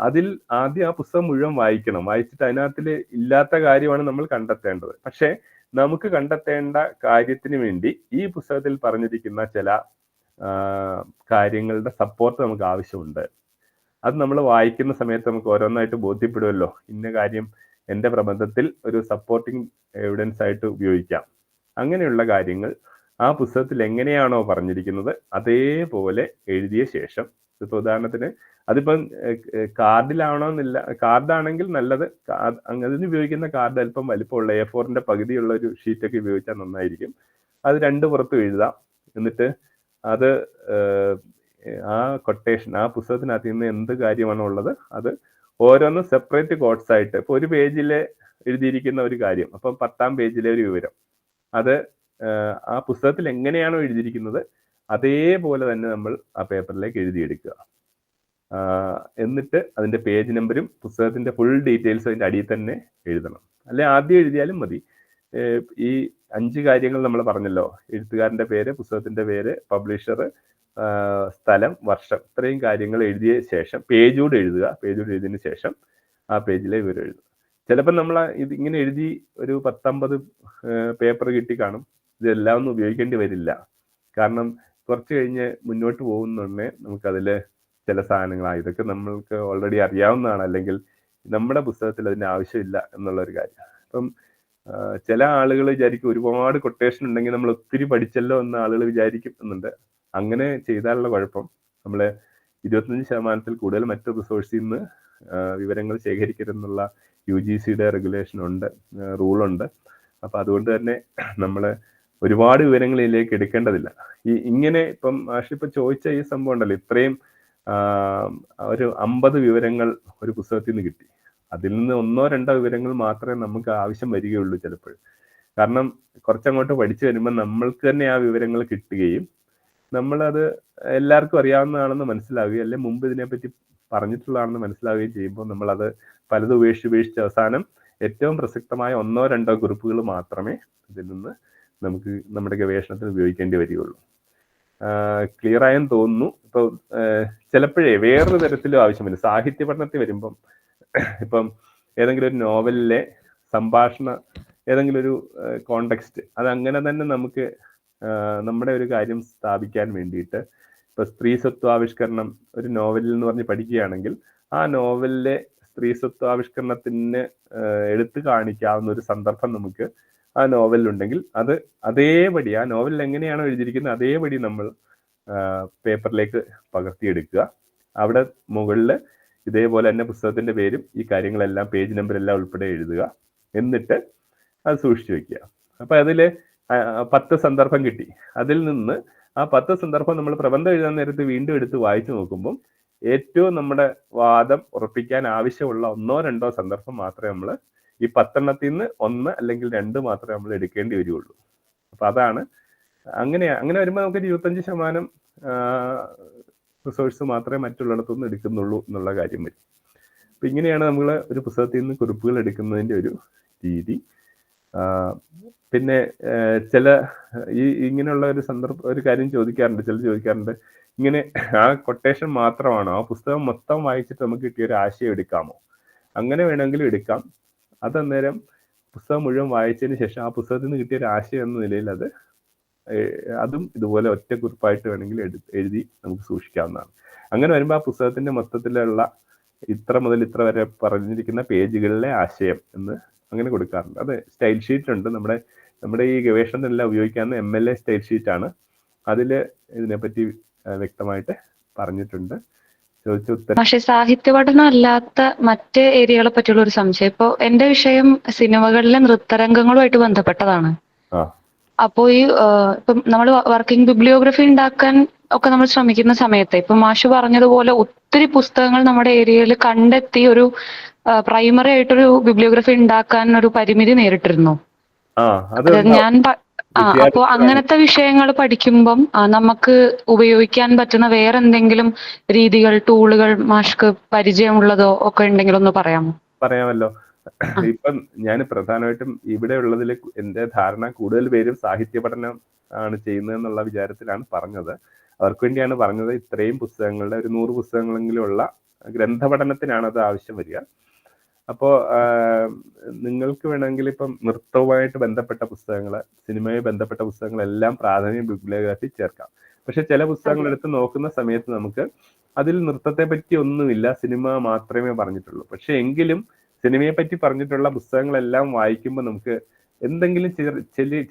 അതിൽ ആദ്യം ആ പുസ്തകം മുഴുവൻ വായിക്കണം. വായിച്ചിട്ട് അതിനകത്തിൽ ഇല്ലാത്ത കാര്യമാണ് നമ്മൾ കണ്ടെത്തേണ്ടത്. പക്ഷെ നമുക്ക് കണ്ടെത്തേണ്ട കാര്യത്തിന് വേണ്ടി ഈ പുസ്തകത്തിൽ പറഞ്ഞിരിക്കുന്ന ചില കാര്യങ്ങളുടെ സപ്പോർട്ട് നമുക്ക് ആവശ്യമുണ്ട്. അത് നമ്മൾ വായിക്കുന്ന സമയത്ത് നമുക്ക് ഓരോന്നായിട്ട് ബോധ്യപ്പെടുമല്ലോ, ഇന്ന കാര്യം എൻ്റെ പ്രബന്ധത്തിൽ ഒരു സപ്പോർട്ടിങ് എവിഡൻസ് ആയിട്ട് ഉപയോഗിക്കാം. അങ്ങനെയുള്ള കാര്യങ്ങൾ ആ പുസ്തകത്തിൽ എങ്ങനെയാണോ പറഞ്ഞിരിക്കുന്നത് അതേപോലെ എഴുതിയ ശേഷം, ഇപ്പൊ ഉദാഹരണത്തിന് അതിപ്പം കാർഡിലാവണമെന്നില്ല, കാർഡാണെങ്കിൽ നല്ലത്, അതിന് ഉപയോഗിക്കുന്ന കാർഡ് അല്പം വലിപ്പമുള്ള A4-ന്റെ പകുതിയുള്ള ഒരു ഷീറ്റൊക്കെ ഉപയോഗിച്ചാൽ നന്നായിരിക്കും. അത് 2 പുറത്തും എഴുതാം. എന്നിട്ട് അത് ആ കൊട്ടേഷൻ, ആ പുസ്തകത്തിനകത്ത് നിന്ന് എന്ത് കാര്യമാണോ ഉള്ളത് അത് ഓരോന്നും സെപ്പറേറ്റ് കോട്ട്സ് ആയിട്ട്, ഇപ്പൊ ഒരു പേജിൽ എഴുതിയിരിക്കുന്ന ഒരു കാര്യം, അപ്പം 10ാം പേജിലെ ഒരു വിവരം, അത് ആ പുസ്തകത്തിൽ എങ്ങനെയാണോ എഴുതിയിരിക്കുന്നത് അതേപോലെ തന്നെ നമ്മൾ ആ പേപ്പറിലേക്ക് എഴുതിയെടുക്കുക. എന്നിട്ട് അതിന്റെ പേജ് നമ്പരും പുസ്തകത്തിന്റെ ഫുൾ ഡീറ്റെയിൽസ് അതിന്റെ അടിയിൽ തന്നെ എഴുതണം. അല്ലെ ആദ്യം എഴുതിയാലും മതി. ഈ 5 കാര്യങ്ങൾ നമ്മൾ പറഞ്ഞല്ലോ, എഴുത്തുകാരന്റെ പേര്, പുസ്തകത്തിന്റെ പേര്, പബ്ലിഷർ, സ്ഥലം, വർഷം, ഇത്രയും കാര്യങ്ങൾ എഴുതിയ ശേഷം പേജോട് എഴുതിയതിന് ശേഷം ആ പേജിലെ വിവരം എഴുതുക. ചിലപ്പോൾ നമ്മൾ ഇത് ഇങ്ങനെ എഴുതി ഒരു 10-50 പേപ്പർ കിട്ടി കാണും. ഇതെല്ലാം ഒന്നും ഉപയോഗിക്കേണ്ടി വരില്ല. കാരണം കുറച്ച് കഴിഞ്ഞ് മുന്നോട്ട് പോകുന്നുണ്ടേ നമുക്കതിൽ ചില സാധനങ്ങൾ ഇതൊക്കെ നമ്മൾക്ക് ഓൾറെഡി അറിയാവുന്നതാണ്, അല്ലെങ്കിൽ നമ്മുടെ പുസ്തകത്തിൽ അതിൻ്റെ ആവശ്യമില്ല എന്നുള്ളൊരു കാര്യം. അപ്പം ചില ആളുകൾ വിചാരിക്കും ഒരുപാട് കൊട്ടേഷൻ ഉണ്ടെങ്കിൽ നമ്മൾ ഒത്തിരി പഠിച്ചല്ലോ എന്ന് ആളുകൾ വിചാരിക്കും എന്നുണ്ട്. അങ്ങനെ ചെയ്താലുള്ള കുഴപ്പം നമ്മൾ 25% കൂടുതൽ മറ്റു റിസോഴ്സിൽ നിന്ന് വിവരങ്ങൾ ശേഖരിക്കരുതെന്നുള്ള UGCയുടെ റെഗുലേഷൻ ഉണ്ട്, റൂളുണ്ട്. അപ്പം അതുകൊണ്ട് തന്നെ നമ്മൾ ഒരുപാട് വിവരങ്ങൾ ഇതിലേക്ക് എടുക്കേണ്ടതില്ല. ഇങ്ങനെ ഇപ്പം ഇപ്പൊ ചോദിച്ച ഈ സംഭവം ഉണ്ടല്ലോ, ഇത്രയും ഒരു 50 വിവരങ്ങൾ ഒരു പുസ്തകത്തിൽ നിന്ന് കിട്ടി. അതിൽ നിന്ന് 1-2 വിവരങ്ങൾ മാത്രമേ നമുക്ക് ആവശ്യം വരികയുള്ളൂ ചിലപ്പോൾ. കാരണം കുറച്ചങ്ങോട്ട് പഠിച്ചു വരുമ്പോൾ നമ്മൾക്ക് തന്നെ ആ വിവരങ്ങൾ കിട്ടുകയും നമ്മളത് എല്ലാവർക്കും അറിയാവുന്നതാണെന്ന് മനസ്സിലാവുകയും അല്ലെങ്കിൽ മുമ്പ് ഇതിനെപ്പറ്റി പറഞ്ഞിട്ടുള്ളതാണെന്ന് മനസ്സിലാവുകയും ചെയ്യുമ്പോൾ നമ്മളത് പലതും ഉപേക്ഷിച്ച് അവസാനം ഏറ്റവും പ്രസക്തമായ 1-2 കുറിപ്പുകൾ മാത്രമേ ഇതിൽ നിന്ന് നമുക്ക് നമ്മുടെ ഗവേഷണത്തിന് ഉപയോഗിക്കേണ്ടി വരികയുള്ളൂ. ക്ലിയർ ആയെന്ന് തോന്നുന്നു. ഇപ്പോൾ ചിലപ്പോഴേ വേറൊരു തരത്തിലും ആവശ്യമില്ല. സാഹിത്യ പഠനത്തിൽ വരുമ്പം ഇപ്പം ഏതെങ്കിലും ഒരു നോവലിലെ സംഭാഷണ ഏതെങ്കിലും ഒരു കോണ്ടെക്സ്റ്റ് അതങ്ങനെ തന്നെ നമുക്ക് നമ്മുടെ ഒരു കാര്യം സ്ഥാപിക്കാൻ വേണ്ടിയിട്ട് ഇപ്പൊ സ്ത്രീ സ്വത്വാവിഷ്കരണം ഒരു നോവലിൽ എന്ന് പറഞ്ഞ് പഠിക്കുകയാണെങ്കിൽ ആ നോവലിലെ സ്ത്രീ സ്വത്വാവിഷ്കരണത്തിന് എടുത്തു കാണിക്കാവുന്ന ഒരു സന്ദർഭം നമുക്ക് ആ നോവലിലുണ്ടെങ്കിൽ അത് അതേപടി ആ നോവലിൽ എങ്ങനെയാണോ എഴുതിയിരിക്കുന്നത് അതേപടി നമ്മൾ പേപ്പറിലേക്ക് പകർത്തിയെടുക്കുക. അവിടെ മുകളിൽ ഇതേപോലെ തന്നെ പുസ്തകത്തിന്റെ പേരും ഈ കാര്യങ്ങളെല്ലാം പേജ് നമ്പർ എല്ലാം ഉൾപ്പെടെ എഴുതുക. എന്നിട്ട് അത് സൂക്ഷിച്ചു വെക്കുക. അപ്പൊ അതില് 10 സന്ദർഭം കിട്ടി. അതിൽ നിന്ന് ആ 10 സന്ദർഭം നമ്മൾ പ്രബന്ധം എഴുതാൻ നേരത്ത് വീണ്ടും എടുത്ത് വായിച്ചു നോക്കുമ്പോൾ ഏറ്റവും നമ്മുടെ വാദം ഉറപ്പിക്കാൻ ആവശ്യമുള്ള 1-2 സന്ദർഭം മാത്രമേ നമ്മൾ ഈ 10 നിന്ന് 1 അല്ലെങ്കിൽ 2 മാത്രമേ നമ്മൾ എടുക്കേണ്ടി വരികയുള്ളൂ. അപ്പൊ അതാണ് അങ്ങനെ വരുമ്പോൾ നമുക്ക് 25% റിസോഴ്സ് മാത്രമേ മറ്റുള്ളിടത്തുനിന്ന് എടുക്കുന്നുള്ളൂ എന്നുള്ള കാര്യം വരും. അപ്പൊ ഇങ്ങനെയാണ് നമ്മൾ ഒരു പുസ്തകത്തിൽ നിന്ന് കുറിപ്പുകൾ എടുക്കുന്നതിന്റെ ഒരു രീതി. പിന്നെ ചില ഇങ്ങനെയുള്ള ഒരു കാര്യം ചോദിക്കാറുണ്ട്, ചിലർ ചോദിക്കാറുണ്ട്, ഇങ്ങനെ ആ കൊട്ടേഷൻ മാത്രമാണോ, ആ പുസ്തകം മൊത്തം വായിച്ചിട്ട് നമുക്ക് കിട്ടിയ ഒരു ആശയം എടുക്കാമോ? അങ്ങനെ വേണമെങ്കിലും എടുക്കാം. അതന്നേരം പുസ്തകം മുഴുവൻ വായിച്ചതിന് ശേഷം ആ പുസ്തകത്തിൽ നിന്ന് കിട്ടിയ ഒരു ആശയം എന്ന നിലയിൽ അതും ഇതുപോലെ ഒറ്റ കുറിപ്പായിട്ട് വേണമെങ്കിൽ എഴുതി നമുക്ക് സൂക്ഷിക്കാവുന്നതാണ്. അങ്ങനെ വരുമ്പോൾ ആ പുസ്തകത്തിന്റെ മൊത്തത്തിലുള്ള ഇത്ര മുതൽ ഇത്ര വരെ പറഞ്ഞിരിക്കുന്ന പേജുകളിലെ ആശയം എന്ന് അങ്ങനെ കൊടുക്കാറുണ്ട്. അത് സ്റ്റൈൽ ഷീറ്റ് ഉണ്ട്. നമ്മുടെ ഈ ഗവേഷണത്തിനെല്ലാം ഉപയോഗിക്കാവുന്ന MLA സ്റ്റൈൽ ഷീറ്റ് ആണ്. അതിൽ ഇതിനെപ്പറ്റി വ്യക്തമായിട്ട് പറഞ്ഞിട്ടുണ്ട്. പക്ഷെ സാഹിത്യ പഠനം അല്ലാത്ത മറ്റ് ഏരിയകളെ പറ്റിയുള്ള ഒരു സംശയം. ഇപ്പൊ എന്റെ വിഷയം സിനിമകളിലെ നൃത്തരംഗങ്ങളുമായിട്ട് ബന്ധപ്പെട്ടതാണ്. അപ്പോ ഇപ്പം നമ്മൾ വർക്കിംഗ് ബിബ്ലിയോഗ്രഫി ഉണ്ടാക്കാൻ ഒക്കെ നമ്മൾ ശ്രമിക്കുന്ന സമയത്ത് ഇപ്പൊ മാഷ് പറഞ്ഞതുപോലെ ഒത്തിരി പുസ്തകങ്ങൾ നമ്മുടെ ഏരിയയിൽ കണ്ടെത്തി ഒരു പ്രൈമറി ആയിട്ടൊരു ബിബ്ലിയോഗ്രഫി ഉണ്ടാക്കാൻ ഒരു പരിമിതി നേരിട്ടിരുന്നു. അപ്പോ അങ്ങനത്തെ വിഷയങ്ങൾ പഠിക്കുമ്പം നമുക്ക് ഉപയോഗിക്കാൻ പറ്റുന്ന വേറെ എന്തെങ്കിലും രീതികൾ, ടൂളുകൾ മാഷ്ക്ക് പരിചയമുള്ളതോ ഒക്കെ ഉണ്ടെങ്കിൽ ഒന്ന് പറയാമല്ലോ. ഇപ്പം ഞാൻ പ്രധാനമായിട്ടും ഇവിടെ ഉള്ളതിൽ എന്റെ ധാരണ കൂടുതൽ പേരും സാഹിത്യ പഠനം ആണ് ചെയ്യുന്നതെന്നുള്ള വിചാരത്തിലാണ് പറഞ്ഞത്. അവർക്ക് വേണ്ടിയാണ് പറഞ്ഞത്. ഇത്രയും പുസ്തകങ്ങളുടെ ഒരു 100 പുസ്തകങ്ങളെങ്കിലും ഉള്ള ഗ്രന്ഥപഠനത്തിനാണ് അത് ആവശ്യം വരിക. അപ്പോൾ നിങ്ങൾക്ക് വേണമെങ്കിൽ ഇപ്പം നൃത്തവുമായിട്ട് ബന്ധപ്പെട്ട പുസ്തകങ്ങൾ, സിനിമയുമായി ബന്ധപ്പെട്ട പുസ്തകങ്ങളെല്ലാം പ്രാഥമിക ബിബ്ലിയോഗ്രഫി ചേർക്കാം. പക്ഷെ ചില പുസ്തകങ്ങൾ എടുത്ത് നോക്കുന്ന സമയത്ത് നമുക്ക് അതിൽ നൃത്തത്തെ പറ്റി ഒന്നുമില്ല, സിനിമ മാത്രമേ പറഞ്ഞിട്ടുള്ളൂ. പക്ഷെ എങ്കിലും സിനിമയെ പറ്റി പറഞ്ഞിട്ടുള്ള പുസ്തകങ്ങളെല്ലാം വായിക്കുമ്പോൾ നമുക്ക് എന്തെങ്കിലും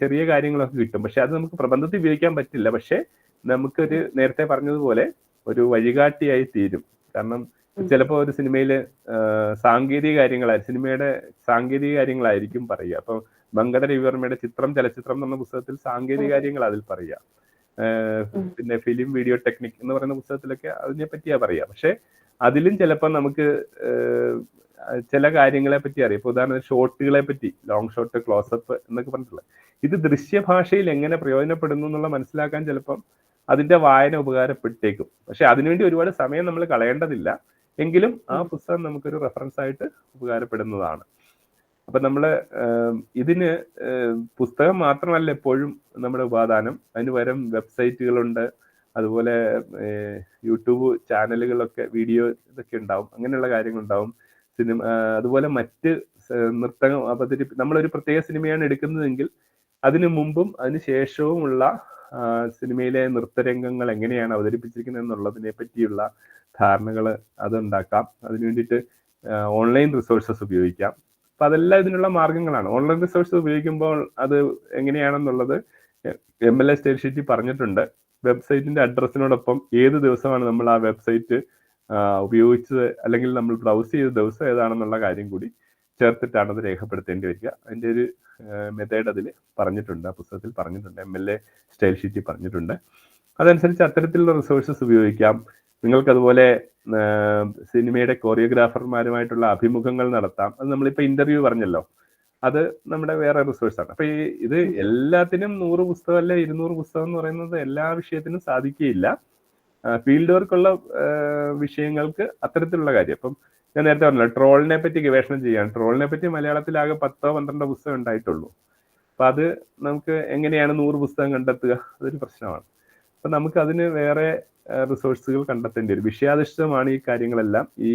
ചെറിയ കാര്യങ്ങളൊക്കെ കിട്ടും. പക്ഷെ അത് നമുക്ക് പ്രബന്ധത്തിൽ ഉപയോഗിക്കാൻ പറ്റില്ല. പക്ഷെ നമുക്കൊരു നേരത്തെ പറഞ്ഞതുപോലെ ഒരു വഴികാട്ടിയായി തീരും. കാരണം ചിലപ്പോൾ ഒരു സിനിമയിൽ സിനിമയുടെ സാങ്കേതിക കാര്യങ്ങളായിരിക്കും പറയുക. അപ്പൊ മങ്കട രവിവർമ്മയുടെ ചലച്ചിത്രം എന്ന് പറഞ്ഞ പുസ്തകത്തിൽ സാങ്കേതിക കാര്യങ്ങൾ അതിൽ പറയുക. പിന്നെ ഫിലിം വീഡിയോ ടെക്നിക് എന്ന് പറയുന്ന പുസ്തകത്തിലൊക്കെ അതിനെ പറ്റിയാ പറയുക. പക്ഷെ അതിലും ചിലപ്പോൾ നമുക്ക് ചില കാര്യങ്ങളെ പറ്റി അറിയാം. ഇപ്പൊ ഉദാഹരണത്തിന് ഷോട്ടുകളെ പറ്റി, ലോങ് ഷോട്ട്, ക്ലോസപ്പ് എന്നൊക്കെ പറഞ്ഞിട്ടുള്ളത്, ഇത് ദൃശ്യഭാഷയിൽ എങ്ങനെ പ്രയോജനപ്പെടുന്നു എന്നുള്ള മനസ്സിലാക്കാൻ ചിലപ്പം അതിന്റെ വായന ഉപകാരപ്പെട്ടേക്കും. പക്ഷെ അതിനുവേണ്ടി ഒരുപാട് സമയം നമ്മൾ കളയേണ്ടതില്ല. എങ്കിലും ആ പുസ്തകം നമുക്കൊരു റെഫറൻസ് ആയിട്ട് ഉപകാരപ്പെടുന്നതാണ്. അപ്പൊ നമ്മള് ഇതിന് പുസ്തകം മാത്രമല്ല എപ്പോഴും നമ്മുടെ ഉപാദാനം. അതിന് പകരം വെബ്സൈറ്റുകളുണ്ട്, അതുപോലെ യൂട്യൂബ് ചാനലുകളൊക്കെ വീഡിയോ ഇതൊക്കെ ഉണ്ടാവും, അങ്ങനെയുള്ള കാര്യങ്ങളുണ്ടാവും. സിനിമ അതുപോലെ മറ്റ് നൃത്തം നമ്മളൊരു പ്രത്യേക സിനിമയാണ് എടുക്കുന്നതെങ്കിൽ അതിനു മുമ്പും അതിന് ശേഷവുമുള്ള സിനിമയിലെ നൃത്തരംഗങ്ങൾ എങ്ങനെയാണ് അവതരിപ്പിച്ചിരിക്കുന്നത് എന്നുള്ളതിനെ പറ്റിയുള്ള ധാരണകൾ അതുണ്ടാക്കാം. അതിനു വേണ്ടിയിട്ട് ഓൺലൈൻ റിസോഴ്സസ് ഉപയോഗിക്കാം. അപ്പം അതെല്ലാം ഇതിനുള്ള മാർഗങ്ങളാണ്. ഓൺലൈൻ റിസോഴ്സ് ഉപയോഗിക്കുമ്പോൾ അത് എങ്ങനെയാണെന്നുള്ളത് MLA സ്റ്റൈൽ ഷീറ്റിൽ പറഞ്ഞിട്ടുണ്ട്. വെബ്സൈറ്റിന്റെ അഡ്രസ്സിനോടൊപ്പം ഏത് ദിവസമാണ് നമ്മൾ ആ വെബ്സൈറ്റ് ഉപയോഗിച്ചത് അല്ലെങ്കിൽ നമ്മൾ ബ്രൗസ് ചെയ്ത ദിവസം ഏതാണെന്നുള്ള കാര്യം കൂടി ചേർത്തിട്ടാണ് അത് രേഖപ്പെടുത്തേണ്ടി വരിക. അതിൻ്റെ ഒരു മെത്തേഡ് അതിൽ പറഞ്ഞിട്ടുണ്ട്, ആ പുസ്തകത്തിൽ പറഞ്ഞിട്ടുണ്ട്, MLA സ്റ്റൈൽ ഷീറ്റിൽ പറഞ്ഞിട്ടുണ്ട്. അതനുസരിച്ച് അത്തരത്തിലുള്ള റിസോഴ്സസ് ഉപയോഗിക്കാം. നിങ്ങൾക്കതുപോലെ സിനിമയുടെ കൊറിയോഗ്രാഫർമാരുമായിട്ടുള്ള അഭിമുഖങ്ങൾ നടത്താം. അത് നമ്മളിപ്പോൾ ഇന്റർവ്യൂ പറഞ്ഞല്ലോ, അത് നമ്മുടെ വേറെ റിസോഴ്സാണ്. അപ്പൊ ഇത് എല്ലാത്തിനും 100 പുസ്തകം അല്ലെ 200 പുസ്തകം എന്ന് പറയുന്നത് എല്ലാ വിഷയത്തിനും സാധിക്കുകയില്ല. ഫീൽഡ് വർക്കുള്ള വിഷയങ്ങൾക്ക് അത്തരത്തിലുള്ള കാര്യം. അപ്പം ഞാൻ നേരത്തെ പറഞ്ഞല്ലോ, ട്രോളിനെ പറ്റി ഗവേഷണം ചെയ്യാൻ, ട്രോളിനെ പറ്റി മലയാളത്തിലാകെ 10-12 പുസ്തകം ഉണ്ടായിട്ടുള്ളൂ. അപ്പൊ അത് നമുക്ക് എങ്ങനെയാണ് 100 പുസ്തകം കണ്ടെത്തുക? അതൊരു പ്രശ്നമാണ്. അപ്പൊ നമുക്ക് അതിന് വേറെ റിസോഴ്സുകൾ കണ്ടെത്തേണ്ടി വരും. വിഷയാധിഷ്ഠിതമാണ് ഈ കാര്യങ്ങളെല്ലാം. ഈ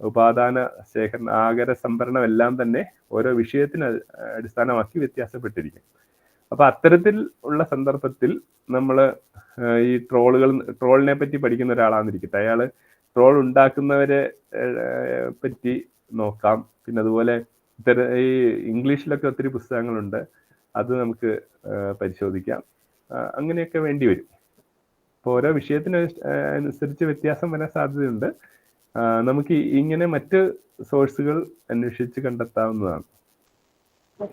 ഉപാദാന ശേഖരണം, ആകര സംഭരണം എല്ലാം തന്നെ ഓരോ വിഷയത്തിന് അടിസ്ഥാനമാക്കി വ്യത്യാസപ്പെട്ടിരിക്കും. അപ്പൊ അത്തരത്തിൽ ഉള്ള സന്ദർഭത്തിൽ നമ്മൾ ഈ ട്രോളിനെ പറ്റി പഠിക്കുന്ന ഒരാളാന്നിരിക്കട്ടെ, അയാൾ ട്രോൾ ഉണ്ടാക്കുന്നവരെ പറ്റി നോക്കാം. പിന്നെ അതുപോലെ ഈ ഇംഗ്ലീഷിലൊക്കെ ഒത്തിരി പുസ്തകങ്ങളുണ്ട്, അത് നമുക്ക് പരിശോധിക്കാം. അങ്ങനെയൊക്കെ വേണ്ടി വരും. അപ്പോൾ ഓരോ വിഷയത്തിന് അനുസരിച്ച് വ്യത്യാസം വരാൻ സാധ്യതയുണ്ട്. നമുക്ക് ഇങ്ങനെ മറ്റ് സോഴ്സുകൾ അന്വേഷിച്ച് കണ്ടെത്താവുന്നതാണ്.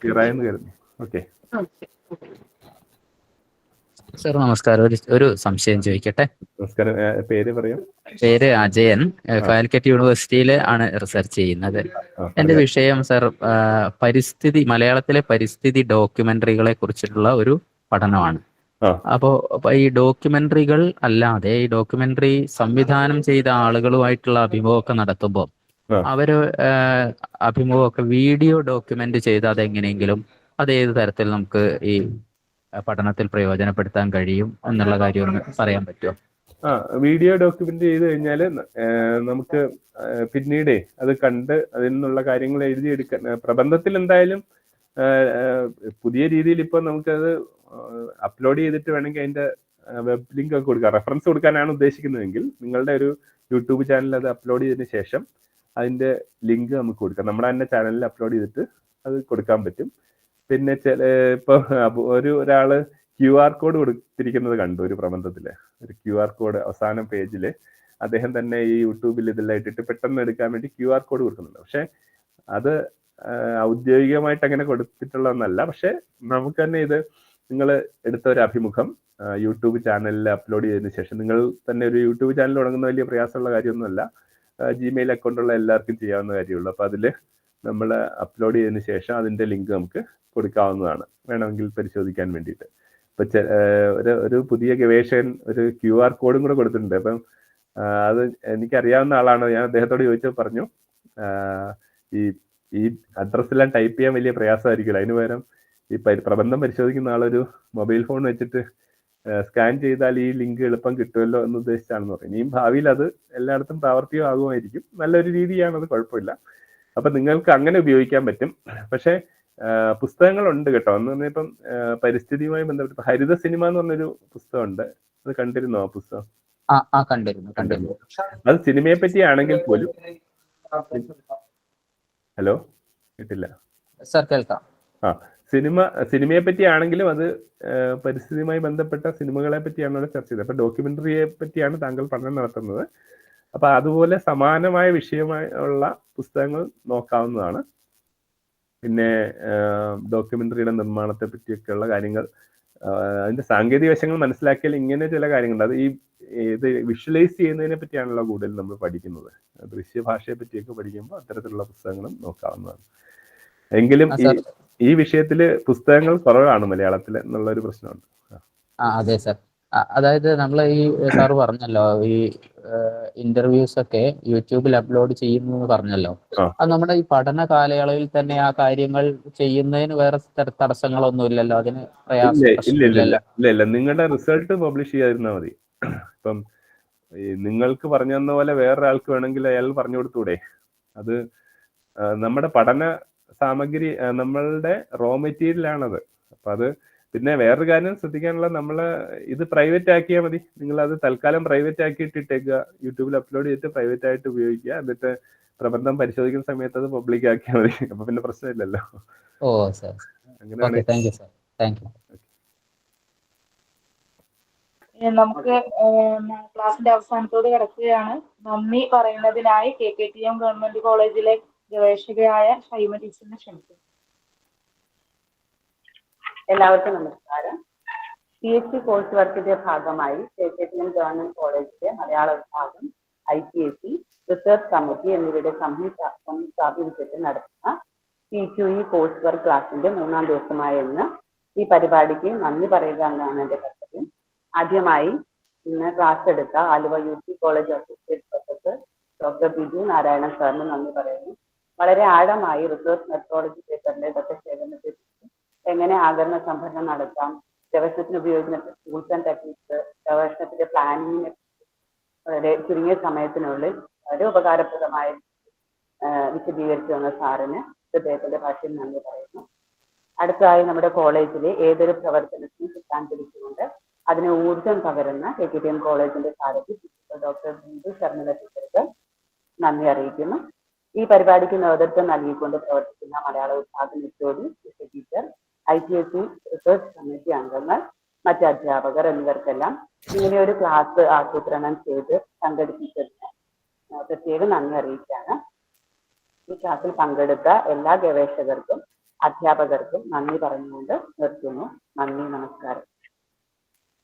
ക്ലിയറായെന്ന് കരുതി. ഓക്കെ സർ നമസ്കാരം. ഒരു സംശയം ചോദിക്കട്ടെ? നമസ്കാരം. പേര് പറയാം. പേര് അജയൻ. കാലിക്കറ്റ് യൂണിവേഴ്സിറ്റിയിൽ ആണ് റിസർച്ച് ചെയ്യുന്നത്. എന്റെ വിഷയം സർ മലയാളത്തിലെ പരിസ്ഥിതി ഡോക്യുമെന്ററികളെ കുറിച്ചിട്ടുള്ള ഒരു പഠനമാണ്. അപ്പോ ഈ ഡോക്യുമെന്ററികൾ അല്ലാതെ ഈ ഡോക്യുമെന്ററി സംവിധാനം ചെയ്ത ആളുകളുമായിട്ടുള്ള അഭിമുഖമൊക്കെ നടത്തുമ്പോൾ അവര് അഭിമുഖമൊക്കെ വീഡിയോ ഡോക്യുമെന്റ് ചെയ്ത് അതെങ്ങനെയെങ്കിലും അത് ഏത് തരത്തിൽ നമുക്ക് ഈ പഠനത്തിൽ പ്രയോജനപ്പെടുത്താൻ കഴിയും എന്നുള്ള കാര്യം ഒന്ന് പറയാൻ പറ്റുമോ? വീഡിയോ ഡോക്യുമെന്റ് ചെയ്ത് കഴിഞ്ഞാൽ നമുക്ക് പിന്നീട് അത് കണ്ട് അതിൽ നിന്നുള്ള കാര്യങ്ങൾ എഴുതിയെടുക്കാൻ പ്രബന്ധത്തിൽ എന്തായാലും പുതിയ രീതിയിൽ ഇപ്പൊ നമുക്കത് അപ്ലോഡ് ചെയ്തിട്ട് വേണമെങ്കിൽ അതിന്റെ വെബ് ലിങ്ക് ഒക്കെ കൊടുക്കാം. റെഫറൻസ് കൊടുക്കാനാണ് ഉദ്ദേശിക്കുന്നതെങ്കിൽ നിങ്ങളുടെ ഒരു യൂട്യൂബ് ചാനലിൽ അത് അപ്ലോഡ് ചെയ്തതിന് ശേഷം അതിന്റെ ലിങ്ക് നമുക്ക് കൊടുക്കാം. നമ്മുടെ തന്നെ ചാനലിൽ അപ്ലോഡ് ചെയ്തിട്ട് അത് കൊടുക്കാൻ പറ്റും. പിന്നെ ഇപ്പൊ ഒരാള് QR കോഡ് കൊടുത്തിരിക്കുന്നത് കണ്ടു ഒരു പ്രബന്ധത്തില്. ഒരു QR കോഡ് അവസാനം പേജില് അദ്ദേഹം തന്നെ ഈ യൂട്യൂബിൽ ഇതെല്ലാം ഇട്ടിട്ട് പെട്ടെന്ന് എടുക്കാൻ വേണ്ടി QR കോഡ് കൊടുക്കുന്നുണ്ട്. പക്ഷെ അത് ഔദ്യോഗികമായിട്ട് അങ്ങനെ കൊടുത്തിട്ടുള്ളതെന്നല്ല. പക്ഷെ നമുക്ക് തന്നെ ഇത് നിങ്ങൾ എടുത്ത ഒരു അഭിമുഖം യൂട്യൂബ് ചാനലിൽ അപ്ലോഡ് ചെയ്തതിനു ശേഷം, നിങ്ങൾ തന്നെ ഒരു യൂട്യൂബ് ചാനൽ തുടങ്ങുന്ന വലിയ പ്രയാസമുള്ള കാര്യമൊന്നുമല്ല, Gmail അക്കൗണ്ടുള്ള എല്ലാവർക്കും ചെയ്യാവുന്ന കാര്യമുള്ളൂ. അപ്പൊ അതിൽ നമ്മൾ അപ്ലോഡ് ചെയ്തതിനു ശേഷം അതിന്റെ ലിങ്ക് നമുക്ക് കൊടുക്കാവുന്നതാണ്, വേണമെങ്കിൽ പരിശോധിക്കാൻ വേണ്ടിയിട്ട്. ഇപ്പൊ ഒരു പുതിയ ഗവേഷകൻ ഒരു QR കോഡും കൂടെ കൊടുത്തിട്ടുണ്ട്. അപ്പം അത് എനിക്കറിയാവുന്ന ആളാണ്. ഞാൻ അദ്ദേഹത്തോട് ചോദിച്ചപ്പോൾ പറഞ്ഞു ഈ അഡ്രസ്സെല്ലാം ടൈപ്പ് ചെയ്യാൻ വലിയ പ്രയാസമായിരിക്കില്ല, അതിന് പകരം ഈ പ്രബന്ധം പരിശോധിക്കുന്ന ആളൊരു മൊബൈൽ ഫോൺ വെച്ചിട്ട് സ്കാൻ ചെയ്താൽ ഈ ലിങ്ക് എളുപ്പം കിട്ടുമല്ലോ എന്ന് ഉദ്ദേശിച്ചാണെന്ന് പറയും. ഇനിയും ഭാവിയിൽ അത് എല്ലായിടത്തും പ്രാവർത്തികമാകുമായിരിക്കും. നല്ലൊരു രീതിയാണത്, കുഴപ്പമില്ല. അപ്പൊ നിങ്ങൾക്ക് അങ്ങനെ ഉപയോഗിക്കാൻ പറ്റും. പക്ഷെ പുസ്തകങ്ങളുണ്ട് കേട്ടോ. എന്ന് പറഞ്ഞാൽ ഇപ്പം പരിസ്ഥിതിയുമായി ബന്ധപ്പെട്ട് ഹരിത സിനിമ എന്ന് പറഞ്ഞൊരു പുസ്തകമുണ്ട്. അത് കണ്ടിരുന്നോ ആ പുസ്തകം? കണ്ടിരുന്നു. അത് സിനിമയെ പറ്റിയാണെങ്കിൽ പോലും. ഹലോ, കേട്ടില്ല സർ? കേൾക്കാം. സിനിമയെ പറ്റിയാണെങ്കിലും അത് പരിസ്ഥിതിയുമായി ബന്ധപ്പെട്ട സിനിമകളെ പറ്റിയാണ് അവിടെ ചർച്ച ചെയ്തത്. അപ്പൊ ഡോക്യുമെന്ററിയെ പറ്റിയാണ് താങ്കൾ പഠനം നടത്തുന്നത്. അപ്പൊ അതുപോലെ സമാനമായ വിഷയമായുള്ള പുസ്തകങ്ങൾ നോക്കാവുന്നതാണ്. പിന്നെ ഡോക്യുമെന്ററിയുടെ നിർമ്മാണത്തെ പറ്റിയൊക്കെയുള്ള കാര്യങ്ങൾ, അതിന്റെ സാങ്കേതിക വശങ്ങൾ മനസ്സിലാക്കിയാൽ ഇങ്ങനെ ചില കാര്യങ്ങളുണ്ട്. അത് ഇത് വിഷ്വലൈസ് ചെയ്യുന്നതിനെ പറ്റിയാണല്ലോ കൂടുതൽ നമ്മൾ പഠിക്കുന്നത്. ദൃശ്യഭാഷയെ പറ്റിയൊക്കെ പഠിക്കുമ്പോൾ അത്തരത്തിലുള്ള പുസ്തകങ്ങളും നോക്കാവുന്നതാണ്. എങ്കിലും ഈ വിഷയത്തില് പുസ്തകങ്ങൾ കുറവാണ് മലയാളത്തിൽ എന്നുള്ളൊരു പ്രശ്നമുണ്ട്. അതെ സർ. അതായത് നമ്മൾ ഈ സാറ് പറഞ്ഞല്ലോ ഈ ഇന്റർവ്യൂസ് ഒക്കെ യൂട്യൂബിൽ അപ്ലോഡ് ചെയ്യുന്നു എന്ന് പറഞ്ഞല്ലോ. അത് നമ്മുടെ ഈ പഠന കാലയളവിൽ തന്നെ ആ കാര്യങ്ങൾ ചെയ്യുന്നതിന് വേറെ തടസ്സങ്ങളൊന്നും ഇല്ലല്ലോ? അതിന് ഇല്ല. നിങ്ങളുടെ റിസൾട്ട് പബ്ലിഷ് ചെയ്യാതിരുന്നാൽ മതി. ഇപ്പം നിങ്ങൾക്ക് പറഞ്ഞു തന്ന പോലെ വേറൊരാൾക്ക് വേണമെങ്കിൽ അയാൾ പറഞ്ഞു കൊടുത്തൂടെ? അത് നമ്മുടെ പഠന സാമഗ്രി, നമ്മളുടെ റോ മെറ്റീരിയൽ ആണത്. അപ്പൊ അത് പിന്നെ വേറൊരു കാര്യം ശ്രദ്ധിക്കാനുള്ള, നമ്മള് ഇത് പ്രൈവറ്റ് ആക്കിയാൽ മതി. നിങ്ങൾ അത് തൽക്കാലം പ്രൈവറ്റ് ആക്കിയിട്ട് ഇട്ടേക്കുക, യൂട്യൂബിൽ അപ്ലോഡ് ചെയ്തിട്ട് പ്രൈവറ്റ് ആയിട്ട് ഉപയോഗിക്കുക. എന്നിട്ട് പ്രബന്ധം പരിശോധിക്കുന്ന സമയത്ത് അത് പബ്ലിക് ആക്കിയാൽ മതി. അപ്പൊ പിന്നെ പ്രശ്നമില്ലല്ലോ. ഓ സർ, അങ്ങനെയാണ്. Okay, thank you sir, thank you. നമുക്ക് ക്ലാസിന്റെ അവസാനത്തോട് കിടക്കുകയാണ്. നന്ദി പറയുന്നതിനായി KKTM ഗവൺമെന്റ് കോളേജിലെ ഗവേഷകയായ ഷൈമ ടീച്ചറിനെ ക്ഷണിക്കുന്നു. എല്ലാവർക്കും നമസ്കാരം. PhD കോഴ്സ് വർക്കിന്റെ ഭാഗമായി KKTM ഗവൺമെന്റ് കോളേജിലെ മലയാള വിഭാഗം, ICSE റിസർച്ച് കമ്മിറ്റി എന്നിവയുടെ സംയുക്താഭിമുഖ്യത്തിൽ നടത്തുന്ന PQE കോഴ്സ് വർക്ക് ക്ലാസിന്റെ 3-ാം ദിവസമായ ഇന്ന് ഈ പരിപാടിക്ക് നന്ദി പറയുക എന്നാണ് എന്റെ കർത്തവ്യം. ആദ്യമായി ഇന്ന് ക്ലാസ് എടുത്ത Aluva UP college associate professor doctor Biju Narayanan സാറിന് നന്ദി പറയുന്നു. വളരെ ആഴമായി റിസർച്ച് മെത്തഡോളജി പേപ്പറിന്റെ ശേഖരണത്തെ എങ്ങനെ ആഗരണ സംഭരണം നടത്താം, ഗവേഷണത്തിന് ഉപയോഗിക്കുന്ന ടൂൾസ് ആൻഡ് ടെക്നിക്സ്, ഗവേഷണത്തിന്റെ പ്ലാനിങ്ങിനെ വളരെ ചുരുങ്ങിയ സമയത്തിനുള്ളിൽ വളരെ ഉപകാരപ്രദമായി വിശദീകരിച്ചു തന്ന സാറിന് അദ്ദേഹത്തിന്റെ ഭാഷയിൽ നന്ദി പറയുന്നു. അടുത്തതായി നമ്മുടെ കോളേജിലെ ഏതൊരു പ്രവർത്തനത്തിനും കിട്ടാൻ പിടിച്ചുകൊണ്ട് അതിന് ഊർജം പകരുന്ന KKTM കോളേജിന്റെ സാരഥി ഡോക്ടർ ബിന്ദു ശർമ്മ ടീച്ചർക്ക് നന്ദി അറിയിക്കുന്നു. ഈ പരിപാടിക്ക് നേതൃത്വം നൽകിക്കൊണ്ട് പ്രവർത്തിക്കുന്ന മലയാള വിഭാഗം HOD teacher, ICSE research committee അംഗങ്ങൾ, മറ്റ് അധ്യാപകർ എന്നിവർക്കെല്ലാം ഇങ്ങനെയൊരു ക്ലാസ് ആസൂത്രണം ചെയ്ത് സംഘടിപ്പിച്ചതിന് പ്രത്യേകം നന്ദി അറിയിക്കുകയാണ്. ഈ ക്ലാസ്സിൽ പങ്കെടുത്ത എല്ലാ ഗവേഷകർക്കും അധ്യാപകർക്കും നന്ദി പറഞ്ഞുകൊണ്ട് നിർത്തുന്നു. നന്ദി, നമസ്കാരം.